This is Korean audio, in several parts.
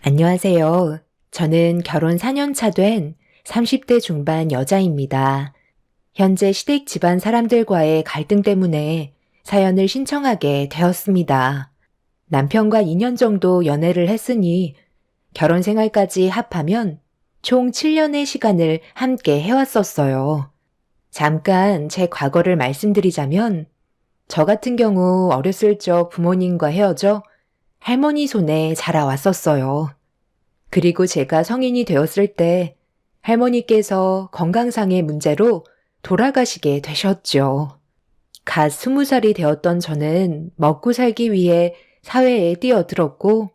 안녕하세요. 저는 결혼 4년 차 된 30대 중반 여자입니다. 현재 시댁 집안 사람들과의 갈등 때문에 사연을 신청하게 되었습니다. 남편과 2년 정도 연애를 했으니 결혼 생활까지 합하면 총 7년의 시간을 함께 해왔었어요. 잠깐 제 과거를 말씀드리자면 저 같은 경우 어렸을 적 부모님과 헤어져 할머니 손에 자라왔었어요. 그리고 제가 성인이 되었을 때 할머니께서 건강상의 문제로 돌아가시게 되셨죠. 갓 20살이 되었던 저는 먹고 살기 위해 사회에 뛰어들었고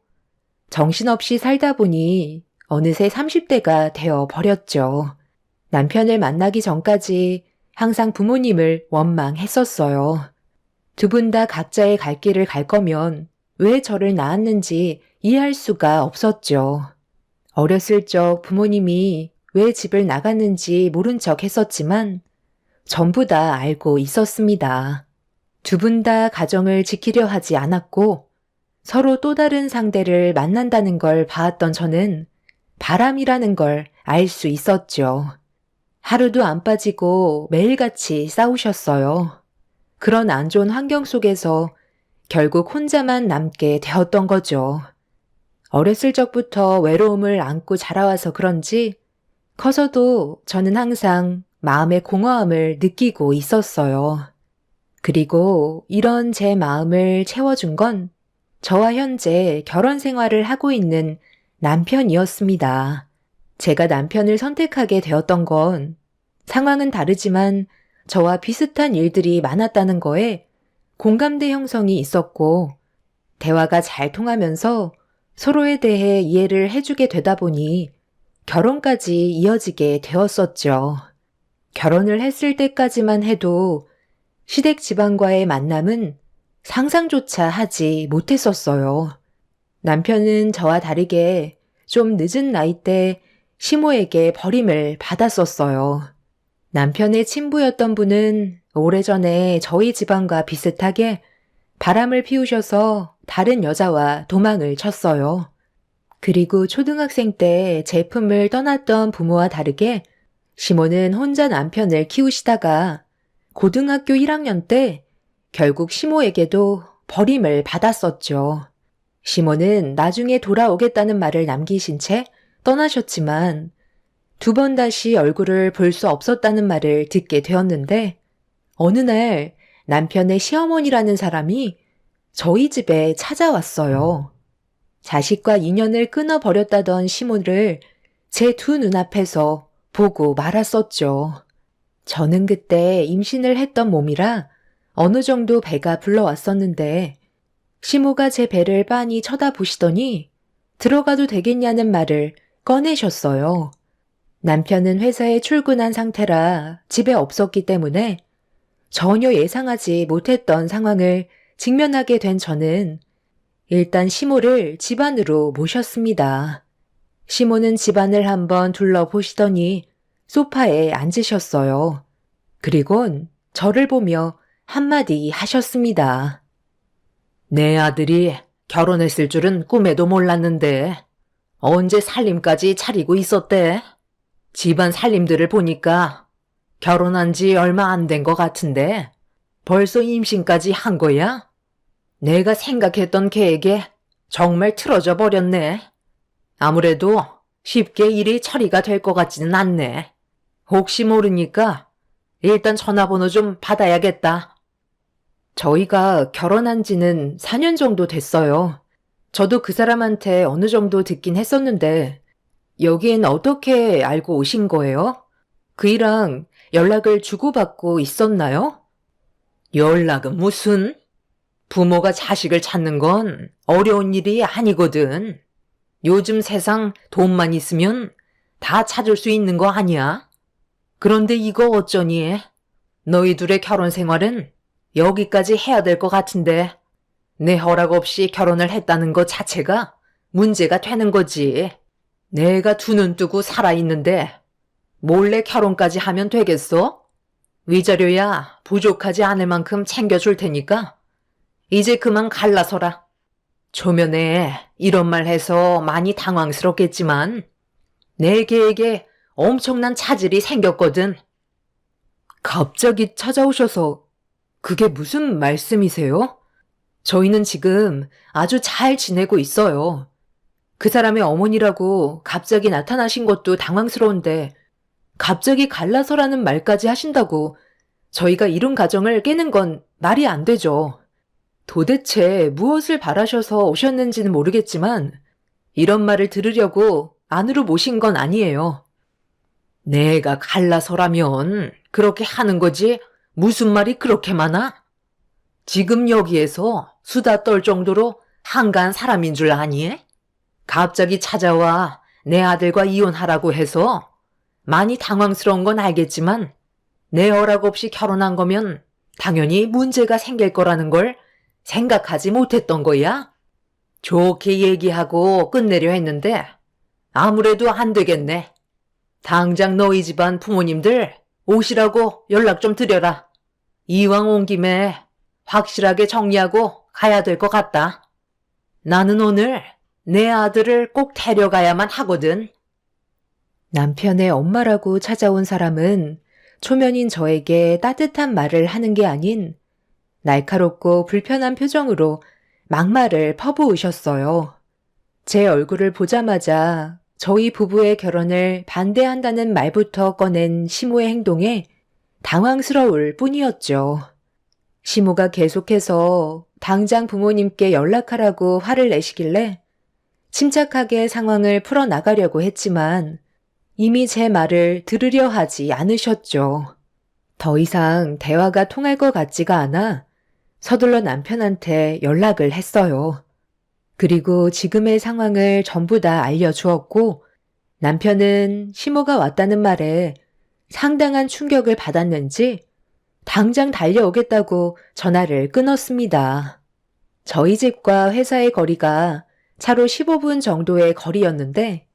정신없이 살다 보니 어느새 30대가 되어 버렸죠. 남편을 만나기 전까지 항상 부모님을 원망했었어요. 두 분 다 각자의 갈 길을 갈 거면 왜 저를 낳았는지 이해할 수가 없었죠. 어렸을 적 부모님이 왜 집을 나갔는지 모른 척 했었지만 전부 다 알고 있었습니다. 두 분 다 가정을 지키려 하지 않았고 서로 또 다른 상대를 만난다는 걸 봐왔던 저는 바람이라는 걸 알 수 있었죠. 하루도 안 빠지고 매일같이 싸우셨어요. 그런 안 좋은 환경 속에서 결국 혼자만 남게 되었던 거죠. 어렸을 적부터 외로움을 안고 자라와서 그런지 커서도 저는 항상 마음의 공허함을 느끼고 있었어요. 그리고 이런 제 마음을 채워준 건 저와 현재 결혼 생활을 하고 있는 남편이었습니다. 제가 남편을 선택하게 되었던 건 상황은 다르지만 저와 비슷한 일들이 많았다는 거에 공감대 형성이 있었고 대화가 잘 통하면서 서로에 대해 이해를 해주게 되다 보니 결혼까지 이어지게 되었었죠. 결혼을 했을 때까지만 해도 시댁 집안과의 만남은 상상조차 하지 못했었어요. 남편은 저와 다르게 좀 늦은 나이 때 시모에게 버림을 받았었어요. 남편의 친부였던 분은 오래전에 저희 집안과 비슷하게 바람을 피우셔서 다른 여자와 도망을 쳤어요. 그리고 초등학생 때 제품을 떠났던 부모와 다르게 시모는 혼자 남편을 키우시다가 고등학교 1학년 때 결국 시모에게도 버림을 받았었죠. 시모는 나중에 돌아오겠다는 말을 남기신 채 떠나셨지만 두 번 다시 얼굴을 볼 수 없었다는 말을 듣게 되었는데 어느 날 남편의 시어머니라는 사람이 저희 집에 찾아왔어요. 자식과 인연을 끊어버렸다던 시모를 제 두 눈앞에서 보고 말았었죠. 저는 그때 임신을 했던 몸이라 어느 정도 배가 불러왔었는데 시모가 제 배를 빤히 쳐다보시더니 들어가도 되겠냐는 말을 꺼내셨어요. 남편은 회사에 출근한 상태라 집에 없었기 때문에 전혀 예상하지 못했던 상황을 직면하게 된 저는 일단 시모를 집안으로 모셨습니다. 시모는 집안을 한번 둘러보시더니 소파에 앉으셨어요. 그리곤 저를 보며 한마디 하셨습니다. 내 아들이 결혼했을 줄은 꿈에도 몰랐는데 언제 살림까지 차리고 있었대? 집안 살림들을 보니까 결혼한 지 얼마 안 된 것 같은데 벌써 임신까지 한 거야? 내가 생각했던 계획에 정말 틀어져 버렸네. 아무래도 쉽게 일이 처리가 될 것 같지는 않네. 혹시 모르니까 일단 전화번호 좀 받아야겠다. 저희가 결혼한 지는 4년 정도 됐어요. 저도 그 사람한테 어느 정도 듣긴 했었는데 여기엔 어떻게 알고 오신 거예요? 그이랑 연락을 주고받고 있었나요? 연락은 무슨? 부모가 자식을 찾는 건 어려운 일이 아니거든. 요즘 세상 돈만 있으면 다 찾을 수 있는 거 아니야? 그런데 이거 어쩌니? 너희 둘의 결혼 생활은 여기까지 해야 될 것 같은데 내 허락 없이 결혼을 했다는 것 자체가 문제가 되는 거지. 내가 두 눈 뜨고 살아있는데 몰래 결혼까지 하면 되겠어? 위자료야 부족하지 않을 만큼 챙겨줄 테니까 이제 그만 갈라서라. 초면에 이런 말 해서 많이 당황스럽겠지만 내 계획에 엄청난 차질이 생겼거든. 갑자기 찾아오셔서 그게 무슨 말씀이세요? 저희는 지금 아주 잘 지내고 있어요. 그 사람의 어머니라고 갑자기 나타나신 것도 당황스러운데 갑자기 갈라서라는 말까지 하신다고 저희가 이룬 가정을 깨는 건 말이 안 되죠. 도대체 무엇을 바라셔서 오셨는지는 모르겠지만 이런 말을 들으려고 안으로 모신 건 아니에요. 내가 갈라서라면 그렇게 하는 거지 무슨 말이 그렇게 많아? 지금 여기에서 수다 떨 정도로 한가한 사람인 줄 아니? 갑자기 찾아와 내 아들과 이혼하라고 해서 많이 당황스러운 건 알겠지만 내 허락 없이 결혼한 거면 당연히 문제가 생길 거라는 걸 생각하지 못했던 거야? 좋게 얘기하고 끝내려 했는데 아무래도 안 되겠네. 당장 너희 집안 부모님들 오시라고 연락 좀 드려라. 이왕 온 김에 확실하게 정리하고 가야 될 것 같다. 나는 오늘 내 아들을 꼭 데려가야만 하거든. 남편의 엄마라고 찾아온 사람은 초면인 저에게 따뜻한 말을 하는 게 아닌 날카롭고 불편한 표정으로 막말을 퍼부으셨어요. 제 얼굴을 보자마자 저희 부부의 결혼을 반대한다는 말부터 꺼낸 시모의 행동에 당황스러울 뿐이었죠. 시모가 계속해서 당장 부모님께 연락하라고 화를 내시길래 침착하게 상황을 풀어나가려고 했지만 이미 제 말을 들으려 하지 않으셨죠. 더 이상 대화가 통할 것 같지가 않아 서둘러 남편한테 연락을 했어요. 그리고 지금의 상황을 전부 다 알려주었고 남편은 시모가 왔다는 말에 상당한 충격을 받았는지 당장 달려오겠다고 전화를 끊었습니다. 저희 집과 회사의 거리가 차로 15분 정도의 거리였는데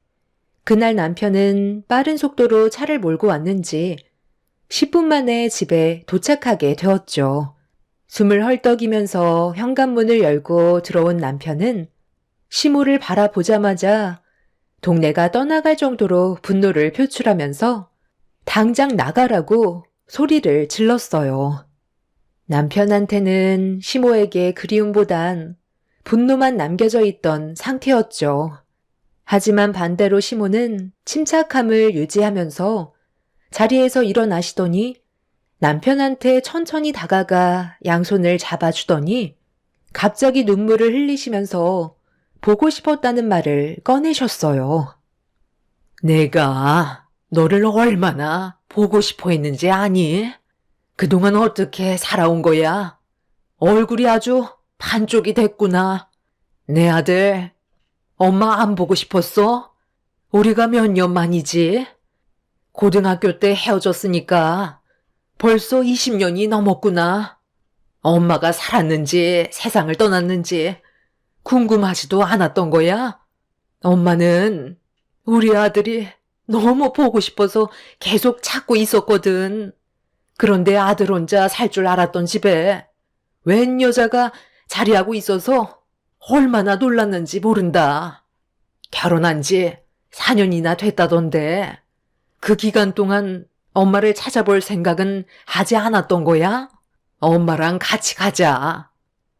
그날 남편은 빠른 속도로 차를 몰고 왔는지 10분 만에 집에 도착하게 되었죠. 숨을 헐떡이면서 현관문을 열고 들어온 남편은 시모를 바라보자마자 동네가 떠나갈 정도로 분노를 표출하면서 당장 나가라고 소리를 질렀어요. 남편한테는 시모에게 그리움보단 분노만 남겨져 있던 상태였죠. 하지만 반대로 시모는 침착함을 유지하면서 자리에서 일어나시더니 남편한테 천천히 다가가 양손을 잡아주더니 갑자기 눈물을 흘리시면서 보고 싶었다는 말을 꺼내셨어요. 내가 너를 얼마나 보고 싶어 했는지 아니? 그동안 어떻게 살아온 거야? 얼굴이 아주 반쪽이 됐구나. 내 아들, 엄마 안 보고 싶었어? 우리가 몇 년 만이지? 고등학교 때 헤어졌으니까 벌써 20년이 넘었구나. 엄마가 살았는지 세상을 떠났는지 궁금하지도 않았던 거야? 엄마는 우리 아들이 너무 보고 싶어서 계속 찾고 있었거든. 그런데 아들 혼자 살 줄 알았던 집에 웬 여자가 자리하고 있어서 얼마나 놀랐는지 모른다. 결혼한 지 4년이나 됐다던데 그 기간 동안 엄마를 찾아볼 생각은 하지 않았던 거야? 엄마랑 같이 가자.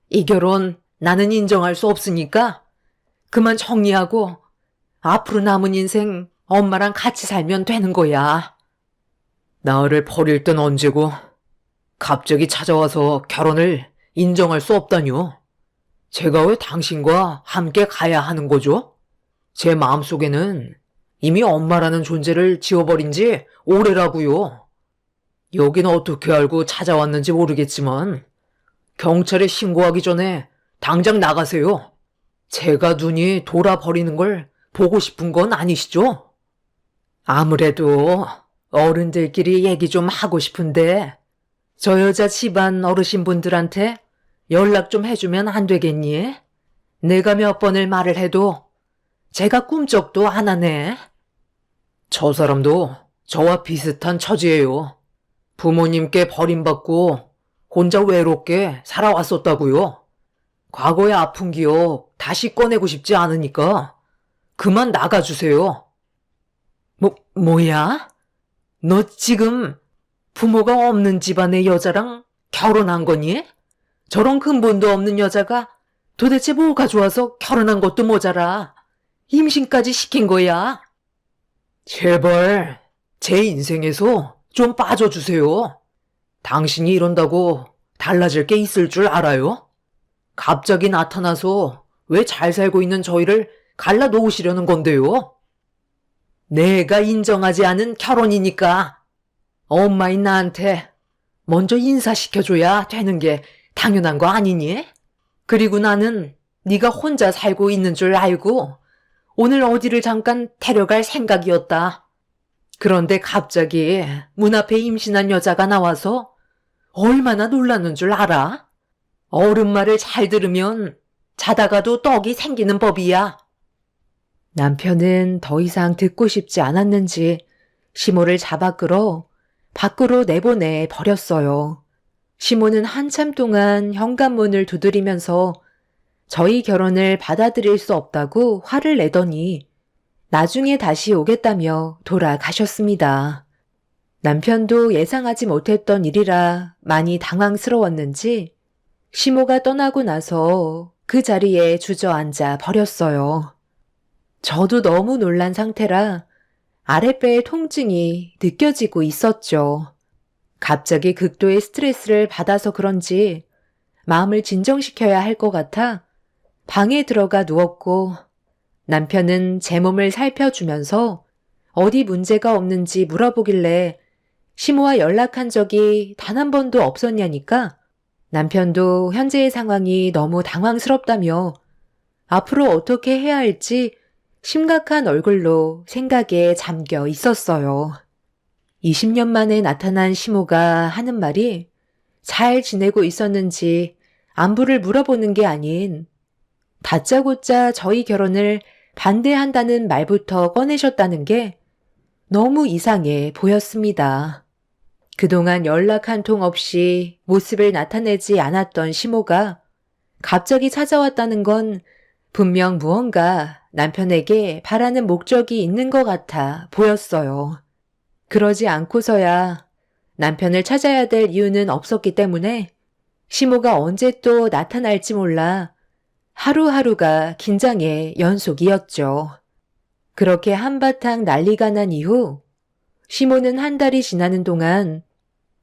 이 결혼 나는 인정할 수 없으니까 그만 정리하고 앞으로 남은 인생 엄마랑 같이 살면 되는 거야. 나를 버릴 땐 언제고 갑자기 찾아와서 결혼을 인정할 수 없다뇨. 제가 왜 당신과 함께 가야 하는 거죠? 제 마음속에는 이미 엄마라는 존재를 지워버린 지 오래라고요. 여긴 어떻게 알고 찾아왔는지 모르겠지만 경찰에 신고하기 전에 당장 나가세요. 제가 눈이 돌아버리는 걸 보고 싶은 건 아니시죠? 아무래도 어른들끼리 얘기 좀 하고 싶은데 저 여자 집안 어르신분들한테 연락 좀 해주면 안 되겠니? 내가 몇 번을 말을 해도 제가 꿈쩍도 안 하네. 저 사람도 저와 비슷한 처지예요. 부모님께 버림받고 혼자 외롭게 살아왔었다고요. 과거의 아픈 기억 다시 꺼내고 싶지 않으니까 그만 나가주세요. 뭐야? 너 지금 부모가 없는 집안의 여자랑 결혼한 거니? 저런 근본도 없는 여자가 도대체 뭐가 좋아서 결혼한 것도 모자라 임신까지 시킨 거야? 제발 제 인생에서 좀 빠져주세요. 당신이 이런다고 달라질 게 있을 줄 알아요? 갑자기 나타나서 왜 잘 살고 있는 저희를 갈라놓으시려는 건데요? 내가 인정하지 않은 결혼이니까 엄마인 나한테 먼저 인사시켜줘야 되는 게 당연한 거 아니니? 그리고 나는 네가 혼자 살고 있는 줄 알고 오늘 어디를 잠깐 데려갈 생각이었다. 그런데 갑자기 문 앞에 임신한 여자가 나와서 얼마나 놀랐는 줄 알아? 어른 말을 잘 들으면 자다가도 떡이 생기는 법이야. 남편은 더 이상 듣고 싶지 않았는지 시모를 잡아 끌어 밖으로 내보내 버렸어요. 시모는 한참 동안 현관문을 두드리면서 저희 결혼을 받아들일 수 없다고 화를 내더니 나중에 다시 오겠다며 돌아가셨습니다. 남편도 예상하지 못했던 일이라 많이 당황스러웠는지 시모가 떠나고 나서 그 자리에 주저앉아 버렸어요. 저도 너무 놀란 상태라 아랫배의 통증이 느껴지고 있었죠. 갑자기 극도의 스트레스를 받아서 그런지 마음을 진정시켜야 할 것 같아 방에 들어가 누웠고 남편은 제 몸을 살펴주면서 어디 문제가 없는지 물어보길래 시모와 연락한 적이 단 한 번도 없었냐니까 남편도 현재의 상황이 너무 당황스럽다며 앞으로 어떻게 해야 할지 심각한 얼굴로 생각에 잠겨 있었어요. 20년 만에 나타난 시모가 하는 말이 잘 지내고 있었는지 안부를 물어보는 게 아닌 다짜고짜 저희 결혼을 반대한다는 말부터 꺼내셨다는 게 너무 이상해 보였습니다. 그동안 연락 한 통 없이 모습을 나타내지 않았던 시모가 갑자기 찾아왔다는 건 분명 무언가 남편에게 바라는 목적이 있는 것 같아 보였어요. 그러지 않고서야 남편을 찾아야 될 이유는 없었기 때문에 시모가 언제 또 나타날지 몰라 하루하루가 긴장의 연속이었죠. 그렇게 한바탕 난리가 난 이후 시모는 한 달이 지나는 동안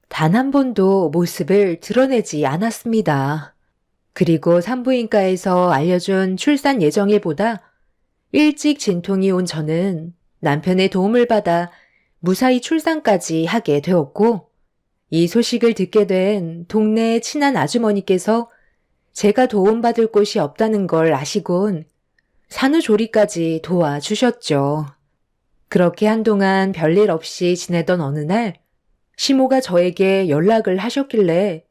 단 한 번도 모습을 드러내지 않았습니다. 그리고 산부인과에서 알려준 출산 예정일보다 일찍 진통이 온 저는 남편의 도움을 받아 무사히 출산까지 하게 되었고 이 소식을 듣게 된 동네 친한 아주머니께서 제가 도움받을 곳이 없다는 걸 아시곤 산후조리까지 도와주셨죠. 그렇게 한동안 별일 없이 지내던 어느 날 시모가 저에게 연락을 하셨길래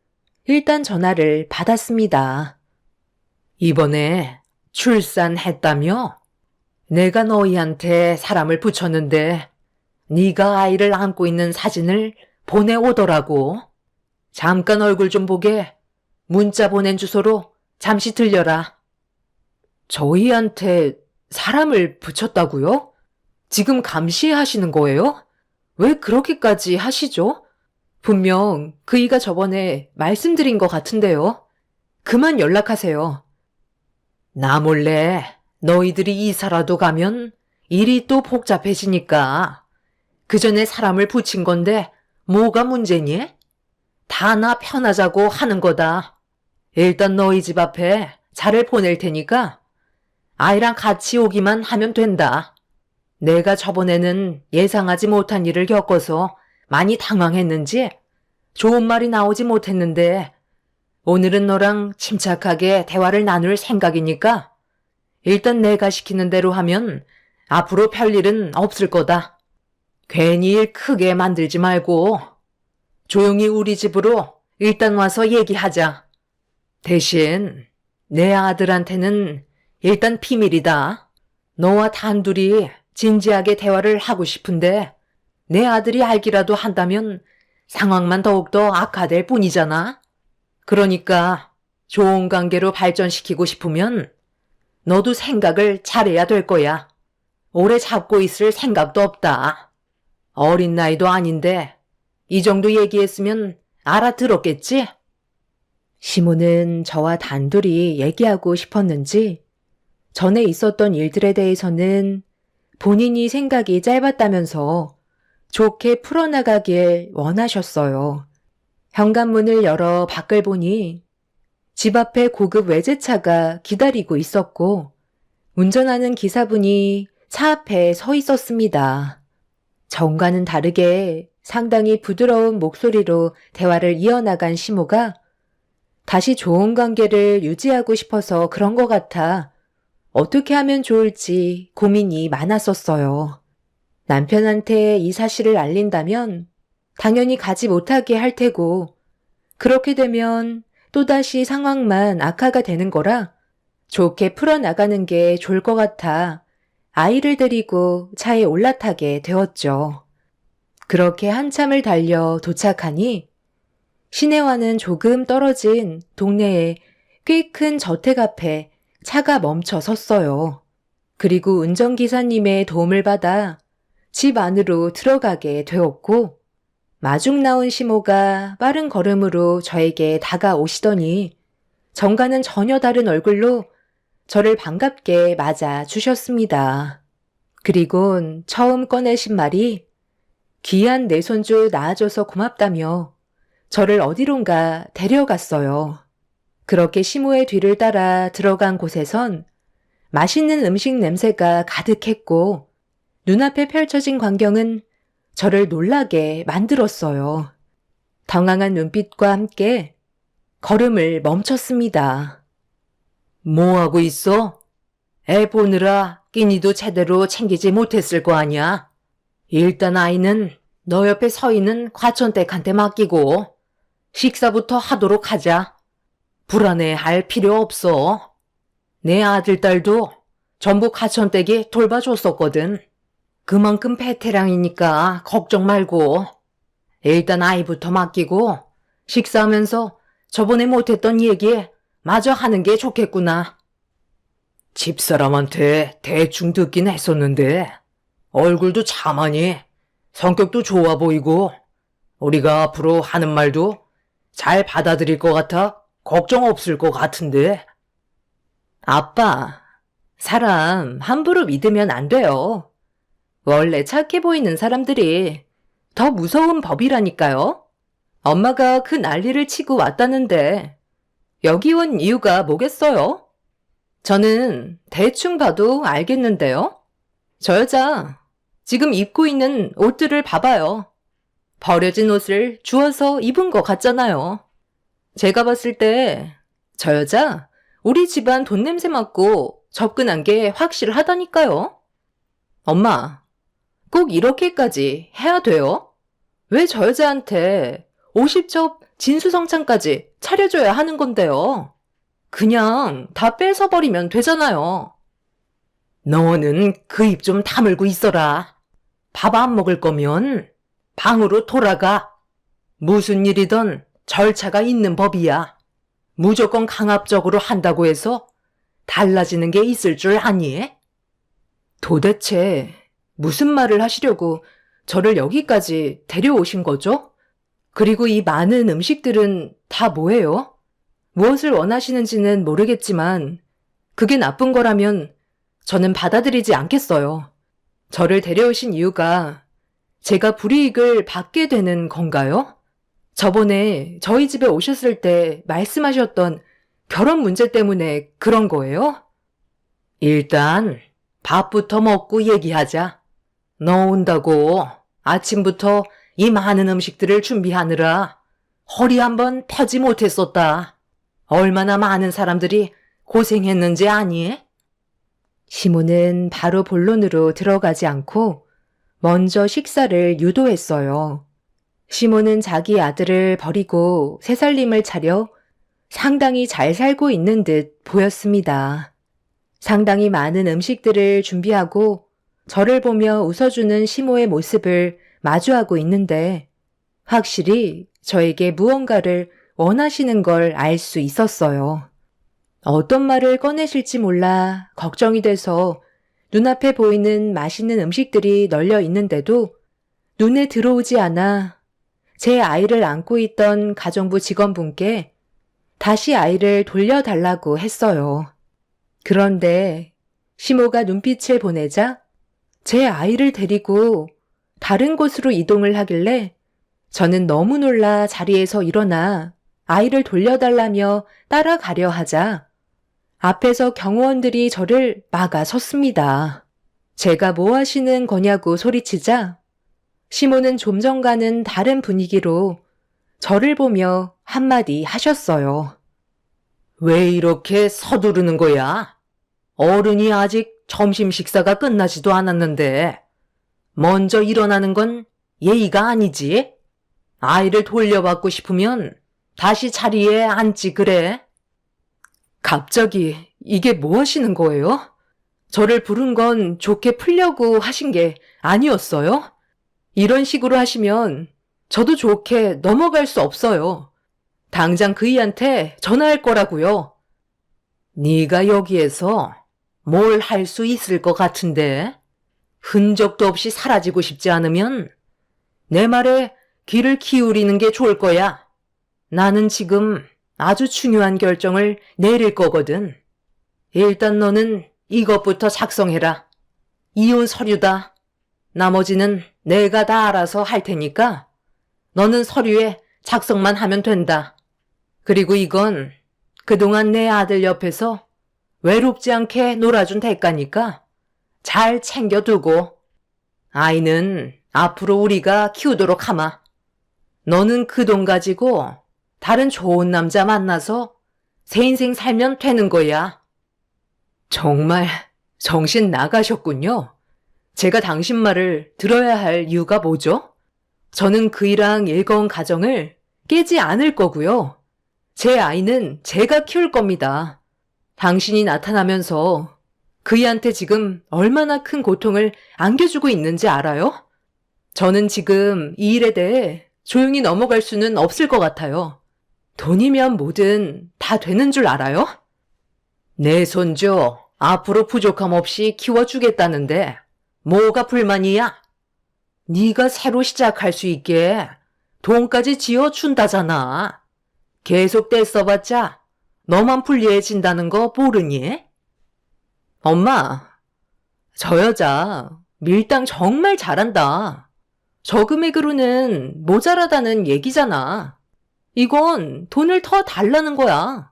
일단 전화를 받았습니다. 이번에 출산했다며? 내가 너희한테 사람을 붙였는데 네가 아이를 안고 있는 사진을 보내오더라고. 잠깐 얼굴 좀 보게 문자 보낸 주소로 잠시 들려라. 저희한테 사람을 붙였다고요? 지금 감시하시는 거예요? 왜 그렇게까지 하시죠? 분명 그이가 저번에 말씀드린 것 같은데요. 그만 연락하세요. 나 몰래 너희들이 이사라도 가면 일이 또 복잡해지니까 그 전에 사람을 붙인 건데 뭐가 문제니? 다 나 편하자고 하는 거다. 일단 너희 집 앞에 차를 보낼 테니까 아이랑 같이 오기만 하면 된다. 내가 저번에는 예상하지 못한 일을 겪어서 많이 당황했는지 좋은 말이 나오지 못했는데 오늘은 너랑 침착하게 대화를 나눌 생각이니까 일단 내가 시키는 대로 하면 앞으로 별일은 없을 거다. 괜히 일 크게 만들지 말고 조용히 우리 집으로 일단 와서 얘기하자. 대신 내 아들한테는 일단 비밀이다. 너와 단둘이 진지하게 대화를 하고 싶은데 내 아들이 알기라도 한다면 상황만 더욱더 악화될 뿐이잖아. 그러니까 좋은 관계로 발전시키고 싶으면 너도 생각을 잘해야 될 거야. 오래 잡고 있을 생각도 없다. 어린 나이도 아닌데 이 정도 얘기했으면 알아들었겠지? 시모는 저와 단둘이 얘기하고 싶었는지 전에 있었던 일들에 대해서는 본인이 생각이 짧았다면서 좋게 풀어나가길 원하셨어요. 현관문을 열어 밖을 보니 집 앞에 고급 외제차가 기다리고 있었고 운전하는 기사분이 차 앞에 서 있었습니다. 전과는 다르게 상당히 부드러운 목소리로 대화를 이어나간 시모가 다시 좋은 관계를 유지하고 싶어서 그런 것 같아 어떻게 하면 좋을지 고민이 많았었어요. 남편한테 이 사실을 알린다면 당연히 가지 못하게 할 테고 그렇게 되면 또다시 상황만 악화가 되는 거라 좋게 풀어나가는 게 좋을 것 같아 아이를 데리고 차에 올라타게 되었죠. 그렇게 한참을 달려 도착하니 시내와는 조금 떨어진 동네에 꽤 큰 저택 앞에 차가 멈춰 섰어요. 그리고 운전기사님의 도움을 받아 집 안으로 들어가게 되었고 마중 나온 시모가 빠른 걸음으로 저에게 다가오시더니 정과는 전혀 다른 얼굴로 저를 반갑게 맞아 주셨습니다. 그리곤 처음 꺼내신 말이 귀한 내 손주 낳아줘서 고맙다며 저를 어디론가 데려갔어요. 그렇게 시모의 뒤를 따라 들어간 곳에선 맛있는 음식 냄새가 가득했고 눈앞에 펼쳐진 광경은 저를 놀라게 만들었어요. 당황한 눈빛과 함께 걸음을 멈췄습니다. 뭐하고 있어? 애 보느라 끼니도 제대로 챙기지 못했을 거 아니야? 일단 아이는 너 옆에 서 있는 과천댁한테 맡기고 식사부터 하도록 하자. 불안해할 필요 없어. 내 아들, 딸도 전부 과천댁이 돌봐줬었거든. 그만큼 베테랑이니까 걱정 말고 일단 아이부터 맡기고 식사하면서 저번에 못했던 얘기 마저 하는 게 좋겠구나. 집사람한테 대충 듣긴 했었는데 얼굴도 참하니 성격도 좋아 보이고 우리가 앞으로 하는 말도 잘 받아들일 것 같아 걱정 없을 것 같은데. 아빠, 사람 함부로 믿으면 안 돼요. 원래 착해 보이는 사람들이 더 무서운 법이라니까요. 엄마가 그 난리를 치고 왔다는데 여기 온 이유가 뭐겠어요? 저는 대충 봐도 알겠는데요. 저 여자 지금 입고 있는 옷들을 봐봐요. 버려진 옷을 주워서 입은 것 같잖아요. 제가 봤을 때 저 여자 우리 집안 돈 냄새 맡고 접근한 게 확실하다니까요. 엄마, 꼭 이렇게까지 해야 돼요? 왜 저 여자한테 50첩 진수성찬까지 차려줘야 하는 건데요? 그냥 다 뺏어버리면 되잖아요. 너는 그 입 좀 다물고 있어라. 밥 안 먹을 거면 방으로 돌아가. 무슨 일이든 절차가 있는 법이야. 무조건 강압적으로 한다고 해서 달라지는 게 있을 줄 아니? 도대체 무슨 말을 하시려고 저를 여기까지 데려오신 거죠? 그리고 이 많은 음식들은 다 뭐예요? 무엇을 원하시는지는 모르겠지만 그게 나쁜 거라면 저는 받아들이지 않겠어요. 저를 데려오신 이유가 제가 불이익을 받게 되는 건가요? 저번에 저희 집에 오셨을 때 말씀하셨던 결혼 문제 때문에 그런 거예요? 일단 밥부터 먹고 얘기하자. 너 온다고 아침부터 이 많은 음식들을 준비하느라 허리 한번 펴지 못했었다. 얼마나 많은 사람들이 고생했는지 아니? 시모는 바로 본론으로 들어가지 않고 먼저 식사를 유도했어요. 시모는 자기 아들을 버리고 새살림을 차려 상당히 잘 살고 있는 듯 보였습니다. 상당히 많은 음식들을 준비하고 저를 보며 웃어주는 시모의 모습을 마주하고 있는데 확실히 저에게 무언가를 원하시는 걸 알 수 있었어요. 어떤 말을 꺼내실지 몰라 걱정이 돼서 눈앞에 보이는 맛있는 음식들이 널려 있는데도 눈에 들어오지 않아 제 아이를 안고 있던 가정부 직원분께 다시 아이를 돌려달라고 했어요. 그런데 시모가 눈빛을 보내자 제 아이를 데리고 다른 곳으로 이동을 하길래 저는 너무 놀라 자리에서 일어나 아이를 돌려달라며 따라가려 하자 앞에서 경호원들이 저를 막아섰습니다. 제가 뭐 하시는 거냐고 소리치자 시모는 좀 전과는 다른 분위기로 저를 보며 한마디 하셨어요. 왜 이렇게 서두르는 거야? 어른이 아직 점심 식사가 끝나지도 않았는데 먼저 일어나는 건 예의가 아니지? 아이를 돌려받고 싶으면 다시 자리에 앉지 그래? 갑자기 이게 뭐 하시는 거예요? 저를 부른 건 좋게 풀려고 하신 게 아니었어요? 이런 식으로 하시면 저도 좋게 넘어갈 수 없어요. 당장 그이한테 전화할 거라고요. 네가 여기에서 뭘 할 수 있을 것 같은데? 흔적도 없이 사라지고 싶지 않으면 내 말에 귀를 기울이는 게 좋을 거야. 나는 지금 아주 중요한 결정을 내릴 거거든. 일단 너는 이것부터 작성해라. 이혼 서류다. 나머지는 내가 다 알아서 할 테니까 너는 서류에 작성만 하면 된다. 그리고 이건 그동안 내 아들 옆에서 외롭지 않게 놀아준 대가니까 잘 챙겨두고 아이는 앞으로 우리가 키우도록 하마. 너는 그 돈 가지고 다른 좋은 남자 만나서 새 인생 살면 되는 거야. 정말 정신 나가셨군요. 제가 당신 말을 들어야 할 이유가 뭐죠? 저는 그이랑 일거운 가정을 깨지 않을 거고요. 제 아이는 제가 키울 겁니다. 당신이 나타나면서 그이한테 지금 얼마나 큰 고통을 안겨주고 있는지 알아요? 저는 지금 이 일에 대해 조용히 넘어갈 수는 없을 것 같아요. 돈이면 뭐든 다 되는 줄 알아요? 내 손주 앞으로 부족함 없이 키워주겠다는데 뭐가 불만이야? 네가 새로 시작할 수 있게 돈까지 지어준다잖아. 계속 떼써봤자 너만 불리해진다는 거 모르니? 엄마, 저 여자 밀당 정말 잘한다. 저 금액으로는 모자라다는 얘기잖아. 이건 돈을 더 달라는 거야.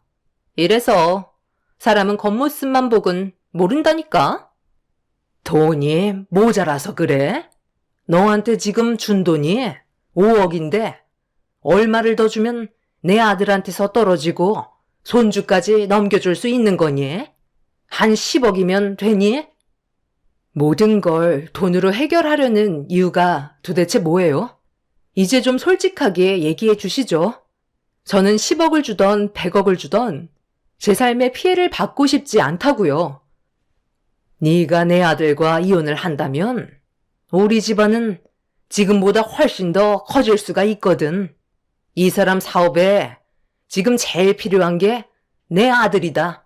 이래서 사람은 겉모습만 보곤 모른다니까? 돈이 모자라서 그래? 너한테 지금 준 돈이 5억인데 얼마를 더 주면 내 아들한테서 떨어지고 손주까지 넘겨줄 수 있는 거니? 한 10억이면 되니? 모든 걸 돈으로 해결하려는 이유가 도대체 뭐예요? 이제 좀 솔직하게 얘기해 주시죠. 저는 10억을 주던 100억을 주던 제 삶에 피해를 받고 싶지 않다고요. 네가 내 아들과 이혼을 한다면 우리 집안은 지금보다 훨씬 더 커질 수가 있거든. 이 사람 사업에 지금 제일 필요한 게 내 아들이다.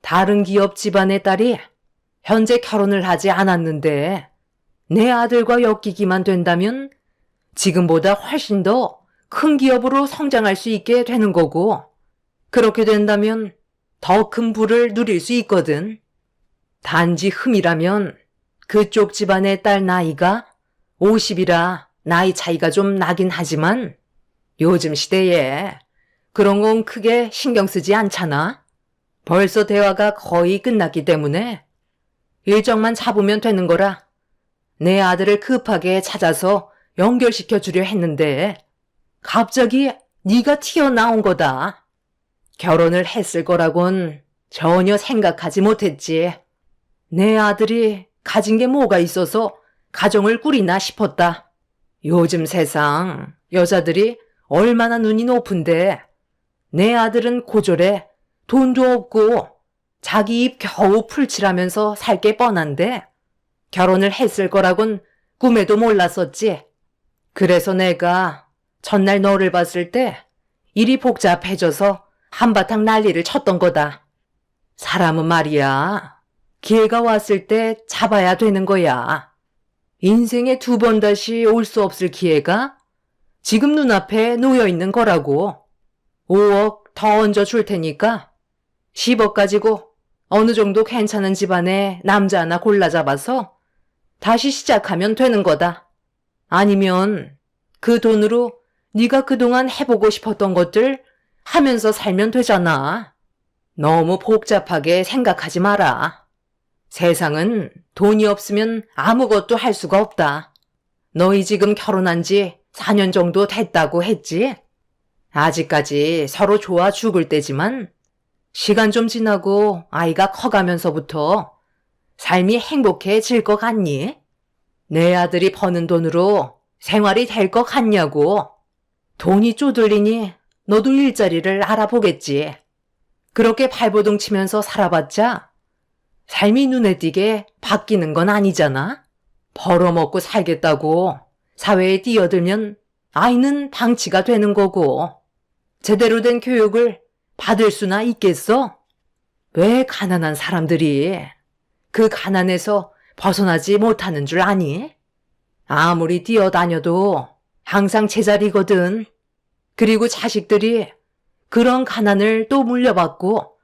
다른 기업 집안의 딸이 현재 결혼을 하지 않았는데 내 아들과 엮이기만 된다면 지금보다 훨씬 더 큰 기업으로 성장할 수 있게 되는 거고 그렇게 된다면 더 큰 부를 누릴 수 있거든. 단지 흠이라면 그쪽 집안의 딸 나이가 50이라 나이 차이가 좀 나긴 하지만 요즘 시대에 그런 건 크게 신경 쓰지 않잖아. 벌써 대화가 거의 끝났기 때문에 일정만 잡으면 되는 거라 내 아들을 급하게 찾아서 연결시켜 주려 했는데 갑자기 네가 튀어나온 거다. 결혼을 했을 거라곤 전혀 생각하지 못했지. 내 아들이 가진 게 뭐가 있어서 가정을 꾸리나 싶었다. 요즘 세상 여자들이 얼마나 눈이 높은데 내 아들은 고졸에 돈도 없고 자기 입 겨우 풀칠하면서 살 게 뻔한데 결혼을 했을 거라곤 꿈에도 몰랐었지. 그래서 내가 첫날 너를 봤을 때 일이 복잡해져서 한바탕 난리를 쳤던 거다. 사람은 말이야, 기회가 왔을 때 잡아야 되는 거야. 인생에 2번 다시 올 수 없을 기회가 지금 눈앞에 놓여 있는 거라고. 5억 더 얹어 줄 테니까 10억 가지고 어느 정도 괜찮은 집안에 남자 하나 골라 잡아서 다시 시작하면 되는 거다. 아니면 그 돈으로 네가 그동안 해보고 싶었던 것들 하면서 살면 되잖아. 너무 복잡하게 생각하지 마라. 세상은 돈이 없으면 아무것도 할 수가 없다. 너희 지금 결혼한 지 4년 정도 됐다고 했지? 아직까지 서로 좋아 죽을 때지만 시간 좀 지나고 아이가 커가면서부터 삶이 행복해질 것 같니? 내 아들이 버는 돈으로 생활이 될 것 같냐고. 돈이 쪼들리니 너도 일자리를 알아보겠지. 그렇게 발버둥 치면서 살아봤자 삶이 눈에 띄게 바뀌는 건 아니잖아. 벌어먹고 살겠다고 사회에 뛰어들면 아이는 방치가 되는 거고 제대로 된 교육을 받을 수나 있겠어? 왜 가난한 사람들이 그 가난에서 벗어나지 못하는 줄 아니? 아무리 뛰어다녀도 항상 제자리거든. 그리고 자식들이 그런 가난을 또 물려받고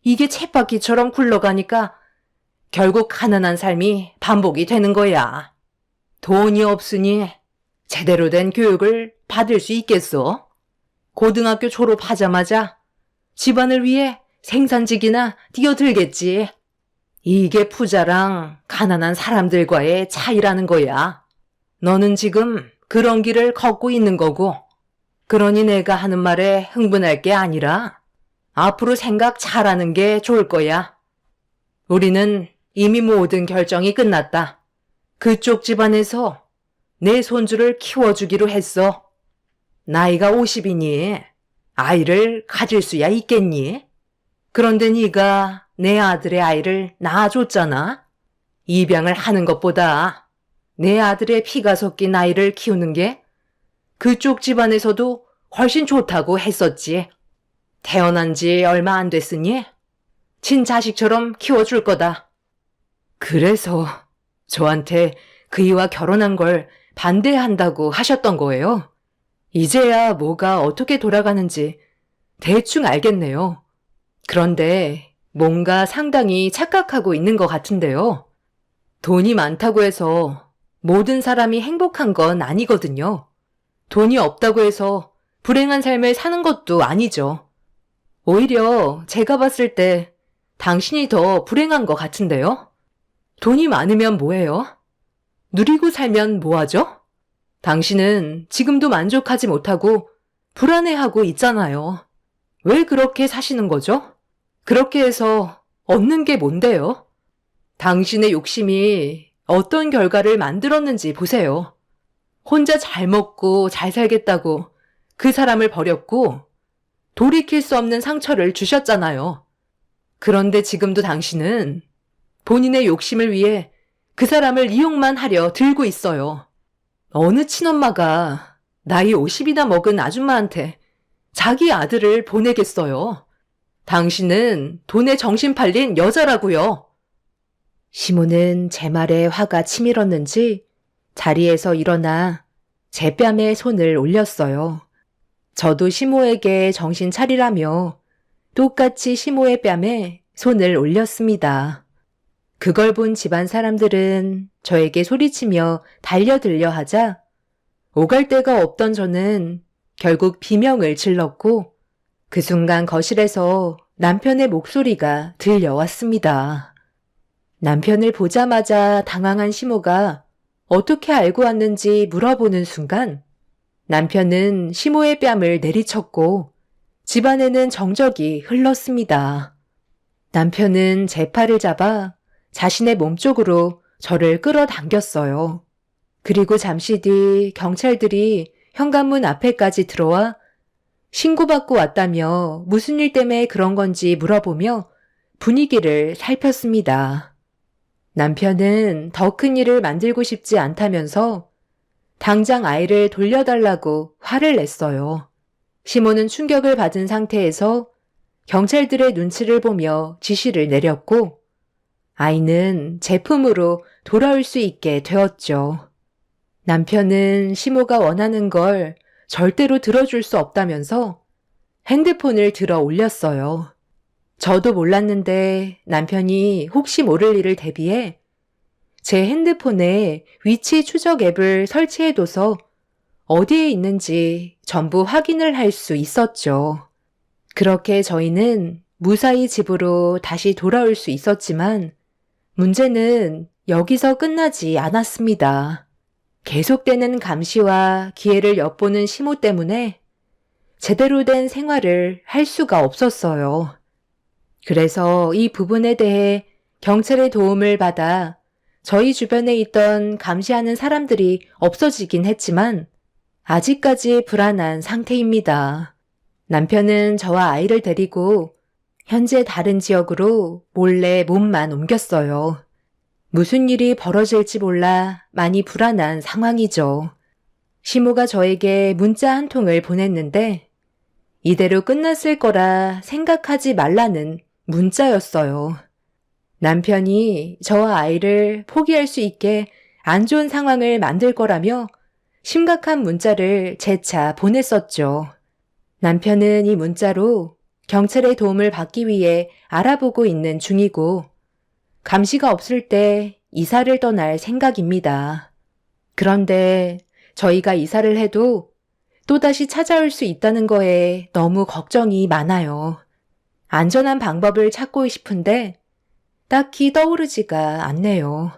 이게 쳇바퀴처럼 굴러가니까 결국 가난한 삶이 반복이 되는 거야. 돈이 없으니 제대로 된 교육을 받을 수 있겠어? 고등학교 졸업하자마자 집안을 위해 생산직이나 뛰어들겠지. 이게 부자랑 가난한 사람들과의 차이라는 거야. 너는 지금 그런 길을 걷고 있는 거고, 그러니 내가 하는 말에 흥분할 게 아니라 앞으로 생각 잘하는 게 좋을 거야. 우리는 이미 모든 결정이 끝났다. 그쪽 집안에서 내 손주를 키워주기로 했어. 나이가 50이니 아이를 가질 수야 있겠니? 그런데 네가 내 아들의 아이를 낳아줬잖아. 입양을 하는 것보다 내 아들의 피가 섞인 아이를 키우는 게 그쪽 집안에서도 훨씬 좋다고 했었지. 태어난 지 얼마 안 됐으니 친자식처럼 키워줄 거다. 그래서 저한테 그이와 결혼한 걸 반대한다고 하셨던 거예요? 이제야 뭐가 어떻게 돌아가는지 대충 알겠네요. 그런데 뭔가 상당히 착각하고 있는 것 같은데요. 돈이 많다고 해서 모든 사람이 행복한 건 아니거든요. 돈이 없다고 해서 불행한 삶을 사는 것도 아니죠. 오히려 제가 봤을 때 당신이 더 불행한 것 같은데요. 돈이 많으면 뭐해요? 누리고 살면 뭐하죠? 당신은 지금도 만족하지 못하고 불안해하고 있잖아요. 왜 그렇게 사시는 거죠? 그렇게 해서 얻는 게 뭔데요? 당신의 욕심이 어떤 결과를 만들었는지 보세요. 혼자 잘 먹고 잘 살겠다고 그 사람을 버렸고 돌이킬 수 없는 상처를 주셨잖아요. 그런데 지금도 당신은 본인의 욕심을 위해 그 사람을 이용만 하려 들고 있어요. 어느 친엄마가 나이 50이나 먹은 아줌마한테 자기 아들을 보내겠어요. 당신은 돈에 정신 팔린 여자라고요. 시모는 제 말에 화가 치밀었는지 자리에서 일어나 제 뺨에 손을 올렸어요. 저도 시모에게 정신 차리라며 똑같이 시모의 뺨에 손을 올렸습니다. 그걸 본 집안 사람들은 저에게 소리치며 달려들려 하자 오갈 데가 없던 저는 결국 비명을 질렀고 그 순간 거실에서 남편의 목소리가 들려왔습니다. 남편을 보자마자 당황한 시모가 어떻게 알고 왔는지 물어보는 순간 남편은 시모의 뺨을 내리쳤고 집안에는 정적이 흘렀습니다. 남편은 제 팔을 잡아 자신의 몸쪽으로 저를 끌어당겼어요. 그리고 잠시 뒤 경찰들이 현관문 앞에까지 들어와 신고받고 왔다며 무슨 일 때문에 그런 건지 물어보며 분위기를 살폈습니다. 남편은 더 큰 일을 만들고 싶지 않다면서 당장 아이를 돌려달라고 화를 냈어요. 시모는 충격을 받은 상태에서 경찰들의 눈치를 보며 지시를 내렸고 아이는 제품으로 돌아올 수 있게 되었죠. 남편은 시모가 원하는 걸 절대로 들어줄 수 없다면서 핸드폰을 들어 올렸어요. 저도 몰랐는데 남편이 혹시 모를 일을 대비해 제 핸드폰에 위치 추적 앱을 설치해둬서 어디에 있는지 전부 확인을 할 수 있었죠. 그렇게 저희는 무사히 집으로 다시 돌아올 수 있었지만 문제는 여기서 끝나지 않았습니다. 계속되는 감시와 기회를 엿보는 시모 때문에 제대로 된 생활을 할 수가 없었어요. 그래서 이 부분에 대해 경찰의 도움을 받아 저희 주변에 있던 감시하는 사람들이 없어지긴 했지만 아직까지 불안한 상태입니다. 남편은 저와 아이를 데리고 현재 다른 지역으로 몰래 몸만 옮겼어요. 무슨 일이 벌어질지 몰라 많이 불안한 상황이죠. 시모가 저에게 문자 한 통을 보냈는데 이대로 끝났을 거라 생각하지 말라는 문자였어요. 남편이 저와 아이를 포기할 수 있게 안 좋은 상황을 만들 거라며 심각한 문자를 재차 보냈었죠. 남편은 이 문자로 경찰의 도움을 받기 위해 알아보고 있는 중이고 감시가 없을 때 이사를 떠날 생각입니다. 그런데 저희가 이사를 해도 또다시 찾아올 수 있다는 거에 너무 걱정이 많아요. 안전한 방법을 찾고 싶은데 딱히 떠오르지가 않네요.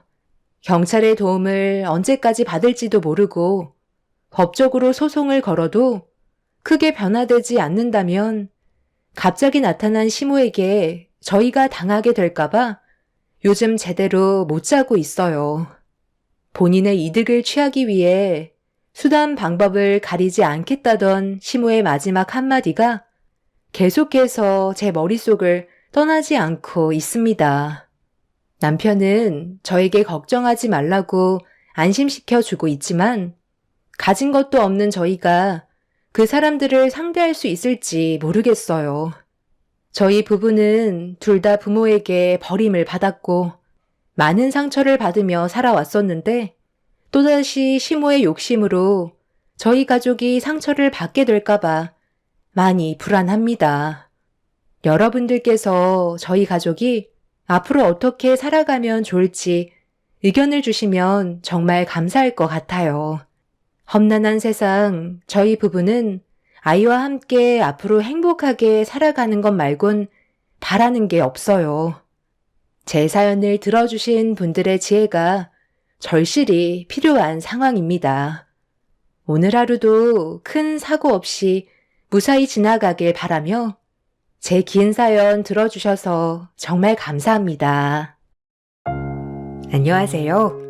경찰의 도움을 언제까지 받을지도 모르고 법적으로 소송을 걸어도 크게 변화되지 않는다면 갑자기 나타난 시모에게 저희가 당하게 될까봐 요즘 제대로 못 자고 있어요. 본인의 이득을 취하기 위해 수단 방법을 가리지 않겠다던 시모의 마지막 한마디가 계속해서 제 머릿속을 떠나지 않고 있습니다. 남편은 저에게 걱정하지 말라고 안심시켜 주고 있지만 가진 것도 없는 저희가 그 사람들을 상대할 수 있을지 모르겠어요. 저희 부부는 둘 다 부모에게 버림을 받았고 많은 상처를 받으며 살아왔었는데 또다시 시모의 욕심으로 저희 가족이 상처를 받게 될까봐 많이 불안합니다. 여러분들께서 저희 가족이 앞으로 어떻게 살아가면 좋을지 의견을 주시면 정말 감사할 것 같아요. 험난한 세상, 저희 부부는 아이와 함께 앞으로 행복하게 살아가는 것 말곤 바라는 게 없어요. 제 사연을 들어주신 분들의 지혜가 절실히 필요한 상황입니다. 오늘 하루도 큰 사고 없이 무사히 지나가길 바라며 제 긴 사연 들어주셔서 정말 감사합니다. 안녕하세요.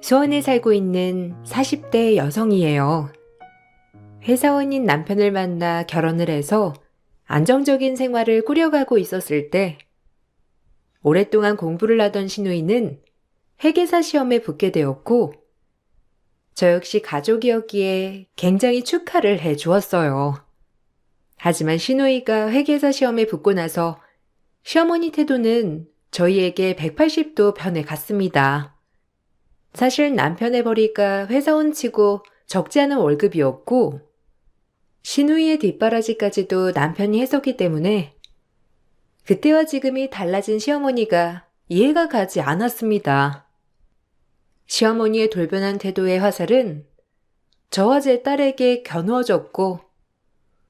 수원에 살고 있는 40대 여성이에요. 회사원인 남편을 만나 결혼을 해서 안정적인 생활을 꾸려가고 있었을 때 오랫동안 공부를 하던 시누이는 회계사 시험에 붙게 되었고 저 역시 가족이었기에 굉장히 축하를 해 주었어요. 하지만 시누이가 회계사 시험에 붙고 나서 시어머니 태도는 저희에게 180도 변해갔습니다. 사실 남편의 벌이가 회사원 치고 적지 않은 월급이었고 시누이의 뒷바라지까지도 남편이 했었기 때문에 그때와 지금이 달라진 시어머니가 이해가 가지 않았습니다. 시어머니의 돌변한 태도의 화살은 저와 제 딸에게 겨누어졌고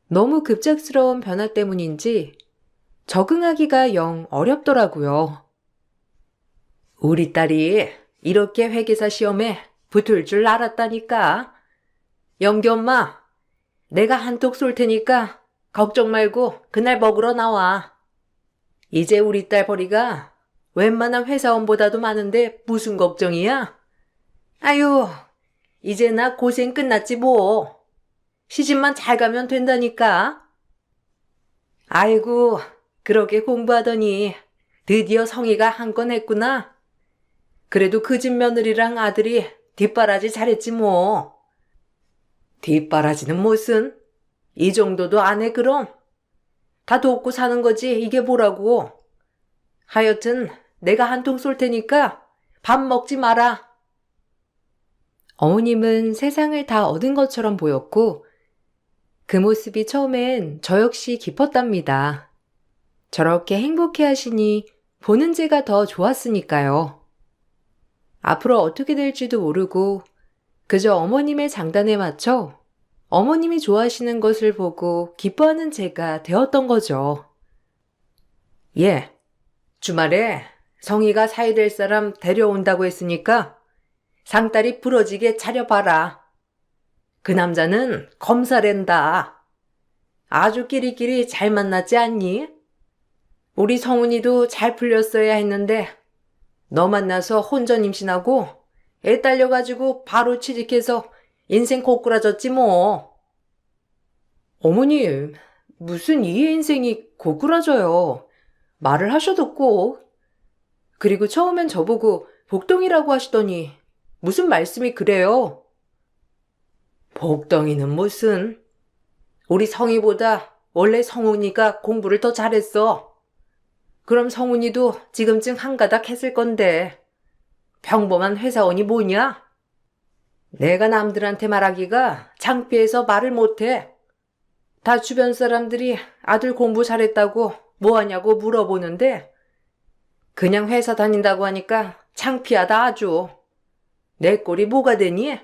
너무 급작스러운 변화 때문인지 적응하기가 영 어렵더라고요. 우리 딸이 이렇게 회계사 시험에 붙을 줄 알았다니까. 영기 엄마, 내가 한턱 쏠 테니까 걱정 말고 그날 먹으러 나와. 이제 우리 딸 벌이가 웬만한 회사원보다도 많은데 무슨 걱정이야? 아유, 이제 나 고생 끝났지 뭐. 시집만 잘 가면 된다니까. 아이고, 그렇게 공부하더니 드디어 성의가 한 건 했구나. 그래도 그 집 며느리랑 아들이 뒷바라지 잘했지 뭐. 뒷바라지는 무슨? 이 정도도 안 해, 그럼? 다 돕고 사는 거지, 이게 뭐라고. 하여튼 내가 한 통 쏠 테니까 밥 먹지 마라. 어머님은 세상을 다 얻은 것처럼 보였고 그 모습이 처음엔 저 역시 기뻤답니다. 저렇게 행복해 하시니 보는 제가 더 좋았으니까요. 앞으로 어떻게 될지도 모르고 그저 어머님의 장단에 맞춰 어머님이 좋아하시는 것을 보고 기뻐하는 제가 되었던 거죠. 예, 주말에 성희가 사이 될 사람 데려온다고 했으니까 상다리 부러지게 차려봐라. 그 남자는 검사랜다. 아주 끼리끼리 잘 만났지 않니? 우리 성훈이도 잘 풀렸어야 했는데 너 만나서 혼전 임신하고 애 딸려가지고 바로 취직해서 인생 고꾸라졌지 뭐. 어머님, 무슨 이의 인생이 고꾸라져요. 말을 하셔도 꼭. 그리고 처음엔 저보고 복덩이라고 하시더니 무슨 말씀이 그래요? 복덩이는 무슨? 우리 성희보다 원래 성훈이가 공부를 더 잘했어. 그럼 성훈이도 지금쯤 한가닥 했을 건데 평범한 회사원이 뭐냐? 내가 남들한테 말하기가 창피해서 말을 못해. 다 주변 사람들이 아들 공부 잘했다고 뭐하냐고 물어보는데 그냥 회사 다닌다고 하니까 창피하다 아주. 내 꼴이 뭐가 되니?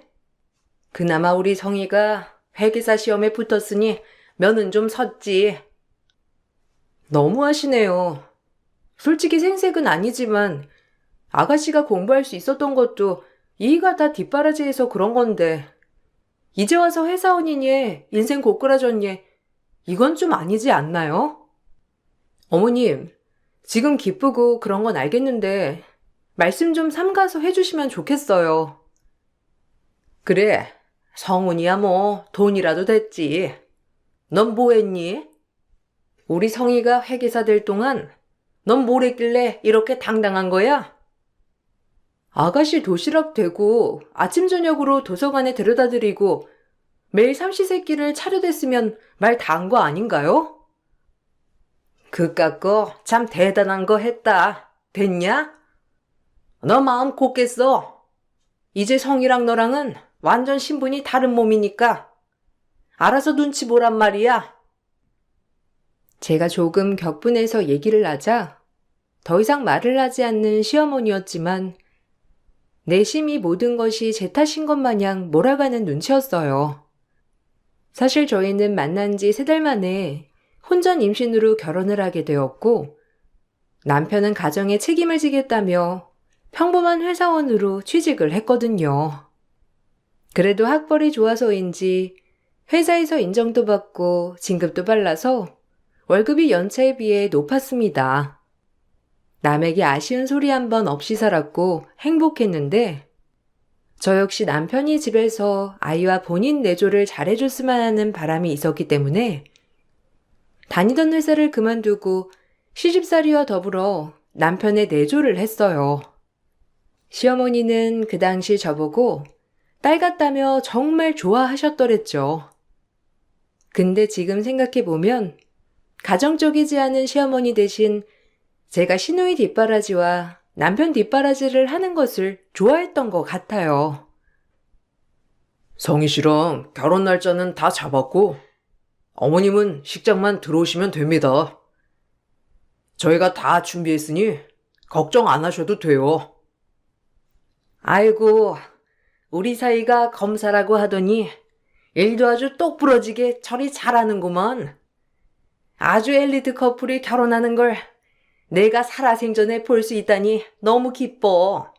그나마 우리 성희가 회계사 시험에 붙었으니 면은 좀 섰지. 너무하시네요. 솔직히 생색은 아니지만 아가씨가 공부할 수 있었던 것도 이가 다 뒷바라지해서 그런 건데 이제 와서 회사원이니 인생 고꾸라졌니 이건 좀 아니지 않나요? 어머님, 지금 기쁘고 그런 건 알겠는데 말씀 좀 삼가서 해주시면 좋겠어요. 그래, 성훈이야 뭐 돈이라도 됐지. 넌 뭐 했니? 우리 성희가 회계사 될 동안 넌 뭘 했길래 이렇게 당당한 거야? 아가씨 도시락 되고 아침 저녁으로 도서관에 데려다드리고 매일 삼시세끼를 차려댔으면 말 다 한 거 아닌가요? 그깟 거 참 대단한 거 했다. 됐냐? 너 마음 곱겠어. 이제 성이랑 너랑은 완전 신분이 다른 몸이니까 알아서 눈치 보란 말이야. 제가 조금 격분해서 얘기를 하자 더 이상 말을 하지 않는 시어머니였지만 내심이 모든 것이 제 탓인 것 마냥 몰아가는 눈치였어요. 사실 저희는 만난 지 3달 만에 혼전 임신으로 결혼을 하게 되었고 남편은 가정에 책임을 지겠다며 평범한 회사원으로 취직을 했거든요. 그래도 학벌이 좋아서인지 회사에서 인정도 받고 진급도 빨라서 월급이 연차에 비해 높았습니다. 남에게 아쉬운 소리 한 번 없이 살았고 행복했는데 저 역시 남편이 집에서 아이와 본인 내조를 잘해줬으면 하는 바람이 있었기 때문에 다니던 회사를 그만두고 시집살이와 더불어 남편의 내조를 했어요. 시어머니는 그 당시 저보고 딸 같다며 정말 좋아하셨더랬죠. 근데 지금 생각해보면 가정적이지 않은 시어머니 대신 제가 시누이 뒷바라지와 남편 뒷바라지를 하는 것을 좋아했던 것 같아요. 성희 씨랑 결혼 날짜는 다 잡았고 어머님은 식장만 들어오시면 됩니다. 저희가 다 준비했으니 걱정 안 하셔도 돼요. 아이고, 우리 사이가 검사라고 하더니 일도 아주 똑부러지게 처리 잘하는구먼. 아주 엘리트 커플이 결혼하는 걸 내가 살아생전에 볼 수 있다니 너무 기뻐.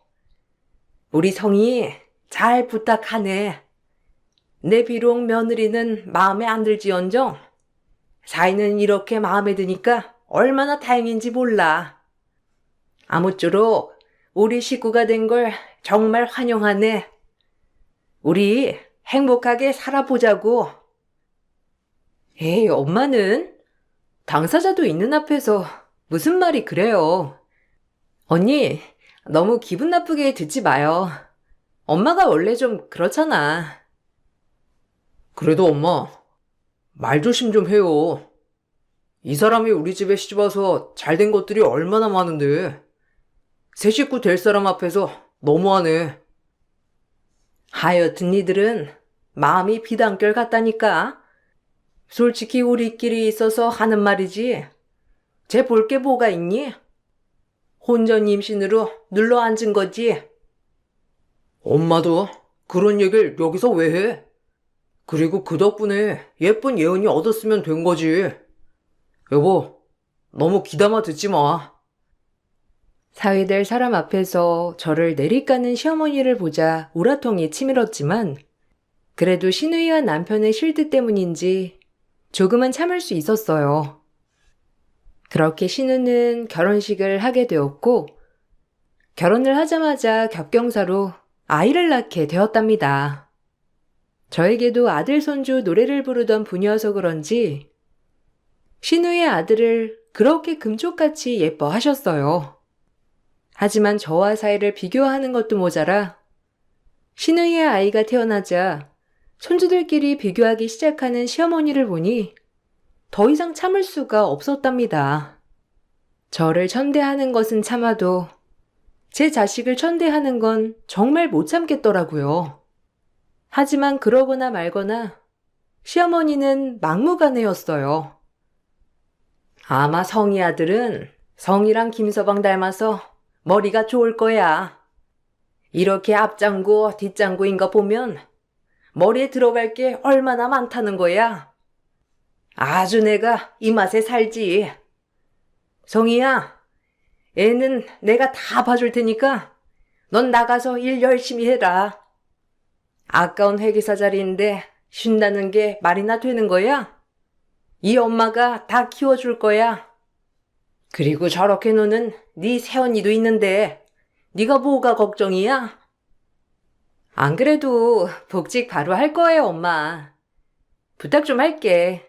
우리 성이 잘 부탁하네. 내 비록 며느리는 마음에 안 들지언정 사이는 이렇게 마음에 드니까 얼마나 다행인지 몰라. 아무쪼록 우리 식구가 된 걸 정말 환영하네. 우리 행복하게 살아보자고. 에이, 엄마는 당사자도 있는 앞에서 무슨 말이 그래요. 언니, 너무 기분 나쁘게 듣지 마요. 엄마가 원래 좀 그렇잖아. 그래도 엄마, 말 조심 좀 해요. 이 사람이 우리 집에 시집와서 잘된 것들이 얼마나 많은데. 새 식구 될 사람 앞에서 너무하네. 하여튼 니들은 마음이 비단결 같다니까. 솔직히 우리끼리 있어서 하는 말이지. 쟤 볼 게 뭐가 있니? 혼전 임신으로 눌러 앉은 거지. 엄마도 그런 얘기를 여기서 왜 해? 그리고 그 덕분에 예쁜 예은이 얻었으면 된 거지. 여보, 너무 귀담아 듣지 마. 사회될 사람 앞에서 저를 내리까는 시어머니를 보자 우라통이 치밀었지만 그래도 신우이와 남편의 실드 때문인지 조금은 참을 수 있었어요. 그렇게 신우는 결혼식을 하게 되었고 결혼을 하자마자 겹경사로 아이를 낳게 되었답니다. 저에게도 아들 손주 노래를 부르던 분이어서 그런지 신우의 아들을 그렇게 금쪽같이 예뻐하셨어요. 하지만 저와 사이를 비교하는 것도 모자라 신우이의 아이가 태어나자 손주들끼리 비교하기 시작하는 시어머니를 보니 더 이상 참을 수가 없었답니다. 저를 천대하는 것은 참아도 제 자식을 천대하는 건 정말 못 참겠더라고요. 하지만 그러거나 말거나 시어머니는 막무가내였어요. 아마 성희 아들은 성이랑 김서방 닮아서 머리가 좋을 거야. 이렇게 앞장구 뒷장구인 거 보면 머리에 들어갈 게 얼마나 많다는 거야. 아주 내가 이 맛에 살지. 성희야, 애는 내가 다 봐줄 테니까 넌 나가서 일 열심히 해라. 아까운 회계사 자리인데 쉰다는 게 말이나 되는 거야? 이 엄마가 다 키워줄 거야. 그리고 저렇게 노는 네 새언니도 있는데 네가 뭐가 걱정이야? 안 그래도 복직 바로 할 거예요, 엄마. 부탁 좀 할게.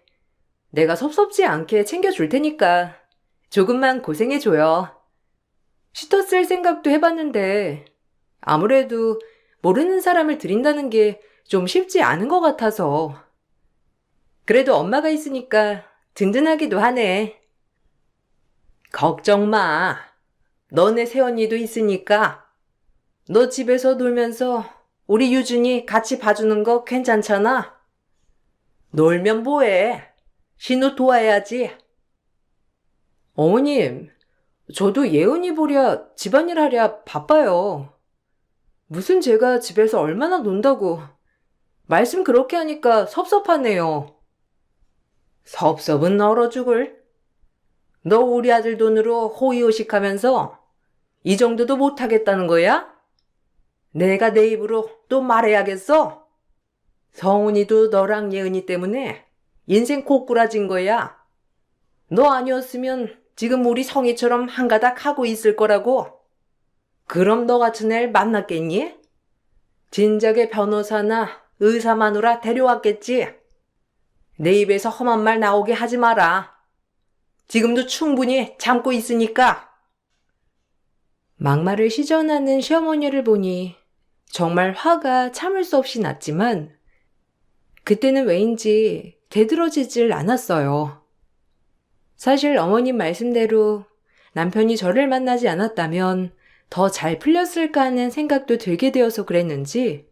내가 섭섭지 않게 챙겨줄 테니까 조금만 고생해줘요. 슈터 쓸 생각도 해봤는데 아무래도 모르는 사람을 들인다는 게 좀 쉽지 않은 것 같아서. 그래도 엄마가 있으니까 든든하기도 하네. 걱정 마. 너네 새언니도 있으니까. 너 집에서 놀면서 우리 유준이 같이 봐주는 거 괜찮잖아. 놀면 뭐해? 신우 도와야지. 어머님, 저도 예은이 보랴 집안일 하랴 바빠요. 무슨 제가 집에서 얼마나 논다고. 말씀 그렇게 하니까 섭섭하네요. 섭섭은 얼어 죽을. 너 우리 아들 돈으로 호의호식하면서 이 정도도 못하겠다는 거야? 내가 내 입으로 또 말해야겠어? 성훈이도 너랑 예은이 때문에 인생 고꾸라진 거야. 너 아니었으면 지금 우리 성희처럼 한가닥 하고 있을 거라고. 그럼 너 같은 애를 만났겠니? 진작에 변호사나 의사 마누라 데려왔겠지. 내 입에서 험한 말 나오게 하지 마라. 지금도 충분히 참고 있으니까. 막말을 시전하는 시어머니를 보니 정말 화가 참을 수 없이 났지만 그때는 왜인지 되들어지질 않았어요. 사실 어머님 말씀대로 남편이 저를 만나지 않았다면 더 잘 풀렸을까 하는 생각도 들게 되어서 그랬는지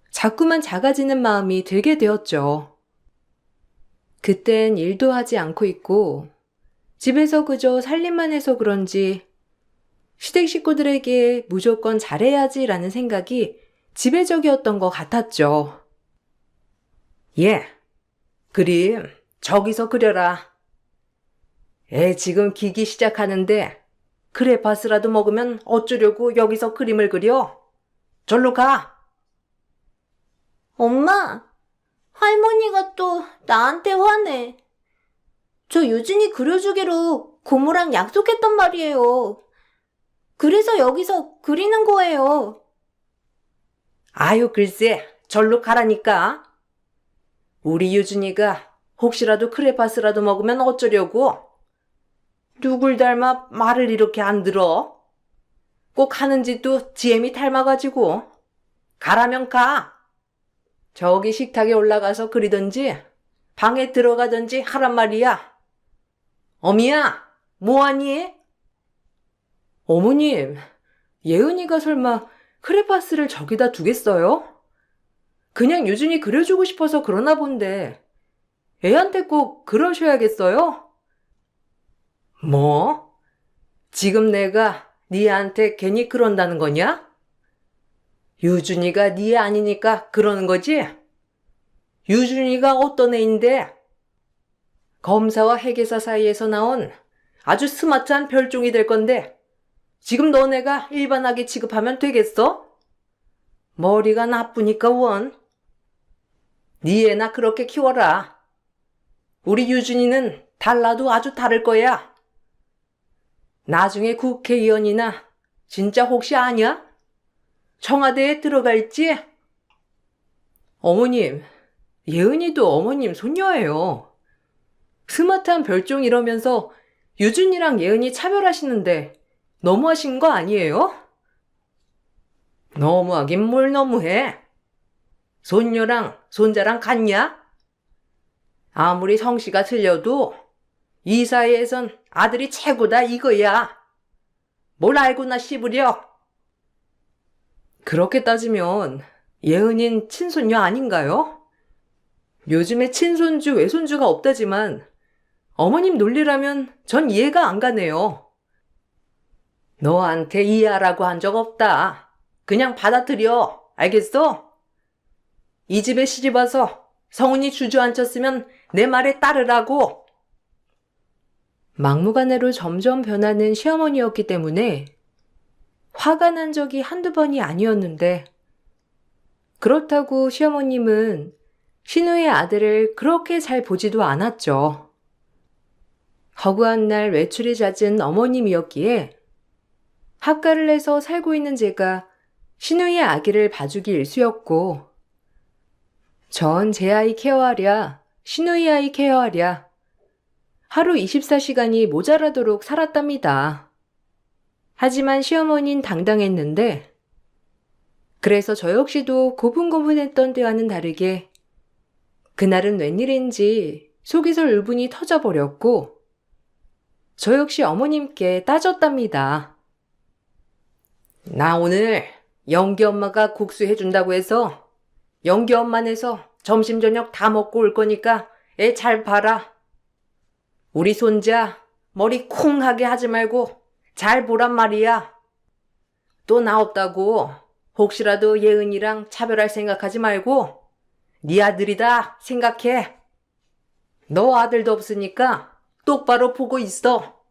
자꾸만 작아지는 마음이 들게 되었죠. 그땐 일도 하지 않고 있고 집에서 그저 살림만 해서 그런지 시댁 식구들에게 무조건 잘해야지라는 생각이 지배적이었던 것 같았죠. 예, 그림 저기서 그려라. 애 지금 기기 시작하는데 크레파스라도 먹으면 어쩌려고 여기서 그림을 그려? 절로 가. 엄마, 할머니가 또 나한테 화내. 저 유진이 그려주기로 고모랑 약속했단 말이에요. 그래서 여기서 그리는 거예요. 아유 글쎄 절로 가라니까. 우리 유준이가 혹시라도 크레파스라도 먹으면 어쩌려고? 누굴 닮아 말을 이렇게 안 들어? 꼭 하는 짓도 지엠이 닮아가지고. 가라면 가. 저기 식탁에 올라가서 그리든지 방에 들어가든지 하란 말이야. 어미야, 뭐하니? 어머님, 예은이가 설마 크레파스를 저기다 두겠어요? 그냥 유준이 그려주고 싶어서 그러나 본데 애한테 꼭 그러셔야겠어요? 뭐? 지금 내가 니한테 괜히 그런다는 거냐? 유준이가 니 아니니까 그러는 거지? 유준이가 어떤 애인데? 검사와 회계사 사이에서 나온 아주 스마트한 별종이 될 건데 지금 너네가 일반하게 취급하면 되겠어? 머리가 나쁘니까 원. 니 애나 그렇게 키워라. 우리 유준이는 달라도 아주 다를 거야. 나중에 국회의원이나 진짜 혹시 아냐? 청와대에 들어갈지? 어머님, 예은이도 어머님 손녀예요. 스마트한 별종 이러면서 유준이랑 예은이 차별하시는데 너무하신 거 아니에요? 너무하긴 뭘 너무해. 손녀랑 손자랑 같냐? 아무리 성씨가 틀려도 이 사회에선 아들이 최고다 이거야. 뭘 알고나 씹으려. 그렇게 따지면 예은인 친손녀 아닌가요? 요즘에 친손주, 외손주가 없다지만 어머님 논리라면 전 이해가 안 가네요. 너한테 이해하라고 한 적 없다. 그냥 받아들여. 알겠어? 이 집에 시집 와서 성훈이 주저앉혔으면 내 말에 따르라고. 막무가내로 점점 변하는 시어머니였기 때문에 화가 난 적이 한두 번이 아니었는데 그렇다고 시어머님은 신우의 아들을 그렇게 잘 보지도 않았죠. 허구한 날 외출이 잦은 어머님이었기에 합가를 해서 살고 있는 제가 신우의 아기를 봐주기 일쑤였고 전 제 아이 케어하랴, 신우의 아이 케어하랴 하루 24시간이 모자라도록 살았답니다. 하지만 시어머니는 당당했는데 그래서 저 역시도 고분고분했던 때와는 다르게 그날은 웬일인지 속에서 울분이 터져버렸고 저 역시 어머님께 따졌답니다. 나 오늘 영기 엄마가 국수 해준다고 해서 영기 엄마네서 점심 저녁 다 먹고 올 거니까 애 잘 봐라. 우리 손자 머리 콩하게 하지 말고 잘 보란 말이야. 또 나 없다고 혹시라도 예은이랑 차별할 생각하지 말고 네 아들이다 생각해. 너 아들도 없으니까 똑바로 보고 있어.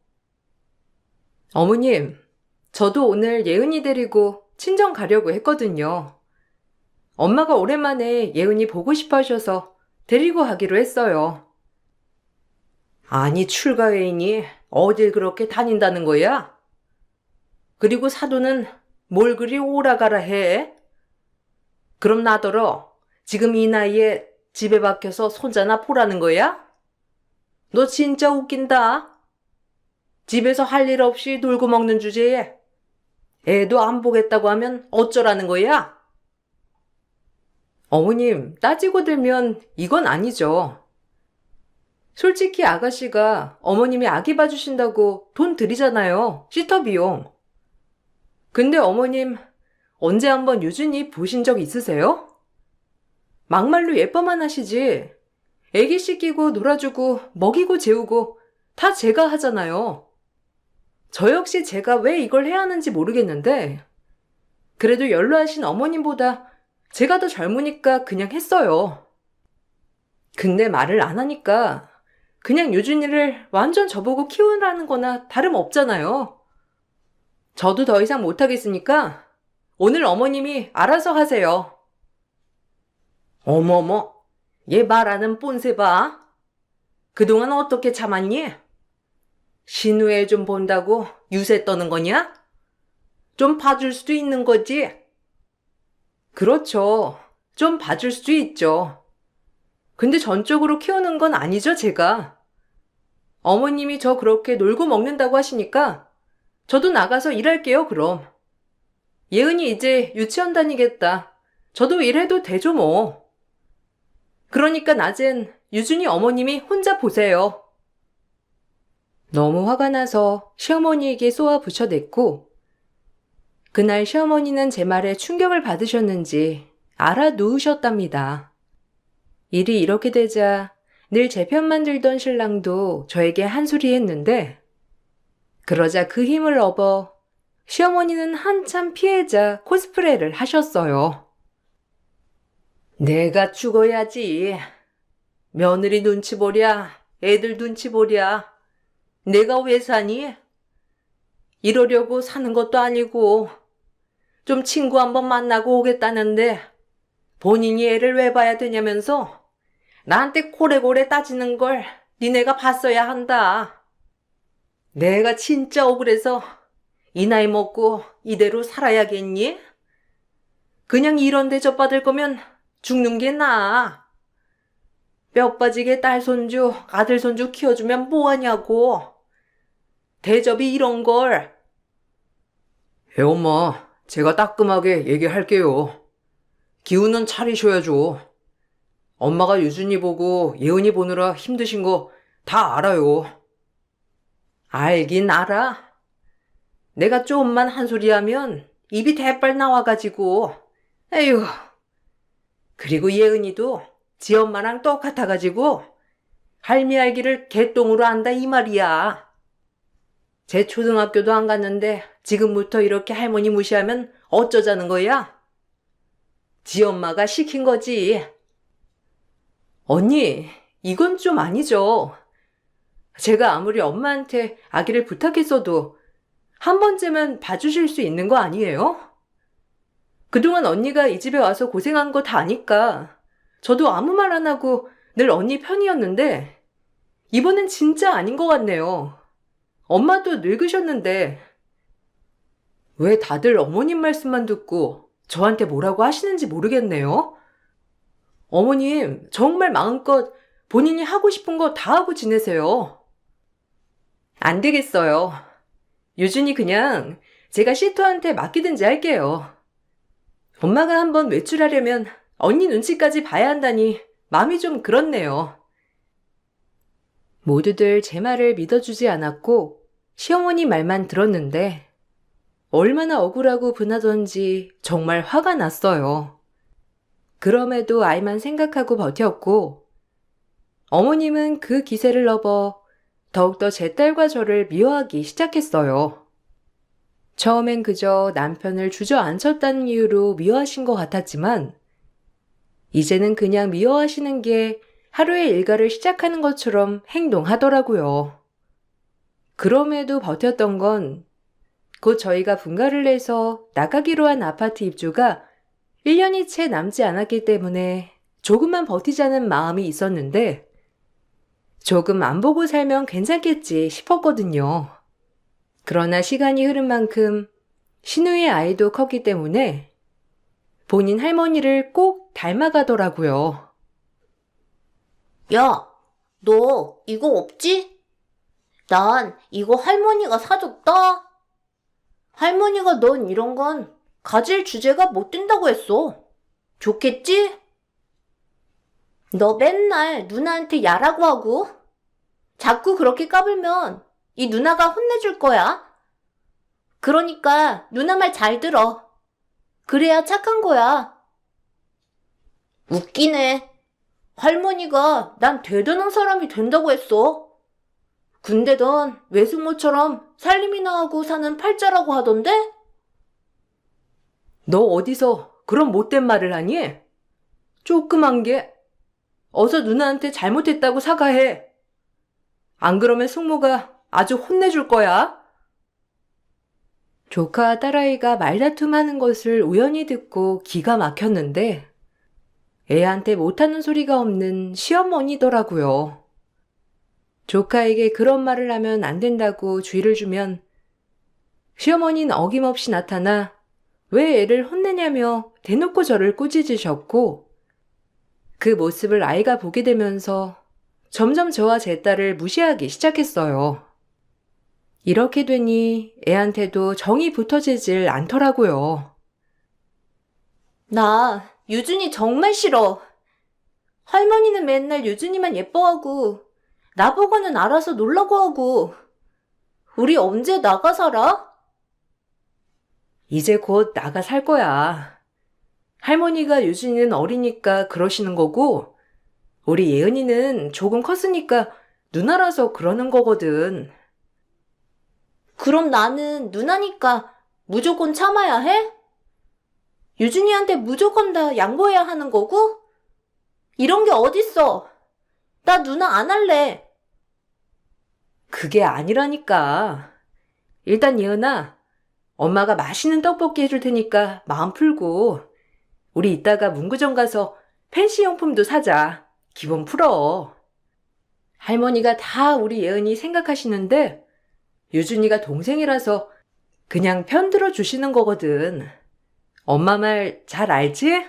어머님, 저도 오늘 예은이 데리고 친정 가려고 했거든요. 엄마가 오랜만에 예은이 보고 싶어 하셔서 데리고 가기로 했어요. 아니, 출가회의니 어딜 그렇게 다닌다는 거야? 그리고 사돈은 뭘 그리 오라가라 해? 그럼 나더러 지금 이 나이에 집에 박혀서 손자나 보라는 거야? 너 진짜 웃긴다. 집에서 할 일 없이 놀고 먹는 주제에 애도 안 보겠다고 하면 어쩌라는 거야? 어머님, 따지고 들면 이건 아니죠. 솔직히 아가씨가 어머님이 아기 봐주신다고 돈 들이잖아요. 시터 비용. 근데 어머님, 언제 한번 유준이 보신 적 있으세요? 막말로 예뻐만 하시지. 애기 씻기고 놀아주고 먹이고 재우고 다 제가 하잖아요. 저 역시 제가 왜 이걸 해야 하는지 모르겠는데 그래도 연로하신 어머님보다 제가 더 젊으니까 그냥 했어요. 근데 말을 안 하니까 그냥 유준이를 완전 저보고 키우라는 거나 다름없잖아요. 저도 더 이상 못하겠으니까 오늘 어머님이 알아서 하세요. 어머머, 얘 말하는 뽐새 봐. 그동안 어떻게 참았니? 신우애 좀 본다고 유세 떠는 거냐? 좀 봐줄 수도 있는 거지? 그렇죠. 좀 봐줄 수도 있죠. 근데 전적으로 키우는 건 아니죠, 제가. 어머님이 저 그렇게 놀고 먹는다고 하시니까 저도 나가서 일할게요, 그럼. 예은이 이제 유치원 다니겠다. 저도 일해도 되죠, 뭐. 그러니까 낮엔 유준이 어머님이 혼자 보세요. 너무 화가 나서 시어머니에게 쏘아 붙여댔고, 그날 시어머니는 제 말에 충격을 받으셨는지 알아누우셨답니다. 일이 이렇게 되자 늘 제 편만 들던 신랑도 저에게 한 소리 했는데, 그러자 그 힘을 얻어 시어머니는 한참 피해자 코스프레를 하셨어요. 내가 죽어야지. 며느리 눈치 보랴, 애들 눈치 보랴. 내가 왜 사니? 이러려고 사는 것도 아니고 좀 친구 한번 만나고 오겠다는데 본인이 애를 왜 봐야 되냐면서 나한테 고래고래 따지는 걸 니네가 봤어야 한다. 내가 진짜 억울해서 이 나이 먹고 이대로 살아야겠니? 그냥 이런 대접 받을 거면 죽는 게 나아. 뼈 빠지게 딸 손주, 아들 손주 키워주면 뭐하냐고. 대접이 이런 걸. 엄마, 제가 따끔하게 얘기할게요. 기운은 차리셔야죠. 엄마가 유준이 보고 예은이 보느라 힘드신 거 다 알아요. 알긴 알아. 내가 조금만 한 소리 하면 입이 대빨 나와가지고. 에휴. 그리고 예은이도 지 엄마랑 똑같아가지고 할미 알기를 개똥으로 안다 이 말이야. 제 초등학교도 안 갔는데 지금부터 이렇게 할머니 무시하면 어쩌자는 거야? 지 엄마가 시킨 거지. 언니, 이건 좀 아니죠. 제가 아무리 엄마한테 아기를 부탁했어도 한 번쯤은 봐주실 수 있는 거 아니에요? 그동안 언니가 이 집에 와서 고생한 거 다 아니까 저도 아무 말 안 하고 늘 언니 편이었는데 이번엔 진짜 아닌 것 같네요. 엄마도 늙으셨는데 왜 다들 어머님 말씀만 듣고 저한테 뭐라고 하시는지 모르겠네요. 어머님 정말 마음껏 본인이 하고 싶은 거 다 하고 지내세요. 안 되겠어요. 유준이 그냥 제가 시터한테 맡기든지 할게요. 엄마가 한번 외출하려면 언니 눈치까지 봐야 한다니 마음이 좀 그렇네요. 모두들 제 말을 믿어주지 않았고 시어머니 말만 들었는데 얼마나 억울하고 분하던지 정말 화가 났어요. 그럼에도 아이만 생각하고 버텼고 어머님은 그 기세를 넘어 더욱더 제 딸과 저를 미워하기 시작했어요. 처음엔 그저 남편을 주저앉혔다는 이유로 미워하신 것 같았지만 이제는 그냥 미워하시는 게 하루의 일과를 시작하는 것처럼 행동하더라고요. 그럼에도 버텼던 건 곧 저희가 분가를 내서 나가기로 한 아파트 입주가 1년이 채 남지 않았기 때문에 조금만 버티자는 마음이 있었는데 조금 안 보고 살면 괜찮겠지 싶었거든요. 그러나 시간이 흐른 만큼 신우의 아이도 컸기 때문에 본인 할머니를 꼭 닮아가더라고요. 야, 너 이거 없지? 난 이거 할머니가 사줬다. 할머니가 넌 이런 건 가질 주제가 못 된다고 했어. 좋겠지? 너 맨날 누나한테 야라고 하고 자꾸 그렇게 까불면 이 누나가 혼내줄 거야. 그러니까 누나 말 잘 들어. 그래야 착한 거야. 웃기네. 할머니가 난 대단한 사람이 된다고 했어. 근데 넌 외숙모처럼 살림이나 하고 사는 팔자라고 하던데? 너 어디서 그런 못된 말을 하니? 조그만 게 어서 누나한테 잘못했다고 사과해. 안 그러면 숙모가 아주 혼내줄 거야. 조카와 딸아이가 말다툼하는 것을 우연히 듣고 기가 막혔는데 애한테 못하는 소리가 없는 시어머니더라고요. 조카에게 그런 말을 하면 안 된다고 주의를 주면 시어머니는 어김없이 나타나 왜 애를 혼내냐며 대놓고 저를 꾸짖으셨고 그 모습을 아이가 보게 되면서 점점 저와 제 딸을 무시하기 시작했어요. 이렇게 되니 애한테도 정이 붙어지질 않더라고요. 나 유준이 정말 싫어. 할머니는 맨날 유준이만 예뻐하고 나보고는 알아서 놀라고 하고 우리 언제 나가 살아? 이제 곧 나가 살 거야. 할머니가 유진이는 어리니까 그러시는 거고, 우리 예은이는 조금 컸으니까 누나라서 그러는 거거든. 그럼 나는 누나니까 무조건 참아야 해? 유준이한테 무조건 다 양보해야 하는 거고? 이런 게 어딨어? 나 누나 안 할래. 그게 아니라니까. 일단 예은아, 엄마가 맛있는 떡볶이 해줄 테니까 마음 풀고, 우리 이따가 문구점 가서 펜시 용품도 사자. 기분 풀어. 할머니가 다 우리 예은이 생각하시는데, 유준이가 동생이라서 그냥 편들어 주시는 거거든. 엄마 말 잘 알지?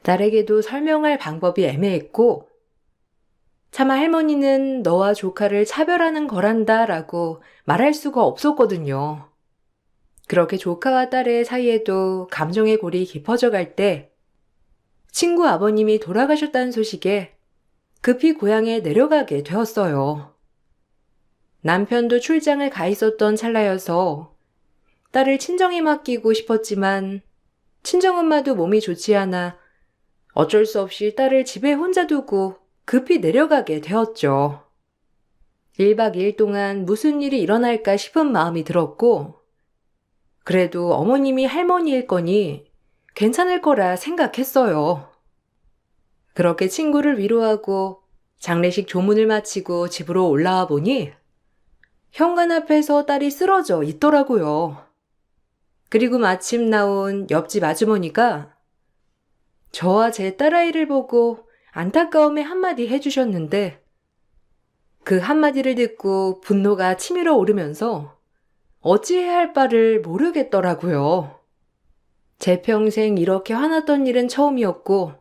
딸에게도 설명할 방법이 애매했고, 차마 할머니는 너와 조카를 차별하는 거란다 라고 말할 수가 없었거든요. 그렇게 조카와 딸의 사이에도 감정의 골이 깊어져 갈 때, 친구 아버님이 돌아가셨다는 소식에 급히 고향에 내려가게 되었어요. 남편도 출장을 가 있었던 찰나여서 딸을 친정에 맡기고 싶었지만 친정엄마도 몸이 좋지 않아 어쩔 수 없이 딸을 집에 혼자 두고 급히 내려가게 되었죠. 1박 2일 동안 무슨 일이 일어날까 싶은 마음이 들었고, 그래도 어머님이 할머니일 거니 괜찮을 거라 생각했어요. 그렇게 친구를 위로하고 장례식 조문을 마치고 집으로 올라와 보니 현관 앞에서 딸이 쓰러져 있더라고요. 그리고 마침 나온 옆집 아주머니가 저와 제 딸아이를 보고 안타까움에 한마디 해주셨는데 그 한마디를 듣고 분노가 치밀어 오르면서 어찌해야 할 바를 모르겠더라고요. 제 평생 이렇게 화났던 일은 처음이었고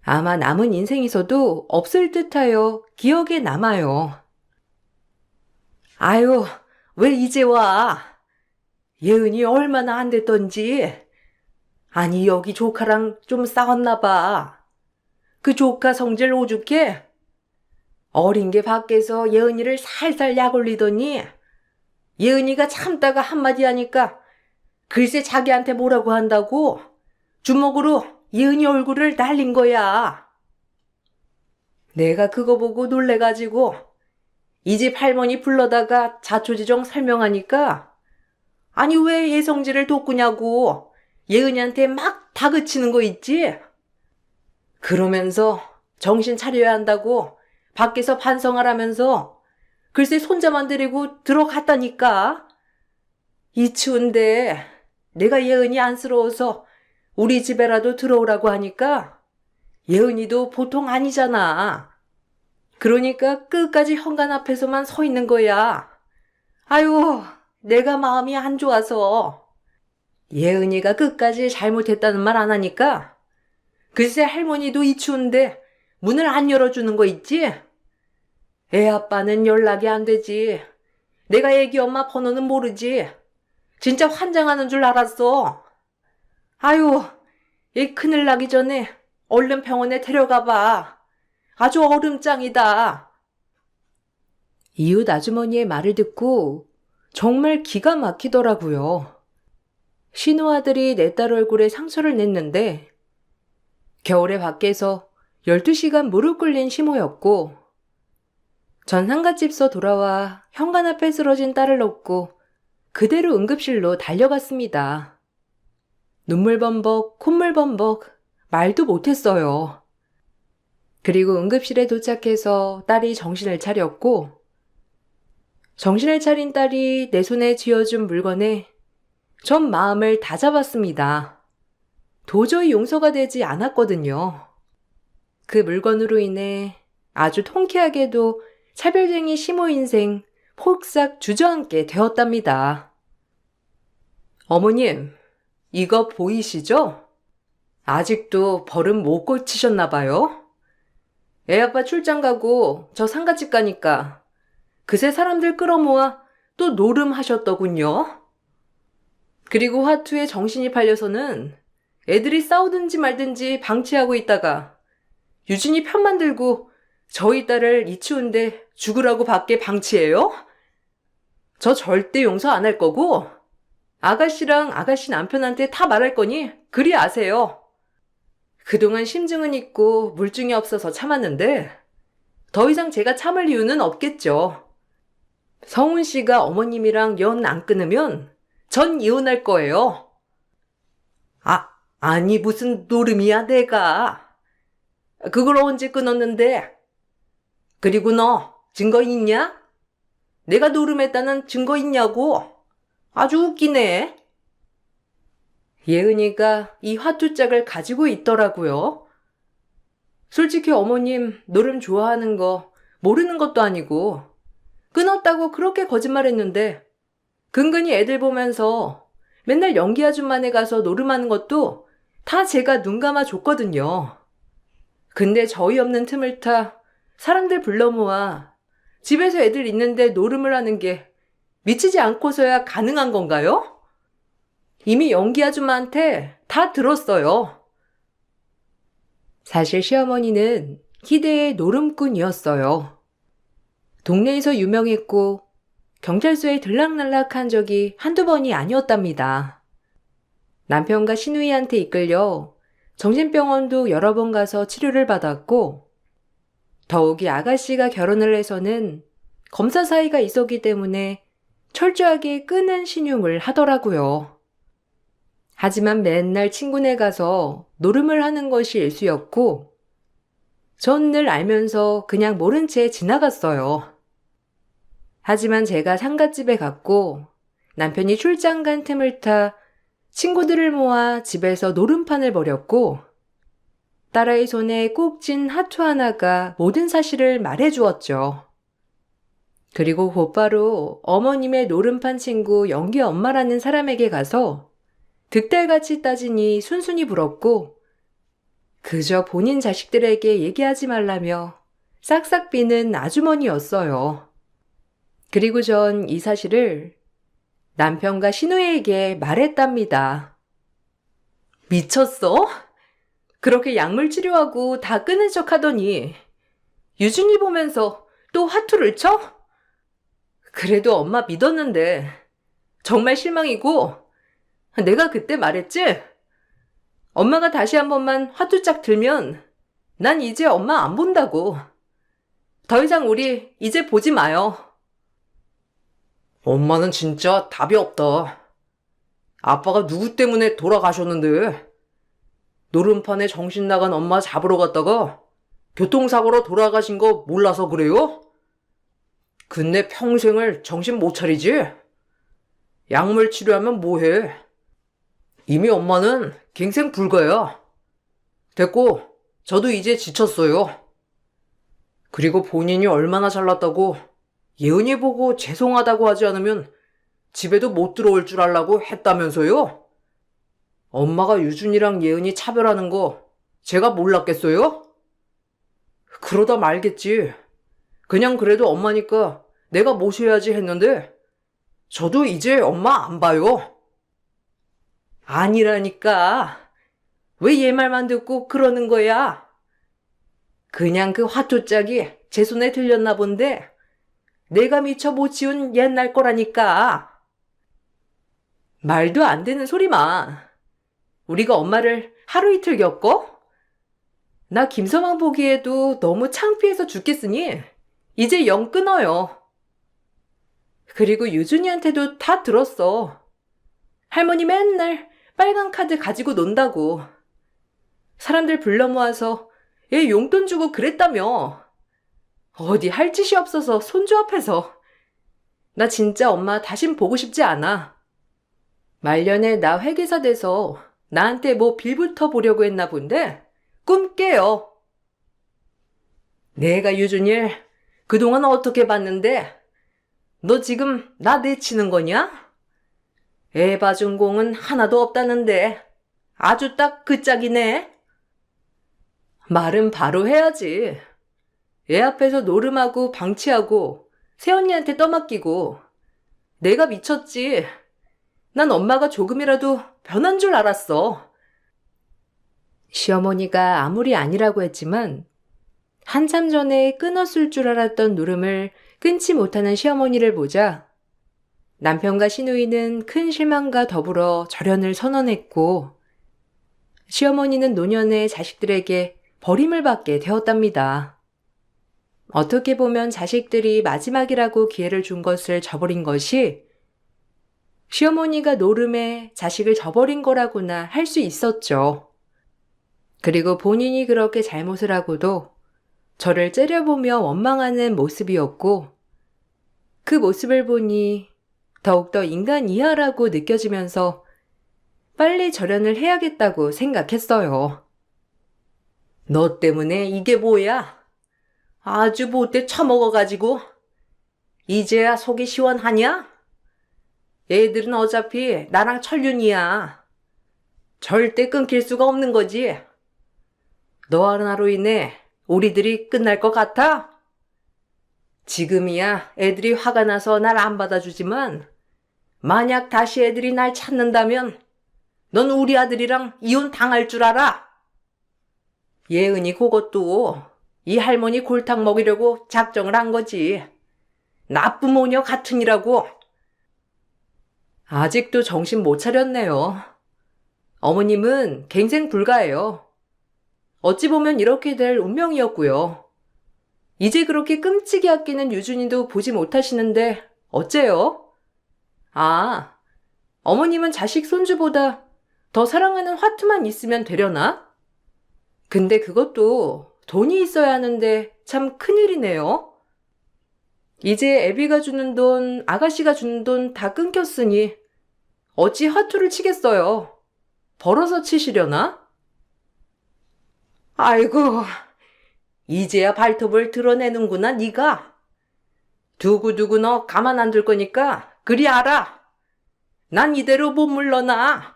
아마 남은 인생에서도 없을 듯하여 기억에 남아요. 아유, 왜 이제 와? 예은이 얼마나 안 됐던지. 아니, 여기 조카랑 좀 싸웠나 봐. 그 조카 성질 오죽해? 어린 게 밖에서 예은이를 살살 약 올리더니 예은이가 참다가 한마디 하니까 글쎄 자기한테 뭐라고 한다고 주먹으로 예은이 얼굴을 날린 거야. 내가 그거 보고 놀래가지고 이 집 할머니 불러다가 자초지종 설명하니까 아니 왜 예성질을 돋구냐고 예은이한테 막 다그치는 거 있지? 그러면서 정신 차려야 한다고 밖에서 반성하라면서 글쎄 손자만 데리고 들어갔다니까. 이 추운데 내가 예은이 안쓰러워서 우리 집에라도 들어오라고 하니까 예은이도 보통 아니잖아. 그러니까 끝까지 현관 앞에서만 서 있는 거야. 아유, 내가 마음이 안 좋아서. 예은이가 끝까지 잘못했다는 말 안 하니까 글쎄 할머니도 이 추운데 문을 안 열어주는 거 있지? 애 아빠는 연락이 안 되지. 내가 애기 엄마 번호는 모르지. 진짜 환장하는 줄 알았어. 아유, 이 큰일 나기 전에 얼른 병원에 데려가 봐. 아주 얼음장이다. 이웃 아주머니의 말을 듣고 정말 기가 막히더라고요. 신우아들이 내 딸 얼굴에 상처를 냈는데 겨울에 밖에서 12시간 무릎 꿇린 시모였고 전 상갓집서 돌아와 현관 앞에 쓰러진 딸을 업고 그대로 응급실로 달려갔습니다. 눈물 범벅, 콧물 범벅, 말도 못했어요. 그리고 응급실에 도착해서 딸이 정신을 차렸고 정신을 차린 딸이 내 손에 쥐어준 물건에 전 마음을 다잡았습니다. 도저히 용서가 되지 않았거든요. 그 물건으로 인해 아주 통쾌하게도 차별쟁이 시모 인생 폭삭 주저앉게 되었답니다. 어머님, 이거 보이시죠? 아직도 버릇 못 고치셨나 봐요? 애아빠 출장 가고 저 상가집 가니까 그새 사람들 끌어모아 또 노름하셨더군요. 그리고 화투에 정신이 팔려서는 애들이 싸우든지 말든지 방치하고 있다가 유진이 편만 들고 저희 딸을 이 추운데 죽으라고 밖에 방치해요? 저 절대 용서 안 할 거고 아가씨랑 아가씨 남편한테 다 말할 거니 그리 아세요. 그동안 심증은 있고 물증이 없어서 참았는데 더 이상 제가 참을 이유는 없겠죠. 성훈 씨가 어머님이랑 연 안 끊으면 전 이혼할 거예요. 아니 무슨 노름이야 내가. 그걸 언제 끊었는데? 그리고 너 증거 있냐? 내가 노름했다는 증거 있냐고? 아주 웃기네. 예은이가 이 화투짝을 가지고 있더라고요. 솔직히 어머님 노름 좋아하는 거 모르는 것도 아니고 끊었다고 그렇게 거짓말했는데 근근히 애들 보면서 맨날 연기 아줌마네 가서 노름하는 것도 다 제가 눈 감아 줬거든요. 근데 저희 없는 틈을 타 사람들 불러 모아 집에서 애들 있는데 노름을 하는 게 미치지 않고서야 가능한 건가요? 이미 연기 아줌마한테 다 들었어요. 사실 시어머니는 희대의 노름꾼이었어요. 동네에서 유명했고 경찰서에 들락날락한 적이 한두 번이 아니었답니다. 남편과 시누이한테 이끌려 정신병원도 여러 번 가서 치료를 받았고 더욱이 아가씨가 결혼을 해서는 검사 사이가 있었기 때문에 철저하게 끄는 신용을 하더라고요. 하지만 맨날 친구네 가서 노름을 하는 것이 일수였고 전 늘 알면서 그냥 모른 채 지나갔어요. 하지만 제가 상갓집에 갔고 남편이 출장 간 틈을 타 친구들을 모아 집에서 노름판을 벌였고 딸아이 손에 꼭 쥔 하투 하나가 모든 사실을 말해주었죠. 그리고 곧바로 어머님의 노름판 친구 영기 엄마라는 사람에게 가서 득달같이 따지니 순순히 불었고 그저 본인 자식들에게 얘기하지 말라며 싹싹 비는 아주머니였어요. 그리고 전 이 사실을 남편과 시누이에게 말했답니다. 미쳤어? 그렇게 약물 치료하고 다 끊은 척 하더니 유준이 보면서 또 화투를 쳐? 그래도 엄마 믿었는데 정말 실망이고 내가 그때 말했지? 엄마가 다시 한 번만 화투짝 들면 난 이제 엄마 안 본다고. 더 이상 우리 이제 보지 마요. 엄마는 진짜 답이 없다. 아빠가 누구 때문에 돌아가셨는데 노름판에 정신 나간 엄마 잡으러 갔다가 교통사고로 돌아가신 거 몰라서 그래요? 근데 평생을 정신 못 차리지? 약물 치료하면 뭐해? 이미 엄마는 갱생 불가야. 됐고, 저도 이제 지쳤어요. 그리고 본인이 얼마나 잘났다고 예은이 보고 죄송하다고 하지 않으면 집에도 못 들어올 줄 알라고 했다면서요? 엄마가 유준이랑 예은이 차별하는 거 제가 몰랐겠어요? 그러다 말겠지. 그냥 그래도 엄마니까 내가 모셔야지 했는데 저도 이제 엄마 안 봐요. 아니라니까. 왜 얘 말만 듣고 그러는 거야? 그냥 그 화투짝이 제 손에 들렸나 본데 내가 미처 못 지운 옛날 거라니까. 말도 안 되는 소리 마. 우리가 엄마를 하루 이틀 겪어? 나 김서방 보기에도 너무 창피해서 죽겠으니 이제 영 끊어요. 그리고 유준이한테도 다 들었어. 할머니 맨날 빨간 카드 가지고 논다고. 사람들 불러 모아서 얘 용돈 주고 그랬다며. 어디 할 짓이 없어서 손주 앞에서. 나 진짜 엄마 다신 보고 싶지 않아. 말년에 나 회계사 돼서 나한테 뭐 빌부터 보려고 했나 본데 꿈 깨요. 내가 유준일 그동안 어떻게 봤는데 너 지금 나 내치는 거냐? 애 봐준 공은 하나도 없다는데 아주 딱 그 짝이네. 말은 바로 해야지. 애 앞에서 노름하고 방치하고 새언니한테 떠맡기고 내가 미쳤지. 난 엄마가 조금이라도 변한 줄 알았어. 시어머니가 아무리 아니라고 했지만 한참 전에 끊었을 줄 알았던 노름을 끊지 못하는 시어머니를 보자 남편과 시누이는 큰 실망과 더불어 절연을 선언했고 시어머니는 노년에 자식들에게 버림을 받게 되었답니다. 어떻게 보면 자식들이 마지막이라고 기회를 준 것을 저버린 것이 시어머니가 노름에 자식을 저버린 거라고나 할 수 있었죠. 그리고 본인이 그렇게 잘못을 하고도 저를 째려보며 원망하는 모습이었고 그 모습을 보니 더욱더 인간 이하라고 느껴지면서 빨리 절연을 해야겠다고 생각했어요. 너 때문에 이게 뭐야? 아주 못돼 처먹어가지고 이제야 속이 시원하냐? 애들은 어차피 나랑 천륜이야. 절대 끊길 수가 없는 거지. 너 하나로 인해 우리들이 끝날 것 같아? 지금이야 애들이 화가 나서 날 안 받아주지만 만약 다시 애들이 날 찾는다면 넌 우리 아들이랑 이혼 당할 줄 알아. 예은이 그것도 이 할머니 골탕 먹이려고 작정을 한 거지. 나쁜 모녀 같으니라고. 아직도 정신 못 차렸네요. 어머님은 갱생 불가예요. 어찌 보면 이렇게 될 운명이었고요. 이제 그렇게 끔찍이 아끼는 유준이도 보지 못하시는데 어째요? 아, 어머님은 자식 손주보다 더 사랑하는 화투만 있으면 되려나? 근데 그것도 돈이 있어야 하는데 참 큰일이네요. 이제 애비가 주는 돈, 아가씨가 주는 돈 다 끊겼으니 어찌 화투를 치겠어요. 벌어서 치시려나? 아이고, 이제야 발톱을 드러내는구나 네가. 두고두고 너 가만 안 둘 거니까 그리 알아. 난 이대로 못 물러나.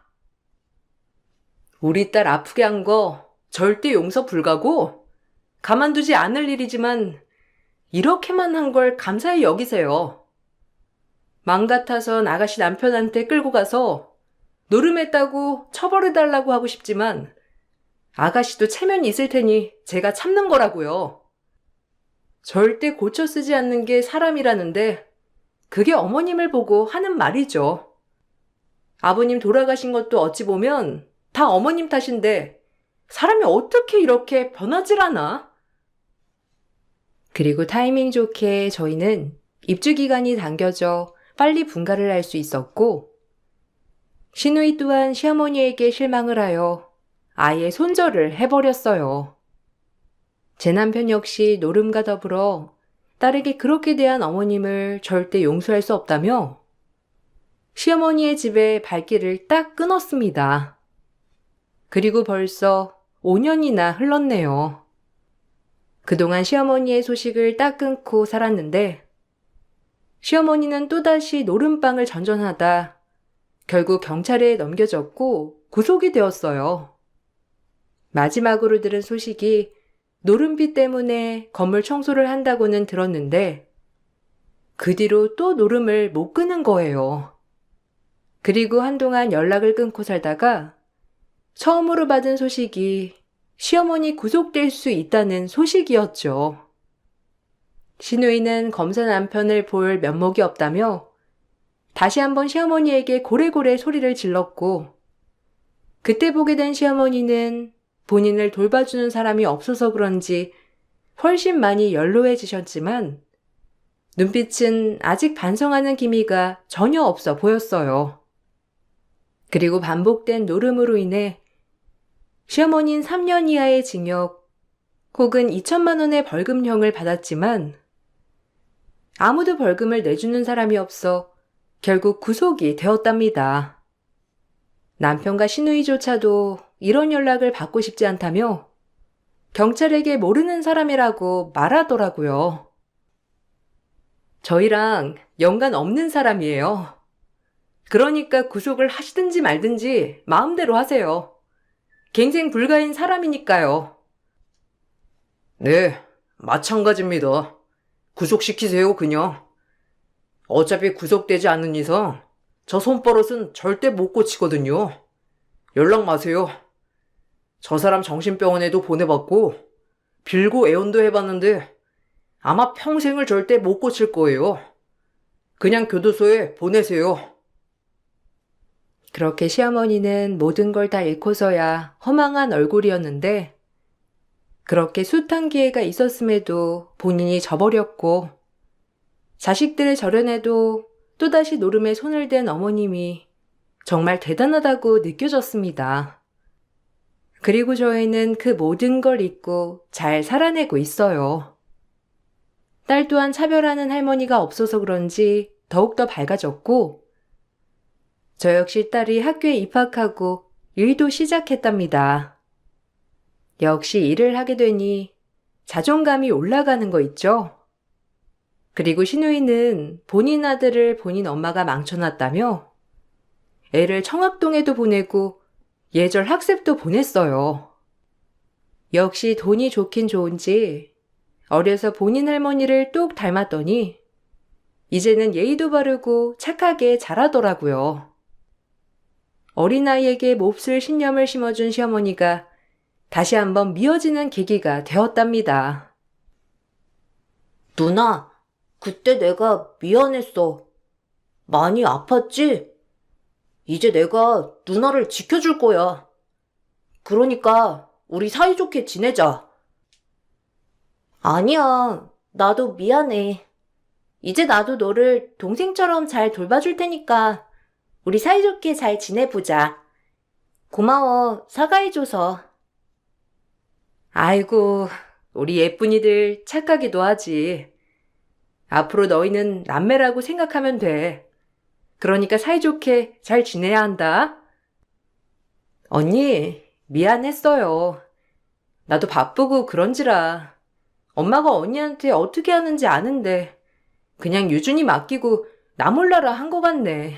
우리 딸 아프게 한 거 절대 용서 불가고 가만두지 않을 일이지만 이렇게만 한 걸 감사히 여기세요. 맘 같아선 아가씨 남편한테 끌고 가서 노름했다고 처벌해달라고 하고 싶지만 아가씨도 체면이 있을 테니 제가 참는 거라고요. 절대 고쳐 쓰지 않는 게 사람이라는데 그게 어머님을 보고 하는 말이죠. 아버님 돌아가신 것도 어찌 보면 다 어머님 탓인데 사람이 어떻게 이렇게 변하질 않아? 그리고 타이밍 좋게 저희는 입주 기간이 당겨져 빨리 분가를 할 수 있었고 시누이 또한 시어머니에게 실망을 하여 아예 손절을 해버렸어요. 제 남편 역시 노름과 더불어 딸에게 그렇게 대한 어머님을 절대 용서할 수 없다며 시어머니의 집에 발길을 딱 끊었습니다. 그리고 벌써 5년이나 흘렀네요. 그동안 시어머니의 소식을 딱 끊고 살았는데 시어머니는 또다시 노름방을 전전하다 결국 경찰에 넘겨졌고 구속이 되었어요. 마지막으로 들은 소식이 노름비 때문에 건물 청소를 한다고는 들었는데 그 뒤로 또 노름을 못 끄는 거예요. 그리고 한동안 연락을 끊고 살다가 처음으로 받은 소식이 시어머니 구속될 수 있다는 소식이었죠. 시누이는 검사 남편을 볼 면목이 없다며 다시 한번 시어머니에게 고래고래 소리를 질렀고 그때 보게 된 시어머니는 본인을 돌봐주는 사람이 없어서 그런지 훨씬 많이 연로해지셨지만 눈빛은 아직 반성하는 기미가 전혀 없어 보였어요. 그리고 반복된 노름으로 인해 시어머니는 3년 이하의 징역 혹은 2천만 원의 벌금형을 받았지만 아무도 벌금을 내주는 사람이 없어 결국 구속이 되었답니다. 남편과 시누이조차도 이런 연락을 받고 싶지 않다며 경찰에게 모르는 사람이라고 말하더라고요. 저희랑 연관 없는 사람이에요. 그러니까 구속을 하시든지 말든지 마음대로 하세요. 갱생 불가인 사람이니까요. 네, 마찬가지입니다. 구속시키세요, 그냥. 어차피 구속되지 않는 이상 저 손버릇은 절대 못 고치거든요. 연락 마세요. 저 사람 정신병원에도 보내봤고, 빌고 애원도 해봤는데, 아마 평생을 절대 못 고칠 거예요. 그냥 교도소에 보내세요. 그렇게 시어머니는 모든 걸 다 잃고서야 허망한 얼굴이었는데, 그렇게 숱한 기회가 있었음에도 본인이 져버렸고, 자식들을 절연해도 또다시 노름에 손을 댄 어머님이 정말 대단하다고 느껴졌습니다. 그리고 저희는 그 모든 걸 잊고 잘 살아내고 있어요. 딸 또한 차별하는 할머니가 없어서 그런지 더욱더 밝아졌고, 저 역시 딸이 학교에 입학하고 일도 시작했답니다. 역시 일을 하게 되니 자존감이 올라가는 거 있죠? 그리고 신우이는 본인 아들을 본인 엄마가 망쳐놨다며 애를 청학동에도 보내고 예절 학습도 보냈어요. 역시 돈이 좋긴 좋은지 어려서 본인 할머니를 똑 닮았더니 이제는 예의도 바르고 착하게 자라더라고요. 어린아이에게 몹쓸 신념을 심어준 시어머니가 다시 한번 미워지는 계기가 되었답니다. 누나, 그때 내가 미안했어. 많이 아팠지? 이제 내가 누나를 지켜줄 거야. 그러니까 우리 사이좋게 지내자. 아니야, 나도 미안해. 이제 나도 너를 동생처럼 잘 돌봐줄 테니까 우리 사이좋게 잘 지내보자. 고마워, 사과해줘서. 아이고, 우리 예쁜이들 착하기도 하지. 앞으로 너희는 남매라고 생각하면 돼. 그러니까 사이좋게 잘 지내야 한다. 언니, 미안했어요. 나도 바쁘고 그런지라. 엄마가 언니한테 어떻게 하는지 아는데 그냥 유준이 맡기고 나 몰라라 한 것 같네.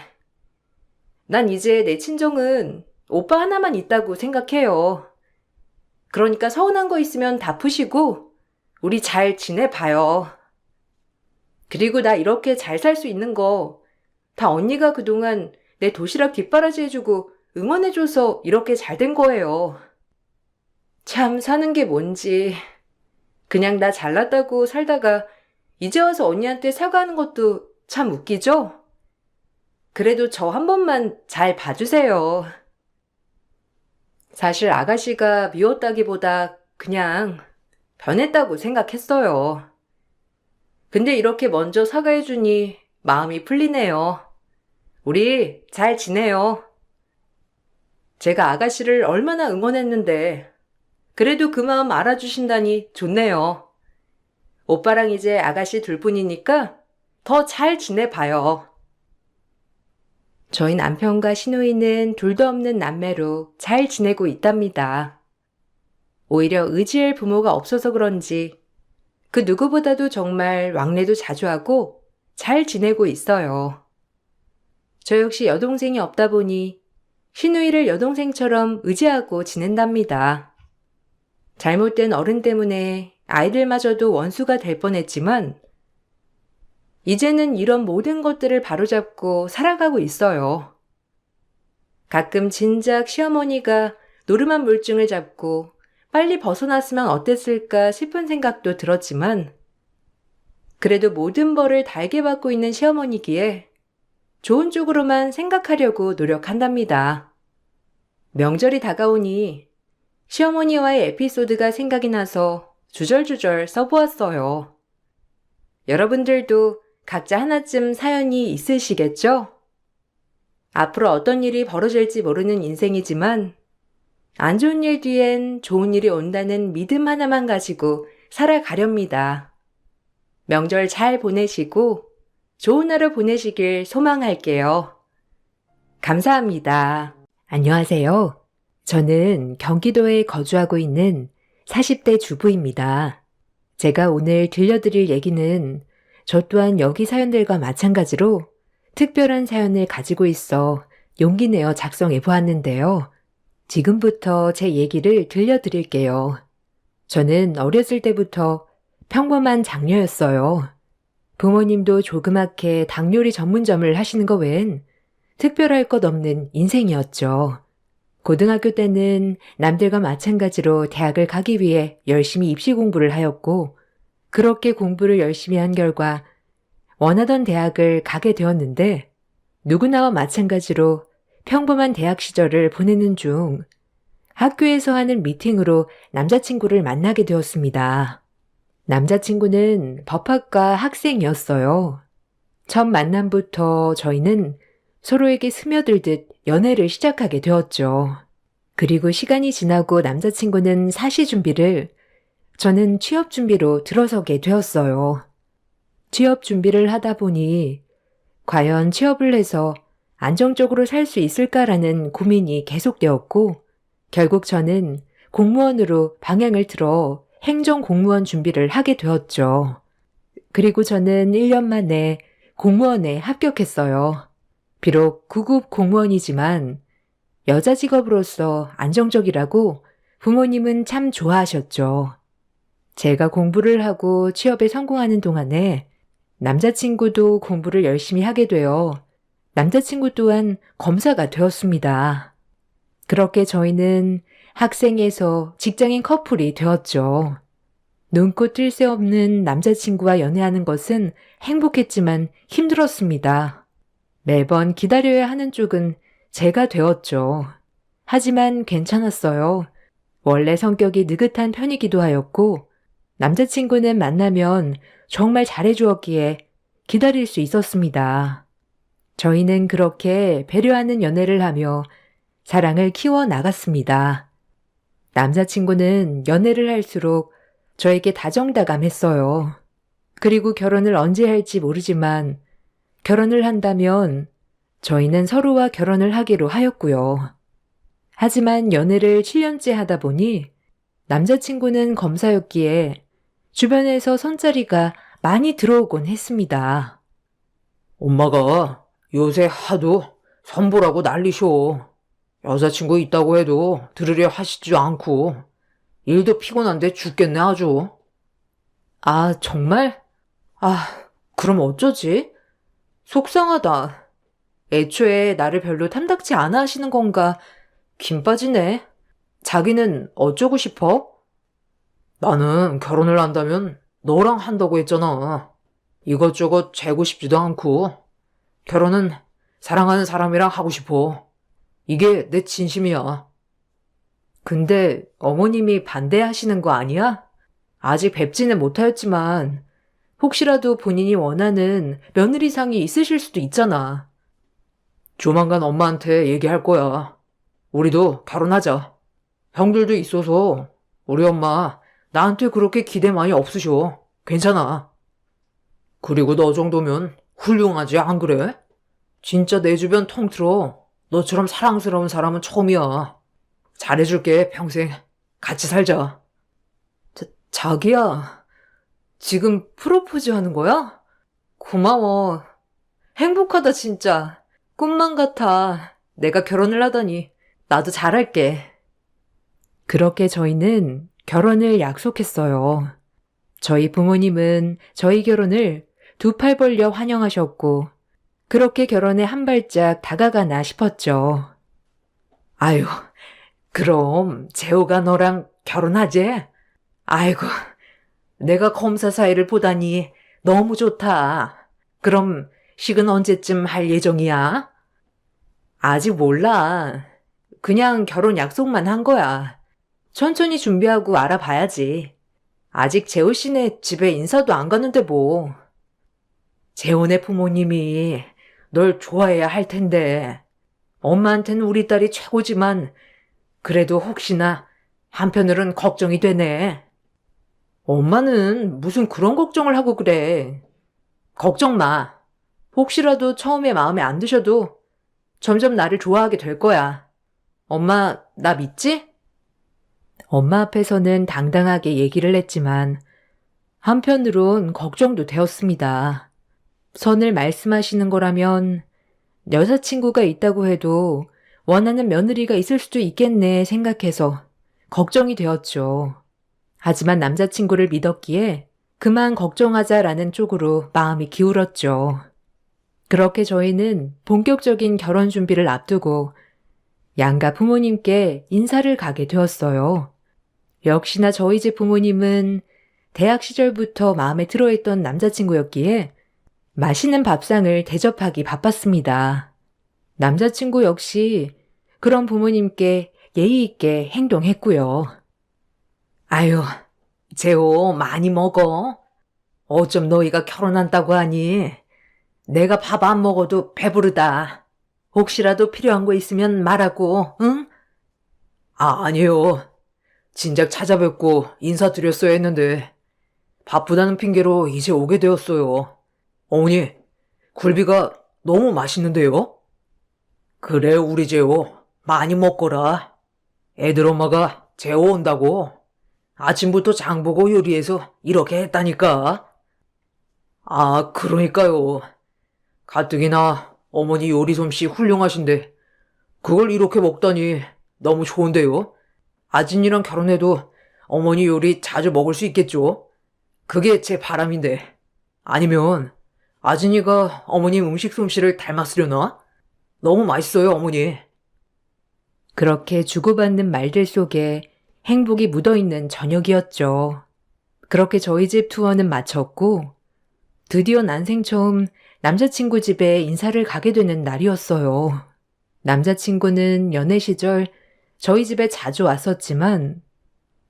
난 이제 내 친정은 오빠 하나만 있다고 생각해요. 그러니까 서운한 거 있으면 다 푸시고 우리 잘 지내봐요. 그리고 나 이렇게 잘 살 수 있는 거 다 언니가 그동안 내 도시락 뒷바라지 해주고 응원해줘서 이렇게 잘 된 거예요. 참 사는 게 뭔지. 그냥 나 잘났다고 살다가 이제 와서 언니한테 사과하는 것도 참 웃기죠? 그래도 저 한 번만 잘 봐주세요. 사실 아가씨가 미웠다기보다 그냥 변했다고 생각했어요. 근데 이렇게 먼저 사과해주니 마음이 풀리네요. 우리 잘 지내요. 제가 아가씨를 얼마나 응원했는데 그래도 그 마음 알아주신다니 좋네요. 오빠랑 이제 아가씨 둘뿐이니까 더 잘 지내봐요. 저희 남편과 시누이는 둘도 없는 남매로 잘 지내고 있답니다. 오히려 의지할 부모가 없어서 그런지 그 누구보다도 정말 왕래도 자주 하고 잘 지내고 있어요. 저 역시 여동생이 없다 보니 시누이를 여동생처럼 의지하고 지낸답니다. 잘못된 어른 때문에 아이들마저도 원수가 될 뻔했지만 이제는 이런 모든 것들을 바로잡고 살아가고 있어요. 가끔 진작 시어머니가 노름한 물증을 잡고 빨리 벗어났으면 어땠을까 싶은 생각도 들었지만 그래도 모든 벌을 달게 받고 있는 시어머니기에 좋은 쪽으로만 생각하려고 노력한답니다. 명절이 다가오니 시어머니와의 에피소드가 생각이 나서 주절주절 써보았어요. 여러분들도 각자 하나쯤 사연이 있으시겠죠? 앞으로 어떤 일이 벌어질지 모르는 인생이지만 안 좋은 일 뒤엔 좋은 일이 온다는 믿음 하나만 가지고 살아가렵니다. 명절 잘 보내시고 좋은 하루 보내시길 소망할게요. 감사합니다. 안녕하세요. 저는 경기도에 거주하고 있는 40대 주부입니다. 제가 오늘 들려드릴 얘기는 저 또한 여기 사연들과 마찬가지로 특별한 사연을 가지고 있어 용기 내어 작성해 보았는데요. 지금부터 제 얘기를 들려드릴게요. 저는 어렸을 때부터 평범한 장녀였어요. 부모님도 조그맣게 닭요리 전문점을 하시는 거 외엔 특별할 것 없는 인생이었죠. 고등학교 때는 남들과 마찬가지로 대학을 가기 위해 열심히 입시 공부를 하였고, 그렇게 공부를 열심히 한 결과 원하던 대학을 가게 되었는데, 누구나와 마찬가지로 평범한 대학 시절을 보내는 중 학교에서 하는 미팅으로 남자친구를 만나게 되었습니다. 남자친구는 법학과 학생이었어요. 첫 만남부터 저희는 서로에게 스며들듯 연애를 시작하게 되었죠. 그리고 시간이 지나고 남자친구는 사시 준비를, 저는 취업 준비로 들어서게 되었어요. 취업 준비를 하다 보니 과연 취업을 해서 안정적으로 살 수 있을까라는 고민이 계속되었고, 결국 저는 공무원으로 방향을 틀어 행정공무원 준비를 하게 되었죠. 그리고 저는 1년 만에 공무원에 합격했어요. 비록 9급 공무원이지만 여자 직업으로서 안정적이라고 부모님은 참 좋아하셨죠. 제가 공부를 하고 취업에 성공하는 동안에 남자친구도 공부를 열심히 하게 되어 남자친구 또한 검사가 되었습니다. 그렇게 저희는 학생에서 직장인 커플이 되었죠. 눈코 뜰 새 없는 남자친구와 연애하는 것은 행복했지만 힘들었습니다. 매번 기다려야 하는 쪽은 제가 되었죠. 하지만 괜찮았어요. 원래 성격이 느긋한 편이기도 하였고, 남자친구는 만나면 정말 잘해주었기에 기다릴 수 있었습니다. 저희는 그렇게 배려하는 연애를 하며 사랑을 키워 나갔습니다. 남자친구는 연애를 할수록 저에게 다정다감했어요. 그리고 결혼을 언제 할지 모르지만 결혼을 한다면 저희는 서로와 결혼을 하기로 하였고요. 하지만 연애를 7년째 하다 보니 남자친구는 검사였기에 주변에서 선자리가 많이 들어오곤 했습니다. 엄마가 요새 하도 선보라고 난리쇼. 여자친구 있다고 해도 들으려 하시지도 않고 일도 피곤한데 죽겠네 아주. 아, 정말? 아, 그럼 어쩌지? 속상하다. 애초에 나를 별로 탐탁치 않아 하시는 건가? 김 빠지네. 자기는 어쩌고 싶어? 나는 결혼을 한다면 너랑 한다고 했잖아. 이것저것 재고 싶지도 않고 결혼은 사랑하는 사람이랑 하고 싶어. 이게 내 진심이야. 근데 어머님이 반대하시는 거 아니야? 아직 뵙지는 못하였지만 혹시라도 본인이 원하는 며느리상이 있으실 수도 있잖아. 조만간 엄마한테 얘기할 거야. 우리도 결혼하자. 형들도 있어서 우리 엄마 나한테 그렇게 기대 많이 없으셔. 괜찮아. 그리고 너 정도면 훌륭하지 안 그래? 진짜 내 주변 통틀어 너처럼 사랑스러운 사람은 처음이야. 잘해줄게 평생. 같이 살자. 자기야, 지금 프로포즈 하는 거야? 고마워. 행복하다 진짜. 꿈만 같아. 내가 결혼을 하다니. 나도 잘할게. 그렇게 저희는 결혼을 약속했어요. 저희 부모님은 저희 결혼을 두 팔 벌려 환영하셨고 그렇게 결혼에 한 발짝 다가가나 싶었죠. 아유, 그럼 재호가 너랑 결혼하지? 아이고, 내가 검사 사이를 보다니 너무 좋다. 그럼 식은 언제쯤 할 예정이야? 아직 몰라. 그냥 결혼 약속만 한 거야. 천천히 준비하고 알아봐야지. 아직 재호 씨네 집에 인사도 안 갔는데 뭐. 재호네 부모님이 널 좋아해야 할 텐데. 엄마한테는 우리 딸이 최고지만 그래도 혹시나 한편으론 걱정이 되네. 엄마는 무슨 그런 걱정을 하고 그래. 걱정 마. 혹시라도 처음에 마음에 안 드셔도 점점 나를 좋아하게 될 거야. 엄마, 나 믿지? 엄마 앞에서는 당당하게 얘기를 했지만 한편으론 걱정도 되었습니다. 선을 말씀하시는 거라면 여자친구가 있다고 해도 원하는 며느리가 있을 수도 있겠네 생각해서 걱정이 되었죠. 하지만 남자친구를 믿었기에 그만 걱정하자라는 쪽으로 마음이 기울었죠. 그렇게 저희는 본격적인 결혼 준비를 앞두고 양가 부모님께 인사를 가게 되었어요. 역시나 저희 집 부모님은 대학 시절부터 마음에 들어했던 남자친구였기에 맛있는 밥상을 대접하기 바빴습니다. 남자친구 역시 그런 부모님께 예의 있게 행동했고요. 아유, 재호 많이 먹어. 어쩜 너희가 결혼한다고 하니? 내가 밥 안 먹어도 배부르다. 혹시라도 필요한 거 있으면 말하고, 응? 아니요. 진작 찾아뵙고 인사드렸어야 했는데 바쁘다는 핑계로 이제 오게 되었어요. 어머니, 굴비가 너무 맛있는데요? 그래, 우리 재호. 많이 먹거라. 애들 엄마가 재호 온다고 아침부터 장보고 요리해서 이렇게 했다니까. 아, 그러니까요. 가뜩이나 어머니 요리 솜씨 훌륭하신데 그걸 이렇게 먹다니 너무 좋은데요. 아진이랑 결혼해도 어머니 요리 자주 먹을 수 있겠죠? 그게 제 바람인데. 아니면 아진이가 어머님 음식 솜씨를 닮았으려나? 너무 맛있어요, 어머니. 그렇게 주고받는 말들 속에 행복이 묻어있는 저녁이었죠. 그렇게 저희 집 투어는 마쳤고 드디어 난생 처음 남자친구 집에 인사를 가게 되는 날이었어요. 남자친구는 연애 시절 저희 집에 자주 왔었지만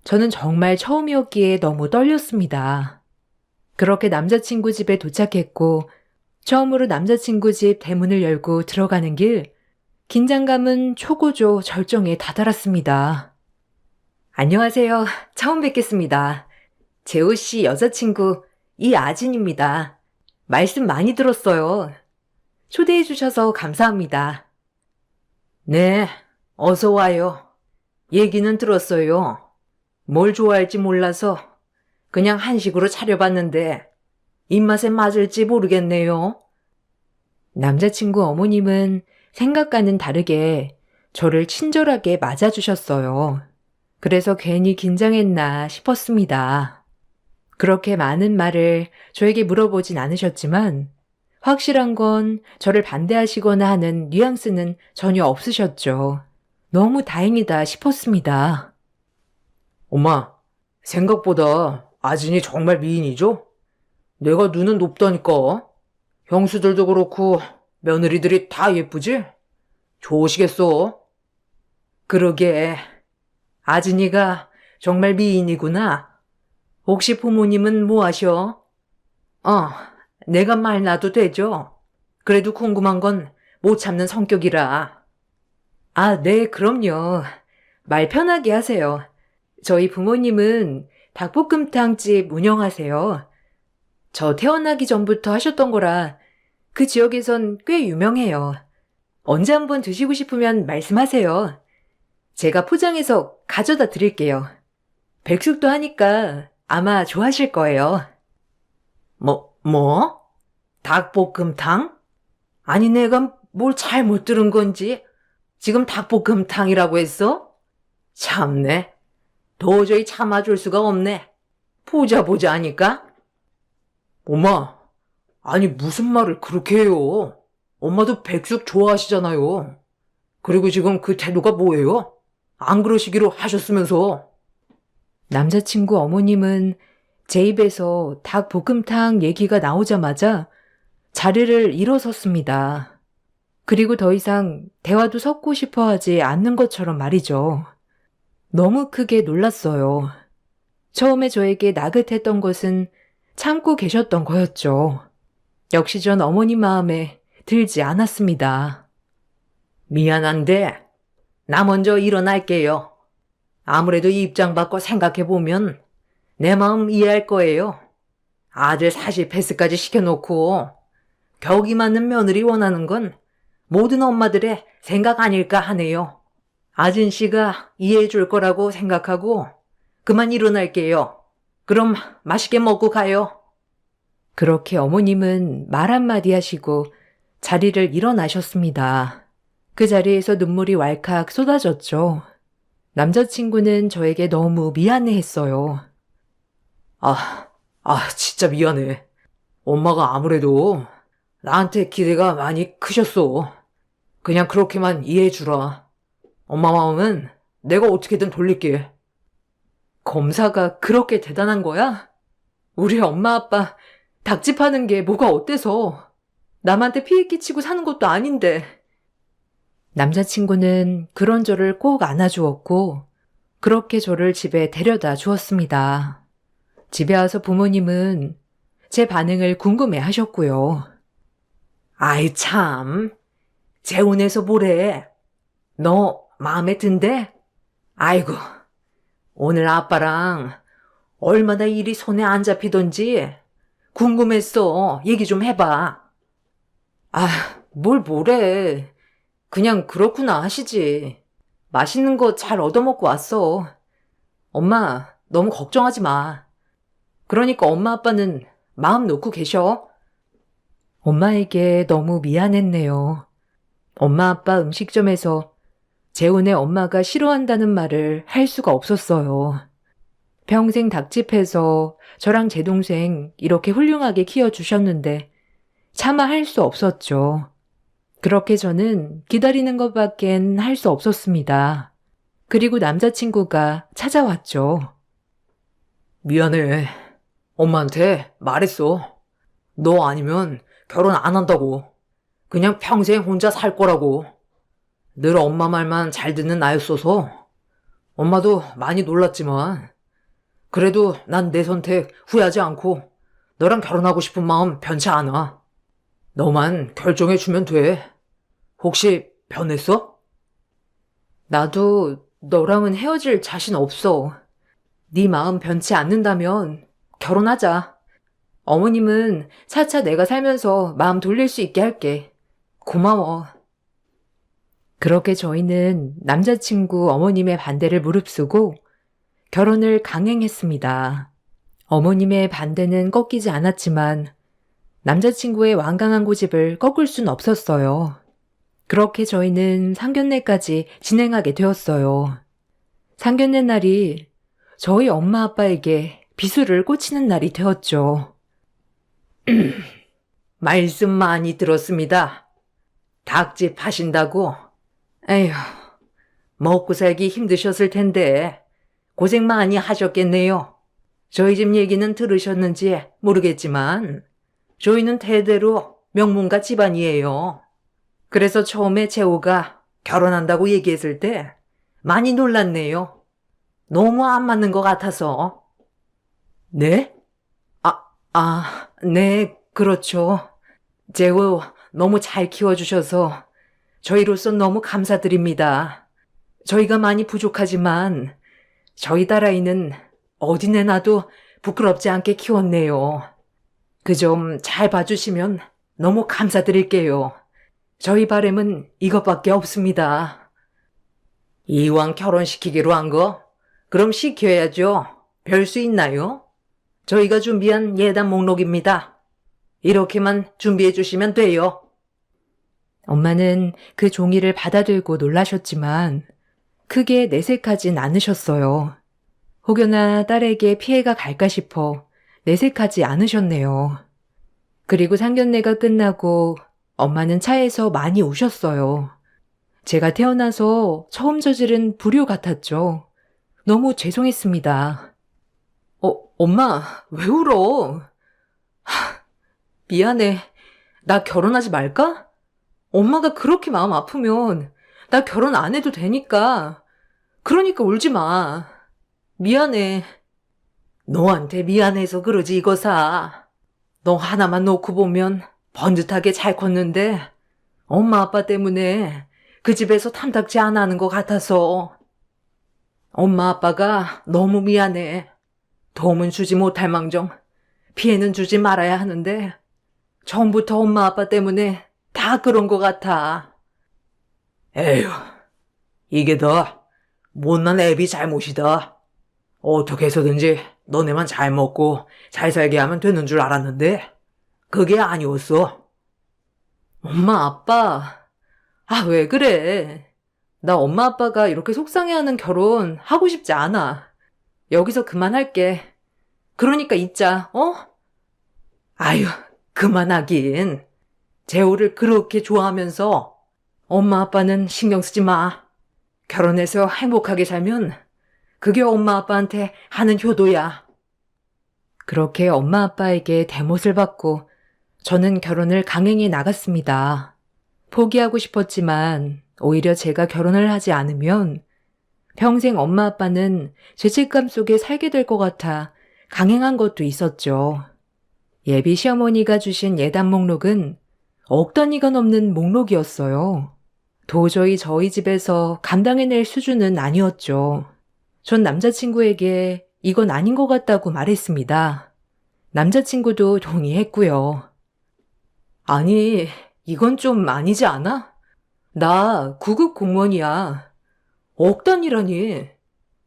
저는 정말 처음이었기에 너무 떨렸습니다. 그렇게 남자친구 집에 도착했고 처음으로 남자친구 집 대문을 열고 들어가는 길, 긴장감은 초고조 절정에 다다랐습니다. 안녕하세요. 처음 뵙겠습니다. 재호 씨 여자친구 이아진입니다. 말씀 많이 들었어요. 초대해 주셔서 감사합니다. 네, 어서 와요. 얘기는 들었어요. 뭘 좋아할지 몰라서 그냥 한식으로 차려봤는데 입맛에 맞을지 모르겠네요. 남자친구 어머님은 생각과는 다르게 저를 친절하게 맞아주셨어요. 그래서 괜히 긴장했나 싶었습니다. 그렇게 많은 말을 저에게 물어보진 않으셨지만 확실한 건 저를 반대하시거나 하는 뉘앙스는 전혀 없으셨죠. 너무 다행이다 싶었습니다. 엄마, 생각보다 아진이 정말 미인이죠? 내가 눈은 높다니까. 형수들도 그렇고 며느리들이 다 예쁘지? 좋으시겠어? 그러게, 아진이가 정말 미인이구나. 혹시 부모님은 뭐 하셔? 내가 말 놔도 되죠? 그래도 궁금한 건 못 참는 성격이라. 아, 네, 그럼요. 말 편하게 하세요. 저희 부모님은 닭볶음탕집 운영하세요. 저 태어나기 전부터 하셨던 거라 그 지역에선 꽤 유명해요. 언제 한번 드시고 싶으면 말씀하세요. 제가 포장해서 가져다 드릴게요. 백숙도 하니까 아마 좋아하실 거예요. 뭐? 닭볶음탕? 아니, 내가 뭘 잘못 들은 건지 지금 닭볶음탕이라고 했어? 참네. 도저히 참아줄 수가 없네. 보자 하니까. 엄마, 아니 무슨 말을 그렇게 해요? 엄마도 백숙 좋아하시잖아요. 그리고 지금 그 태도가 뭐예요? 안 그러시기로 하셨으면서. 남자친구 어머님은 제 입에서 닭볶음탕 얘기가 나오자마자 자리를 일어섰습니다. 그리고 더 이상 대화도 섞고 싶어 하지 않는 것처럼 말이죠. 너무 크게 놀랐어요. 처음에 저에게 나긋했던 것은 참고 계셨던 거였죠. 역시 전 어머니 마음에 들지 않았습니다. 미안한데 나 먼저 일어날게요. 아무래도 이 입장 바꿔 생각해보면 내 마음 이해할 거예요. 아들 40패스까지 시켜놓고 격이 맞는 며느리 원하는 건 모든 엄마들의 생각 아닐까 하네요. 아진 씨가 이해해 줄 거라고 생각하고 그만 일어날게요. 그럼 맛있게 먹고 가요. 그렇게 어머님은 말 한마디 하시고 자리를 일어나셨습니다. 그 자리에서 눈물이 왈칵 쏟아졌죠. 남자친구는 저에게 너무 미안해했어요. 진짜 미안해. 엄마가 아무래도 나한테 기대가 많이 크셨어. 그냥 그렇게만 이해해 주라. 엄마 마음은 내가 어떻게든 돌릴게. 검사가 그렇게 대단한 거야? 우리 엄마 아빠 닭집하는 게 뭐가 어때서? 남한테 피해 끼치고 사는 것도 아닌데. 남자친구는 그런 저를 꼭 안아주었고, 그렇게 저를 집에 데려다 주었습니다. 집에 와서 부모님은 제 반응을 궁금해 하셨고요. 아이, 참. 재혼해서 뭐래? 너 마음에 든대? 아이고, 오늘 아빠랑 얼마나 일이 손에 안 잡히던지 궁금했어. 얘기 좀 해봐. 아, 뭘 뭐래. 그냥 그렇구나 하시지. 맛있는 거 잘 얻어먹고 왔어. 엄마, 너무 걱정하지 마. 그러니까 엄마 아빠는 마음 놓고 계셔. 엄마에게 너무 미안했네요. 엄마 아빠 음식점에서 재혼의 엄마가 싫어한다는 말을 할 수가 없었어요. 평생 닭집에서 저랑 제 동생 이렇게 훌륭하게 키워주셨는데 차마 할 수 없었죠. 그렇게 저는 기다리는 것밖엔 할 수 없었습니다. 그리고 남자친구가 찾아왔죠. 미안해. 엄마한테 말했어. 너 아니면 결혼 안 한다고. 그냥 평생 혼자 살 거라고. 늘 엄마 말만 잘 듣는 나였어서 엄마도 많이 놀랐지만 그래도 난 내 선택 후회하지 않고 너랑 결혼하고 싶은 마음 변치 않아. 너만 결정해주면 돼. 혹시 변했어? 나도 너랑은 헤어질 자신 없어. 네 마음 변치 않는다면 결혼하자. 어머님은 차차 내가 살면서 마음 돌릴 수 있게 할게. 고마워. 그렇게 저희는 남자친구 어머님의 반대를 무릅쓰고 결혼을 강행했습니다. 어머님의 반대는 꺾이지 않았지만 남자친구의 완강한 고집을 꺾을 순 없었어요. 그렇게 저희는 상견례까지 진행하게 되었어요. 상견례 날이 저희 엄마 아빠에게 비수를 꽂히는 날이 되었죠. 말씀 많이 들었습니다. 닭집 하신다고? 에휴, 먹고 살기 힘드셨을 텐데 고생 많이 하셨겠네요. 저희 집 얘기는 들으셨는지 모르겠지만 저희는 대대로 명문가 집안이에요. 그래서 처음에 재호가 결혼한다고 얘기했을 때 많이 놀랐네요. 너무 안 맞는 것 같아서. 네? 네, 그렇죠. 재호 너무 잘 키워주셔서 저희로서 너무 감사드립니다. 저희가 많이 부족하지만 저희 딸아이는 어디 내놔도 부끄럽지 않게 키웠네요. 그 점 잘 봐주시면 너무 감사드릴게요. 저희 바람은 이것밖에 없습니다. 이왕 결혼시키기로 한 거, 그럼 시켜야죠. 별 수 있나요? 저희가 준비한 예단 목록입니다. 이렇게만 준비해 주시면 돼요. 엄마는 그 종이를 받아들고 놀라셨지만 크게 내색하진 않으셨어요. 혹여나 딸에게 피해가 갈까 싶어 내색하지 않으셨네요. 그리고 상견례가 끝나고 엄마는 차에서 많이 우셨어요. 제가 태어나서 처음 저지른 불효 같았죠. 너무 죄송했습니다. 엄마, 왜 울어? 미안해. 나 결혼하지 말까? 엄마가 그렇게 마음 아프면 나 결혼 안 해도 되니까. 그러니까 울지 마. 미안해. 너한테 미안해서 그러지 이거사. 너 하나만 놓고 보면 번듯하게 잘 컸는데 엄마 아빠 때문에 그 집에서 탐탁지 않아 하는 것 같아서. 엄마 아빠가 너무 미안해. 도움은 주지 못할 망정 피해는 주지 말아야 하는데 처음부터 엄마 아빠 때문에 다 그런 것 같아. 에휴, 이게 다 못난 애비 잘못이다. 어떻게 해서든지 너네만 잘 먹고 잘 살게 하면 되는 줄 알았는데 그게 아니었어. 엄마, 아빠. 왜 그래? 나 엄마 아빠가 이렇게 속상해하는 결혼 하고 싶지 않아. 여기서 그만할게. 그러니까 잊자, 어? 아유, 그만하긴. 재호를 그렇게 좋아하면서 엄마 아빠는 신경 쓰지 마. 결혼해서 행복하게 살면 그게 엄마 아빠한테 하는 효도야. 그렇게 엄마 아빠에게 대못을 받고 저는 결혼을 강행해 나갔습니다. 포기하고 싶었지만 오히려 제가 결혼을 하지 않으면 평생 엄마 아빠는 죄책감 속에 살게 될 것 같아 강행한 것도 있었죠. 예비 시어머니가 주신 예단 목록은 억 단위가 넘는 목록이었어요. 도저히 저희 집에서 감당해낼 수준은 아니었죠. 전 남자친구에게 이건 아닌 것 같다고 말했습니다. 남자친구도 동의했고요. 아니, 이건 좀 아니지 않아? 나 9급 공무원이야. 억 단위라니.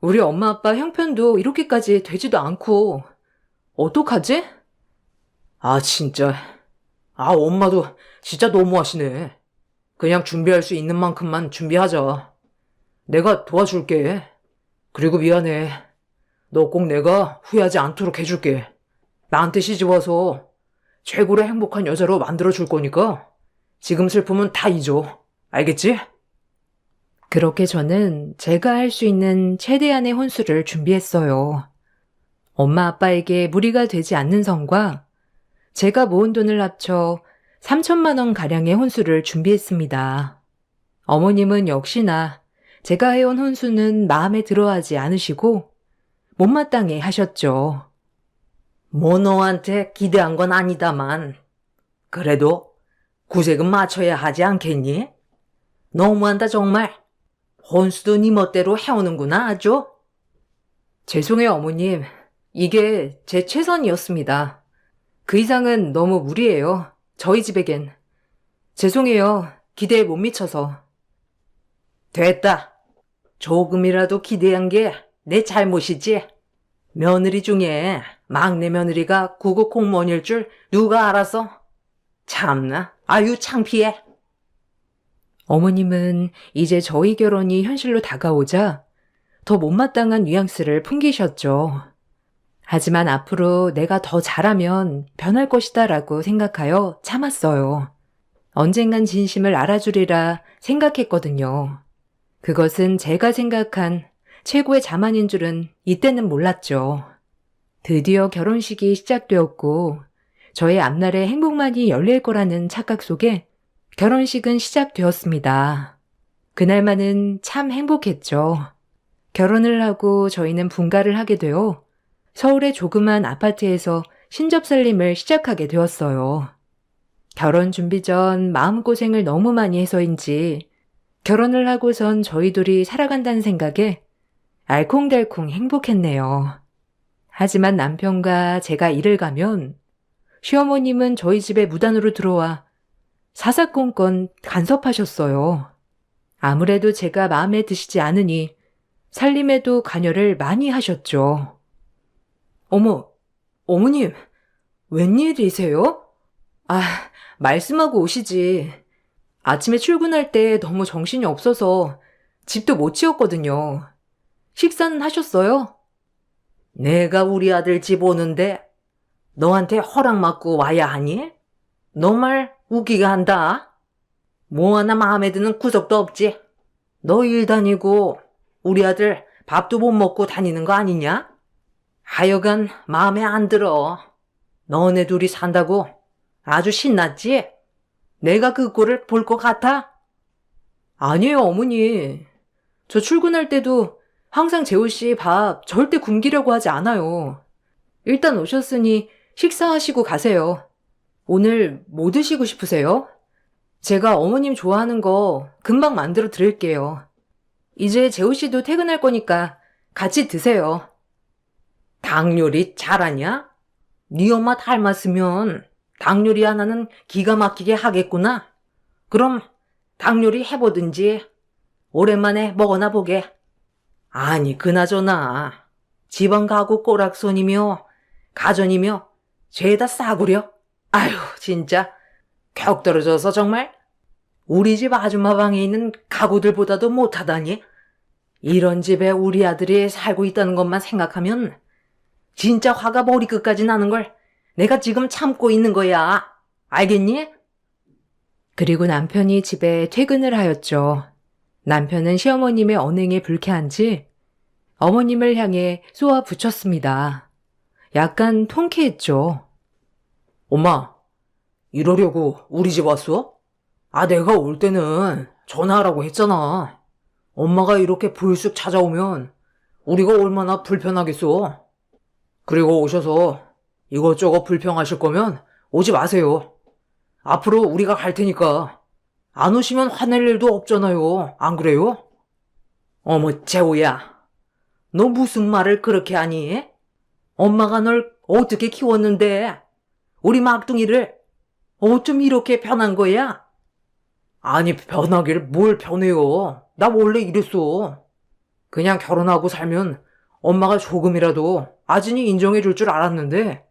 우리 엄마 아빠 형편도 이렇게까지 되지도 않고. 어떡하지? 아, 진짜. 아, 엄마도 진짜 너무하시네. 그냥 준비할 수 있는 만큼만 준비하자. 내가 도와줄게. 그리고 미안해. 너 꼭 내가 후회하지 않도록 해줄게. 나한테 시집와서 최고로 행복한 여자로 만들어줄 거니까 지금 슬픔은 다 잊어. 알겠지? 그렇게 저는 제가 할 수 있는 최대한의 혼수를 준비했어요. 엄마 아빠에게 무리가 되지 않는 선과 제가 모은 돈을 합쳐 3천만 원 가량의 혼수를 준비했습니다. 어머님은 역시나 제가 해온 혼수는 마음에 들어하지 않으시고 못마땅해 하셨죠. 뭐 너한테 기대한 건 아니다만 그래도 구색은 맞춰야 하지 않겠니? 너무한다 정말. 혼수도 네 멋대로 해오는구나 아주. 죄송해요, 어머님. 이게 제 최선이었습니다. 그 이상은 너무 무리예요. 저희 집에겐. 죄송해요. 기대에 못 미쳐서. 됐다. 조금이라도 기대한 게 내 잘못이지. 며느리 중에 막내 며느리가 9급 공무원일 줄 누가 알았어? 참나, 아유 창피해. 어머님은 이제 저희 결혼이 현실로 다가오자 더 못마땅한 뉘앙스를 풍기셨죠. 하지만 앞으로 내가 더 잘하면 변할 것이다라고 생각하여 참았어요. 언젠간 진심을 알아주리라 생각했거든요. 그것은 제가 생각한 최고의 자만인 줄은 이때는 몰랐죠. 드디어 결혼식이 시작되었고 저의 앞날에 행복만이 열릴 거라는 착각 속에 결혼식은 시작되었습니다. 그날만은 참 행복했죠. 결혼을 하고 저희는 분가를 하게 되어 서울의 조그만 아파트에서 신접살림을 시작하게 되었어요. 결혼 준비 전 마음고생을 너무 많이 해서인지 결혼을 하고선 저희 둘이 살아간다는 생각에 알콩달콩 행복했네요. 하지만 남편과 제가 일을 가면 시어머님은 저희 집에 무단으로 들어와 사사건건 간섭하셨어요. 아무래도 제가 마음에 드시지 않으니 살림에도 관여를 많이 하셨죠. 어머, 어머님, 웬일이세요? 아, 말씀하고 오시지. 아침에 출근할 때 너무 정신이 없어서 집도 못 치웠거든요. 식사는 하셨어요? 내가 우리 아들 집 오는데 너한테 허락 받고 와야 하니? 너 말 웃기게 한다. 뭐 하나 마음에 드는 구석도 없지. 너 일 다니고 우리 아들 밥도 못 먹고 다니는 거 아니냐? 하여간 마음에 안 들어. 너네 둘이 산다고 아주 신났지? 내가 그 꼴을 볼 것 같아? 아니에요, 어머니. 저 출근할 때도 항상 재호 씨 밥 절대 굶기려고 하지 않아요. 일단 오셨으니 식사하시고 가세요. 오늘 뭐 드시고 싶으세요? 제가 어머님 좋아하는 거 금방 만들어 드릴게요. 이제 재호 씨도 퇴근할 거니까 같이 드세요. 닭 요리 잘하냐? 네 엄마 닮았으면 닭 요리 하나는 기가 막히게 하겠구나. 그럼 닭 요리 해보든지. 오랜만에 먹어나 보게. 아니 그나저나 집안 가구 꼬락손이며 가전이며 죄다 싸구려. 아휴 진짜 격 떨어져서 정말. 우리 집 아줌마 방에 있는 가구들보다도 못하다니. 이런 집에 우리 아들이 살고 있다는 것만 생각하면 진짜 화가 머리끝까지 나는 걸 내가 지금 참고 있는 거야. 알겠니? 그리고 남편이 집에 퇴근을 하였죠. 남편은 시어머님의 언행에 불쾌한지 어머님을 향해 쏘아 붙였습니다. 약간 통쾌했죠. 엄마, 이러려고 우리 집 왔어? 아, 내가 올 때는 전화하라고 했잖아. 엄마가 이렇게 불쑥 찾아오면 우리가 얼마나 불편하겠어. 그리고 오셔서 이것저것 불평하실 거면 오지 마세요. 앞으로 우리가 갈 테니까 안 오시면 화낼 일도 없잖아요. 안 그래요? 어머, 재호야. 너 무슨 말을 그렇게 하니? 엄마가 널 어떻게 키웠는데? 우리 막둥이를 어쩜 이렇게 변한 거야? 아니, 변하길 뭘 변해요. 나 원래 이랬어. 그냥 결혼하고 살면 엄마가 조금이라도 아진이 인정해 줄 줄 알았는데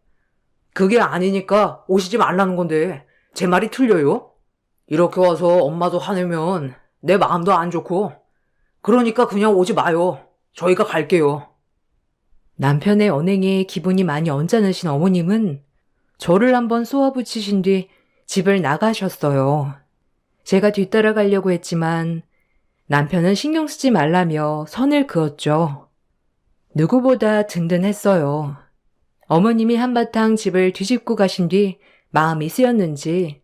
그게 아니니까 오시지 말라는 건데 제 말이 틀려요? 이렇게 와서 엄마도 화내면 내 마음도 안 좋고 그러니까 그냥 오지 마요. 저희가 갈게요. 남편의 언행에 기분이 많이 언짢으신 어머님은 저를 한번 쏘아붙이신 뒤 집을 나가셨어요. 제가 뒤따라가려고 했지만 남편은 신경 쓰지 말라며 선을 그었죠. 누구보다 든든했어요. 어머님이 한바탕 집을 뒤집고 가신 뒤 마음이 쓰였는지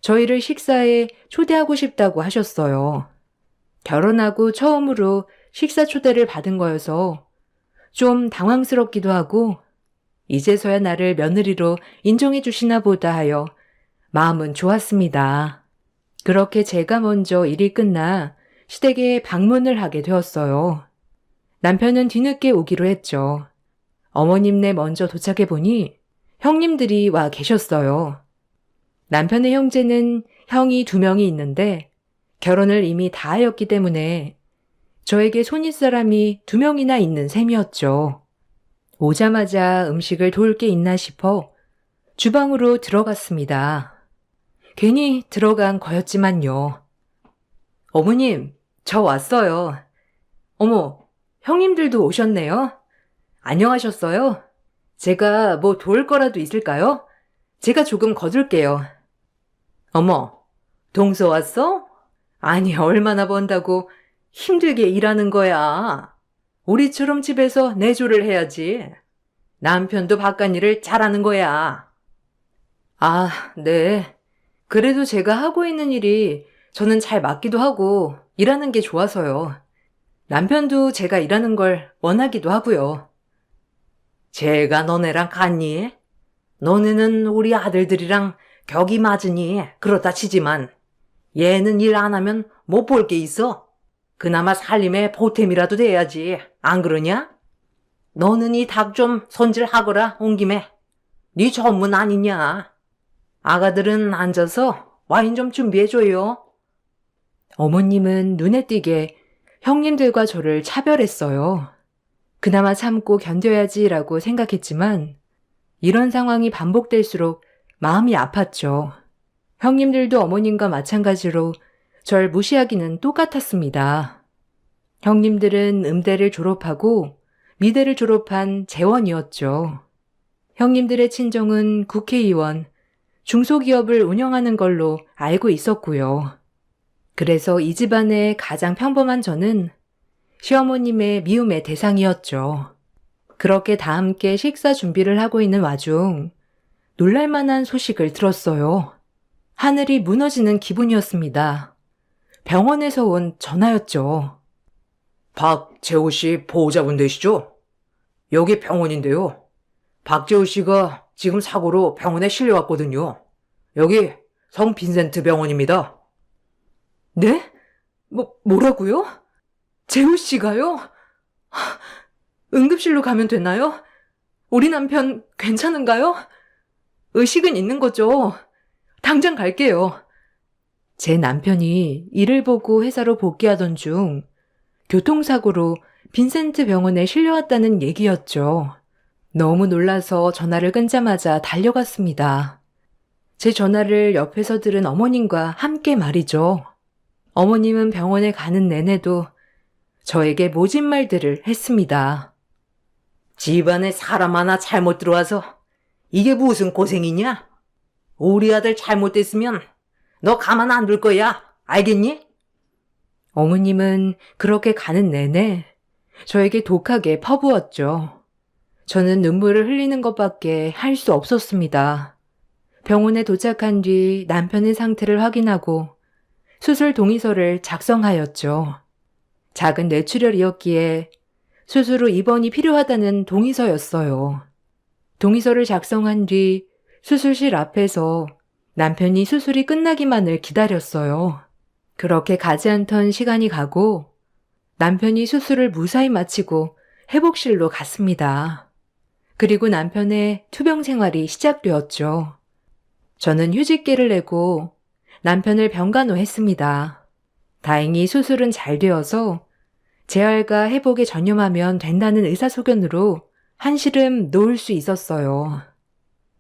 저희를 식사에 초대하고 싶다고 하셨어요. 결혼하고 처음으로 식사 초대를 받은 거여서 좀 당황스럽기도 하고 이제서야 나를 며느리로 인정해 주시나 보다 하여 마음은 좋았습니다. 그렇게 제가 먼저 일이 끝나 시댁에 방문을 하게 되었어요. 남편은 뒤늦게 오기로 했죠. 어머님네 먼저 도착해 보니 형님들이 와 계셨어요. 남편의 형제는 형이 2명이 있는데 결혼을 이미 다 하였기 때문에 저에게 손윗사람이 2명이나 있는 셈이었죠. 오자마자 음식을 도울 게 있나 싶어 주방으로 들어갔습니다. 괜히 들어간 거였지만요. 어머님, 저 왔어요. 어머, 형님들도 오셨네요. 안녕하셨어요? 제가 뭐 도울 거라도 있을까요? 제가 조금 거둘게요. 어머, 동서 왔어? 아니, 얼마나 번다고 힘들게 일하는 거야. 우리처럼 집에서 내조를 해야지. 남편도 바깥일을 잘하는 거야. 아, 네. 그래도 제가 하고 있는 일이 저는 잘 맞기도 하고 일하는 게 좋아서요. 남편도 제가 일하는 걸 원하기도 하고요. 제가 너네랑 같니? 너네는 우리 아들들이랑 격이 맞으니 그렇다 치지만 얘는 일 안 하면 못 볼 게 있어. 그나마 살림에 보탬이라도 돼야지. 안 그러냐? 너는 이 닭 좀 손질하거라 온 김에. 네 전문 아니냐? 아가들은 앉아서 와인 좀 준비해줘요. 어머님은 눈에 띄게 형님들과 저를 차별했어요. 그나마 참고 견뎌야지라고 생각했지만 이런 상황이 반복될수록 마음이 아팠죠. 형님들도 어머님과 마찬가지로 절 무시하기는 똑같았습니다. 형님들은 음대를 졸업하고 미대를 졸업한 재원이었죠. 형님들의 친정은 국회의원, 중소기업을 운영하는 걸로 알고 있었고요. 그래서 이 집안의 가장 평범한 저는 시어머님의 미움의 대상이었죠. 그렇게 다 함께 식사 준비를 하고 있는 와중 놀랄만한 소식을 들었어요. 하늘이 무너지는 기분이었습니다. 병원에서 온 전화였죠. 박재호 씨 보호자분 되시죠? 여기 병원인데요. 박재호 씨가 지금 사고로 병원에 실려왔거든요. 여기 성 빈센트 병원입니다. 네? 뭐라고요? 재호 씨가요? 응급실로 가면 되나요? 우리 남편 괜찮은가요? 의식은 있는 거죠? 당장 갈게요. 제 남편이 일을 보고 회사로 복귀하던 중 교통사고로 빈센트 병원에 실려왔다는 얘기였죠. 너무 놀라서 전화를 끊자마자 달려갔습니다. 제 전화를 옆에서 들은 어머님과 함께 말이죠. 어머님은 병원에 가는 내내도 저에게 모진 말들을 했습니다. 집안에 사람 하나 잘못 들어와서 이게 무슨 고생이냐? 우리 아들 잘못됐으면 너 가만 안 둘 거야. 알겠니? 어머님은 그렇게 가는 내내 저에게 독하게 퍼부었죠. 저는 눈물을 흘리는 것밖에 할 수 없었습니다. 병원에 도착한 뒤 남편의 상태를 확인하고 수술 동의서를 작성하였죠. 작은 뇌출혈이었기에 수술 후 입원이 필요하다는 동의서였어요. 동의서를 작성한 뒤 수술실 앞에서 남편이 수술이 끝나기만을 기다렸어요. 그렇게 가지 않던 시간이 가고 남편이 수술을 무사히 마치고 회복실로 갔습니다. 그리고 남편의 투병 생활이 시작되었죠. 저는 휴직계를 내고 남편을 병간호했습니다. 다행히 수술은 잘 되어서 재활과 회복에 전념하면 된다는 의사소견으로 한시름 놓을 수 있었어요.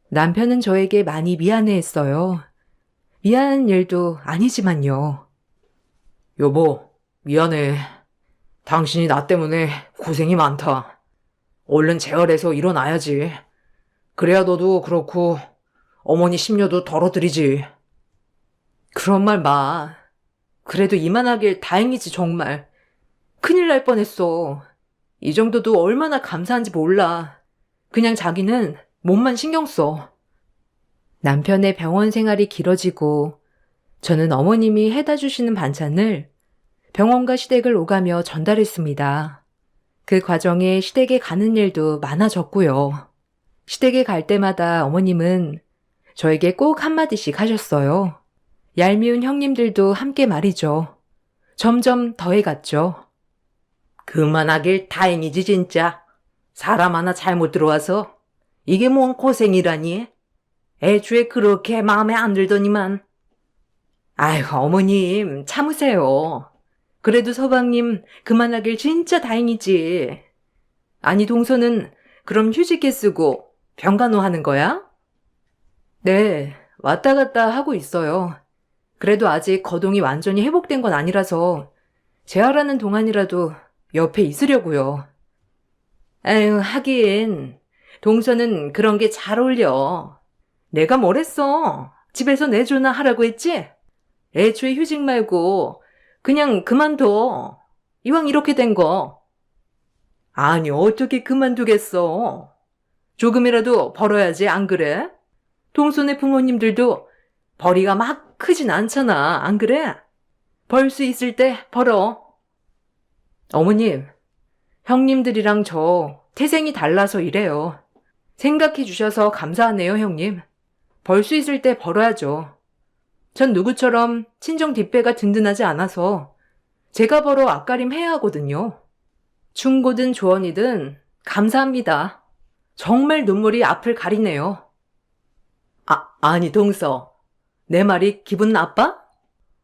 남편은 저에게 많이 미안해했어요. 미안한 일도 아니지만요. 여보, 미안해. 당신이 나 때문에 고생이 많다. 얼른 재활해서 일어나야지. 그래야 너도 그렇고 어머니 심려도 덜어드리지. 그런 말 마. 그래도 이만하길 다행이지 정말. 큰일 날 뻔했어. 이 정도도 얼마나 감사한지 몰라. 그냥 자기는 몸만 신경 써. 남편의 병원 생활이 길어지고 저는 어머님이 해다 주시는 반찬을 병원과 시댁을 오가며 전달했습니다. 그 과정에 시댁에 가는 일도 많아졌고요. 시댁에 갈 때마다 어머님은 저에게 꼭 한마디씩 하셨어요. 얄미운 형님들도 함께 말이죠. 점점 더해갔죠. 그만하길 다행이지 진짜. 사람 하나 잘못 들어와서 이게 뭔 고생이라니. 애초에 그렇게 마음에 안 들더니만. 아이고 어머님 참으세요. 그래도 서방님 그만하길 진짜 다행이지. 아니 동서는 그럼 휴직계 쓰고 병간호 하는 거야? 네, 왔다 갔다 하고 있어요. 그래도 아직 거동이 완전히 회복된 건 아니라서 재활하는 동안이라도 옆에 있으려고요. 에휴 하긴 동서는 그런 게 잘 어울려. 내가 뭘 했어. 집에서 내조나 하라고 했지? 애초에 휴직 말고 그냥 그만둬. 이왕 이렇게 된 거. 아니 어떻게 그만두겠어. 조금이라도 벌어야지 안 그래? 동서네 부모님들도 벌이가 막 크진 않잖아 안 그래? 벌 수 있을 때 벌어. 어머님, 형님들이랑 저 태생이 달라서 이래요. 생각해 주셔서 감사하네요, 형님. 벌 수 있을 때 벌어야죠. 전 누구처럼 친정 뒷배가 든든하지 않아서 제가 벌어 앞가림 해야 하거든요. 충고든 조언이든 감사합니다. 정말 눈물이 앞을 가리네요. 아니 동서. 내 말이 기분 나빠?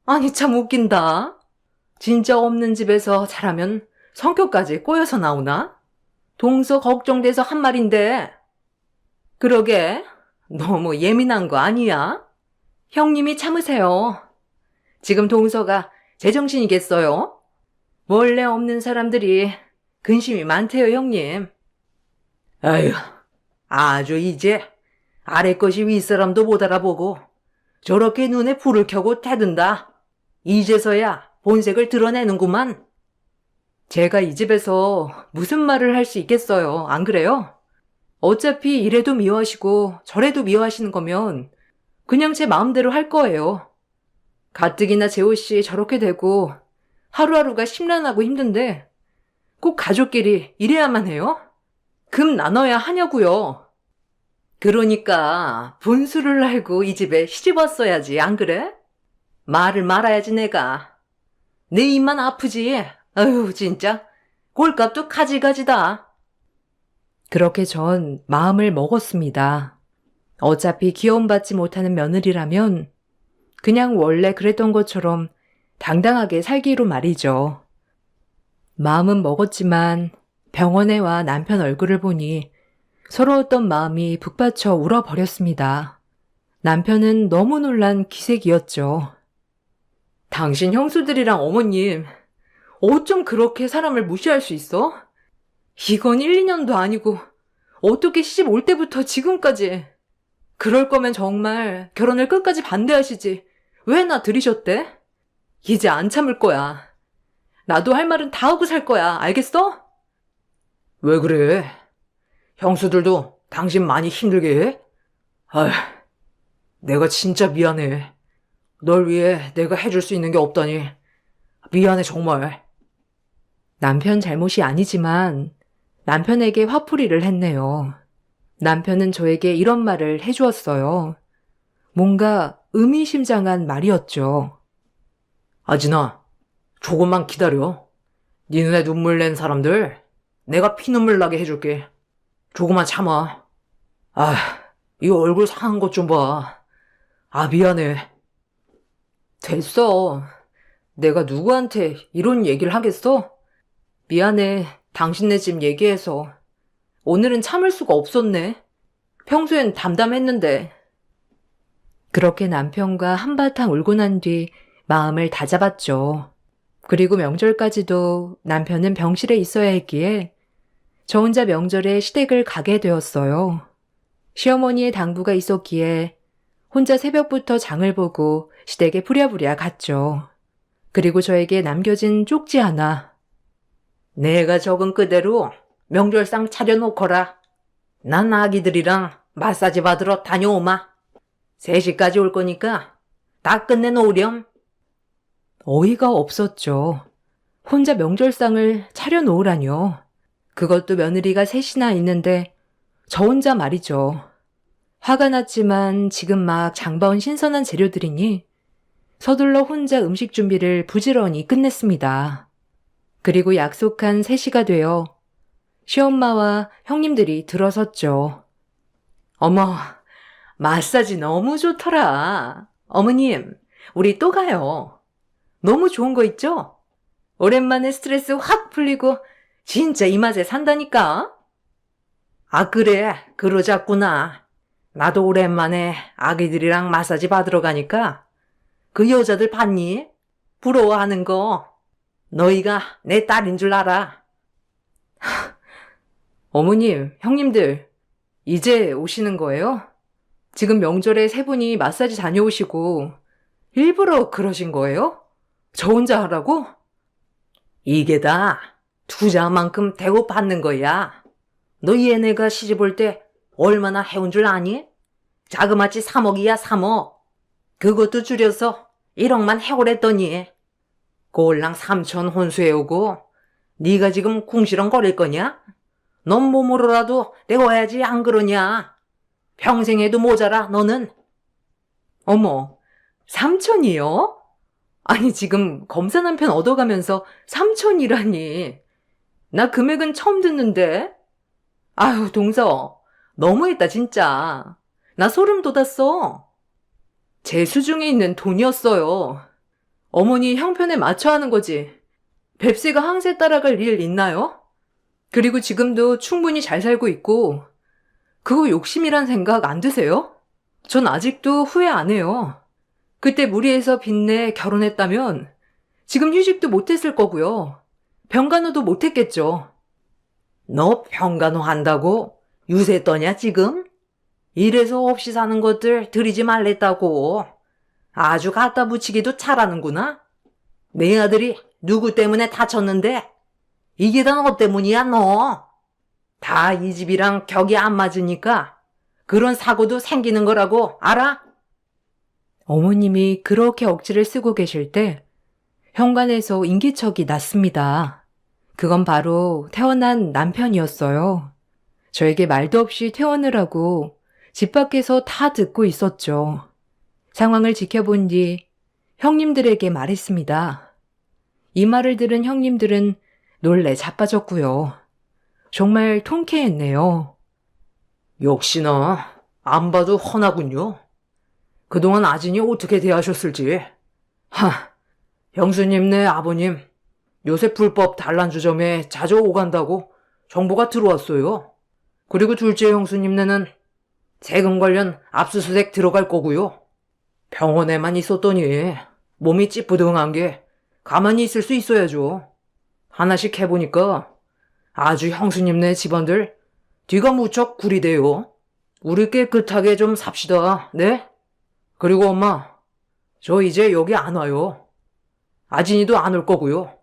아니 참 웃긴다. 진짜 없는 집에서 자라면 성격까지 꼬여서 나오나? 동서 걱정돼서 한 말인데. 그러게 너무 예민한 거 아니야? 형님이 참으세요. 지금 동서가 제정신이겠어요? 원래 없는 사람들이 근심이 많대요 형님. 아휴 아주 이제 아래 것이 윗사람도 못 알아보고 저렇게 눈에 불을 켜고 대든다. 이제서야 본색을 드러내는구만. 제가 이 집에서 무슨 말을 할 수 있겠어요. 안 그래요? 어차피 이래도 미워하시고 저래도 미워하시는 거면 그냥 제 마음대로 할 거예요. 가뜩이나 재호씨 저렇게 되고 하루하루가 심란하고 힘든데 꼭 가족끼리 이래야만 해요? 금 나눠야 하냐고요. 그러니까 분수를 알고 이 집에 시집 왔어야지 안 그래? 말을 말아야지 내가. 내 입만 아프지. 아유 진짜 골값도 가지가지다. 그렇게 전 마음을 먹었습니다. 어차피 귀여움받지 못하는 며느리라면 그냥 원래 그랬던 것처럼 당당하게 살기로 말이죠. 마음은 먹었지만 병원에 와 남편 얼굴을 보니 서러웠던 마음이 북받쳐 울어버렸습니다. 남편은 너무 놀란 기색이었죠. 당신 형수들이랑 어머님 어쩜 그렇게 사람을 무시할 수 있어? 이건 1, 2년도 아니고 어떻게 시집 올 때부터 지금까지. 그럴 거면 정말 결혼을 끝까지 반대하시지. 왜 나 들이셨대? 이제 안 참을 거야. 나도 할 말은 다 하고 살 거야. 알겠어? 왜 그래? 형수들도 당신 많이 힘들게 해? 아휴, 내가 진짜 미안해. 널 위해 내가 해줄 수 있는 게 없다니. 미안해, 정말. 남편 잘못이 아니지만 남편에게 화풀이를 했네요. 남편은 저에게 이런 말을 해주었어요. 뭔가 의미심장한 말이었죠. 아진아, 조금만 기다려. 네 눈에 눈물 낸 사람들 내가 피눈물 나게 해줄게. 조금만 참아. 아, 이 얼굴 상한 것 좀 봐. 아, 미안해. 됐어. 내가 누구한테 이런 얘기를 하겠어? 미안해. 당신네 집 얘기해서. 오늘은 참을 수가 없었네. 평소엔 담담했는데. 그렇게 남편과 한바탕 울고 난 뒤 마음을 다잡았죠. 그리고 명절까지도 남편은 병실에 있어야 했기에 저 혼자 명절에 시댁을 가게 되었어요. 시어머니의 당부가 있었기에 혼자 새벽부터 장을 보고 시댁에 부랴부랴 갔죠. 그리고 저에게 남겨진 쪽지 하나. 내가 적은 그대로 명절상 차려놓거라. 난 아기들이랑 마사지 받으러 다녀오마. 3시까지 올 거니까 다 끝내놓으렴. 어이가 없었죠. 혼자 명절상을 차려놓으라뇨. 그것도 며느리가 셋이나 있는데 저 혼자 말이죠. 화가 났지만 지금 막 장봐온 신선한 재료들이니 서둘러 혼자 음식 준비를 부지런히 끝냈습니다. 그리고 약속한 3시가 되어 시엄마와 형님들이 들어섰죠. 어머, 마사지 너무 좋더라. 어머님, 우리 또 가요. 너무 좋은 거 있죠? 오랜만에 스트레스 확 풀리고 진짜 이 맛에 산다니까. 아, 그래. 그러자꾸나. 나도 오랜만에 아기들이랑 마사지 받으러 가니까 그 여자들 봤니? 부러워하는 거. 너희가 내 딸인 줄 알아. 어머님, 형님들, 이제 오시는 거예요? 지금 명절에 3분이 마사지 다녀오시고 일부러 그러신 거예요? 저 혼자 하라고? 이게 다 투자만큼 대우 받는 거야. 너 얘네가 시집 올 때 얼마나 해온 줄 아니? 자그마치 3억이야, 3억. 그것도 줄여서 1억만 해오랬더니 꼴랑 3천 혼수해오고 네가 지금 궁시렁거릴 거냐? 넌 몸으로라도 내워야지 안 그러냐? 평생에도 모자라 너는. 어머, 3천이요? 아니 지금 검사 남편 얻어가면서 3천이라니. 나 금액은 처음 듣는데. 아유 동서, 너무했다 진짜. 나 소름 돋았어. 제 수중에 있는 돈이었어요. 어머니 형편에 맞춰 하는 거지. 뱁새가 항세 따라갈 일 있나요? 그리고 지금도 충분히 잘 살고 있고 그거 욕심이란 생각 안 드세요? 전 아직도 후회 안 해요. 그때 무리해서 빚내 결혼했다면 지금 휴직도 못했을 거고요. 병간호도 못했겠죠. 너 평간호 한다고 유세 떠냐 지금? 이래서 없이 사는 것들 들이지 말랬다고. 아주 갖다 붙이기도 잘하는구나. 내 아들이 누구 때문에 다쳤는데 이게 다 너 때문이야 너. 다 이 집이랑 격이 안 맞으니까 그런 사고도 생기는 거라고 알아? 어머님이 그렇게 억지를 쓰고 계실 때 현관에서 인기척이 났습니다. 그건 바로 태어난 남편이었어요. 저에게 말도 없이 퇴원을 하고 집 밖에서 다 듣고 있었죠. 상황을 지켜본 뒤 형님들에게 말했습니다. 이 말을 들은 형님들은 놀래 자빠졌고요. 정말 통쾌했네요. 역시나 안 봐도 훤하군요. 그동안 아진이 어떻게 대하셨을지. 형수님네 아버님 요새 불법 단란주점에 자주 오간다고 정보가 들어왔어요. 그리고 둘째 형수님네는 세금 관련 압수수색 들어갈 거고요. 병원에만 있었더니 몸이 찌뿌둥한 게 가만히 있을 수 있어야죠. 하나씩 해보니까 아주 형수님네 집안들 뒤가 무척 구리대요. 우리 깨끗하게 좀 삽시다. 네? 그리고 엄마, 저 이제 여기 안 와요. 아진이도 안 올 거고요.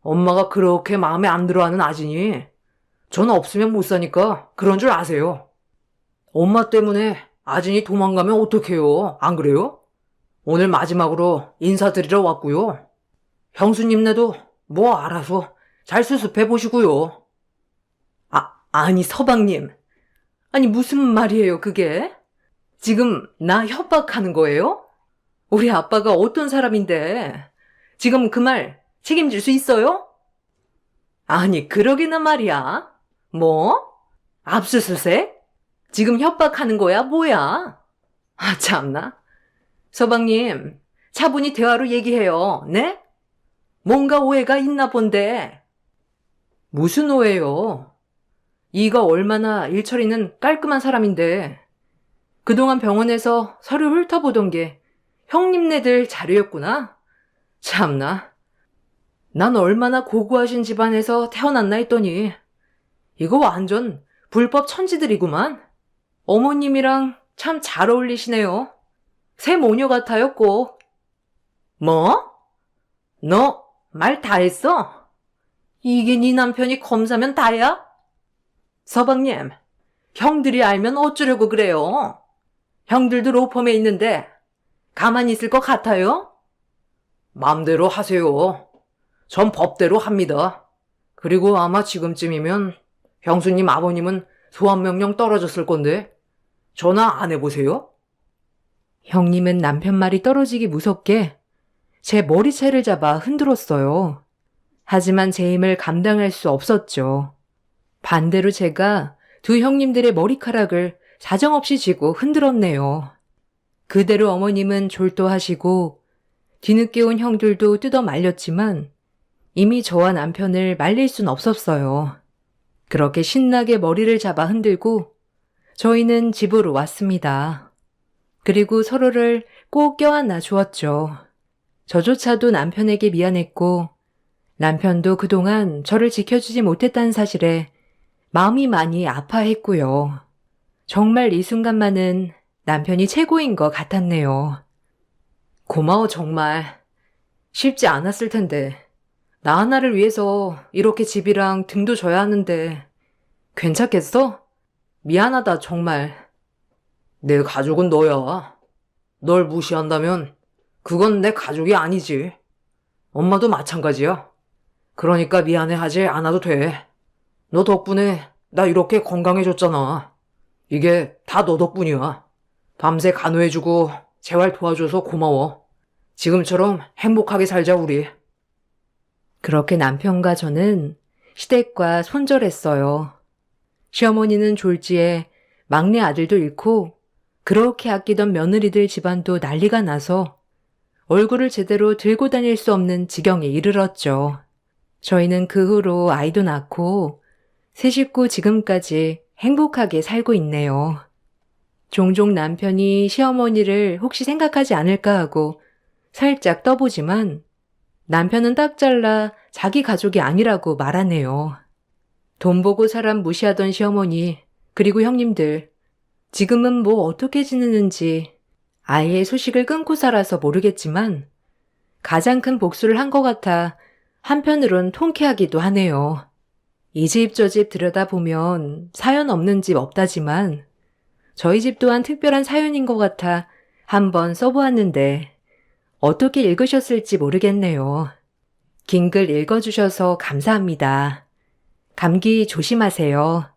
엄마가 그렇게 마음에 안 들어하는 아진이 전 없으면 못 사니까 그런 줄 아세요. 엄마 때문에 아진이 도망가면 어떡해요? 안 그래요? 오늘 마지막으로 인사드리러 왔고요. 형수님네도 뭐 알아서 잘 수습해 보시고요. 아니 서방님. 아니 무슨 말이에요 그게? 지금 나 협박하는 거예요? 우리 아빠가 어떤 사람인데 지금 그 말 책임질 수 있어요? 아니 그러기는 말이야. 뭐? 압수수색? 지금 협박하는 거야 뭐야? 아 참나. 서방님 차분히 대화로 얘기해요. 네? 뭔가 오해가 있나 본데. 무슨 오해요? 이가 얼마나 일처리는 깔끔한 사람인데 그동안 병원에서 서류 훑어보던 게 형님네들 자료였구나. 참나. 난 얼마나 고고하신 집안에서 태어났나 했더니 이거 완전 불법 천지들이구만. 어머님이랑 참 잘 어울리시네요. 새 모녀 같아요 꼭. 뭐? 너 말 다 했어? 이게 네 남편이 검사면 다야? 서방님, 형들이 알면 어쩌려고 그래요? 형들도 로펌에 있는데 가만히 있을 것 같아요? 맘대로 하세요. 전 법대로 합니다. 그리고 아마 지금쯤이면 형수님 아버님은 소환명령 떨어졌을 건데 전화 안 해보세요? 형님은 남편 말이 떨어지기 무섭게 제 머리채를 잡아 흔들었어요. 하지만 제 힘을 감당할 수 없었죠. 반대로 제가 두 형님들의 머리카락을 사정없이 쥐고 흔들었네요. 그대로 어머님은 졸도하시고 뒤늦게 온 형들도 뜯어 말렸지만 이미 저와 남편을 말릴 순 없었어요. 그렇게 신나게 머리를 잡아 흔들고 저희는 집으로 왔습니다. 그리고 서로를 꼭 껴안아 주었죠. 저조차도 남편에게 미안했고 남편도 그동안 저를 지켜주지 못했다는 사실에 마음이 많이 아파했고요. 정말 이 순간만은 남편이 최고인 것 같았네요. 고마워 정말. 쉽지 않았을 텐데. 나 하나를 위해서 이렇게 집이랑 등도 져야 하는데 괜찮겠어? 미안하다 정말. 내 가족은 너야. 널 무시한다면 그건 내 가족이 아니지. 엄마도 마찬가지야. 그러니까 미안해하지 않아도 돼. 너 덕분에 나 이렇게 건강해졌잖아. 이게 다 너 덕분이야. 밤새 간호해주고 재활 도와줘서 고마워. 지금처럼 행복하게 살자 우리. 그렇게 남편과 저는 시댁과 손절했어요. 시어머니는 졸지에 막내 아들도 잃고 그렇게 아끼던 며느리들 집안도 난리가 나서 얼굴을 제대로 들고 다닐 수 없는 지경에 이르렀죠. 저희는 그 후로 아이도 낳고 세 식구 지금까지 행복하게 살고 있네요. 종종 남편이 시어머니를 혹시 생각하지 않을까 하고 살짝 떠보지만 남편은 딱 잘라 자기 가족이 아니라고 말하네요. 돈 보고 사람 무시하던 시어머니 그리고 형님들 지금은 뭐 어떻게 지내는지 아예 소식을 끊고 살아서 모르겠지만 가장 큰 복수를 한 것 같아 한편으론 통쾌하기도 하네요. 이 집 저 집 들여다보면 사연 없는 집 없다지만 저희 집 또한 특별한 사연인 것 같아 한번 써보았는데 어떻게 읽으셨을지 모르겠네요. 긴 글 읽어주셔서 감사합니다. 감기 조심하세요.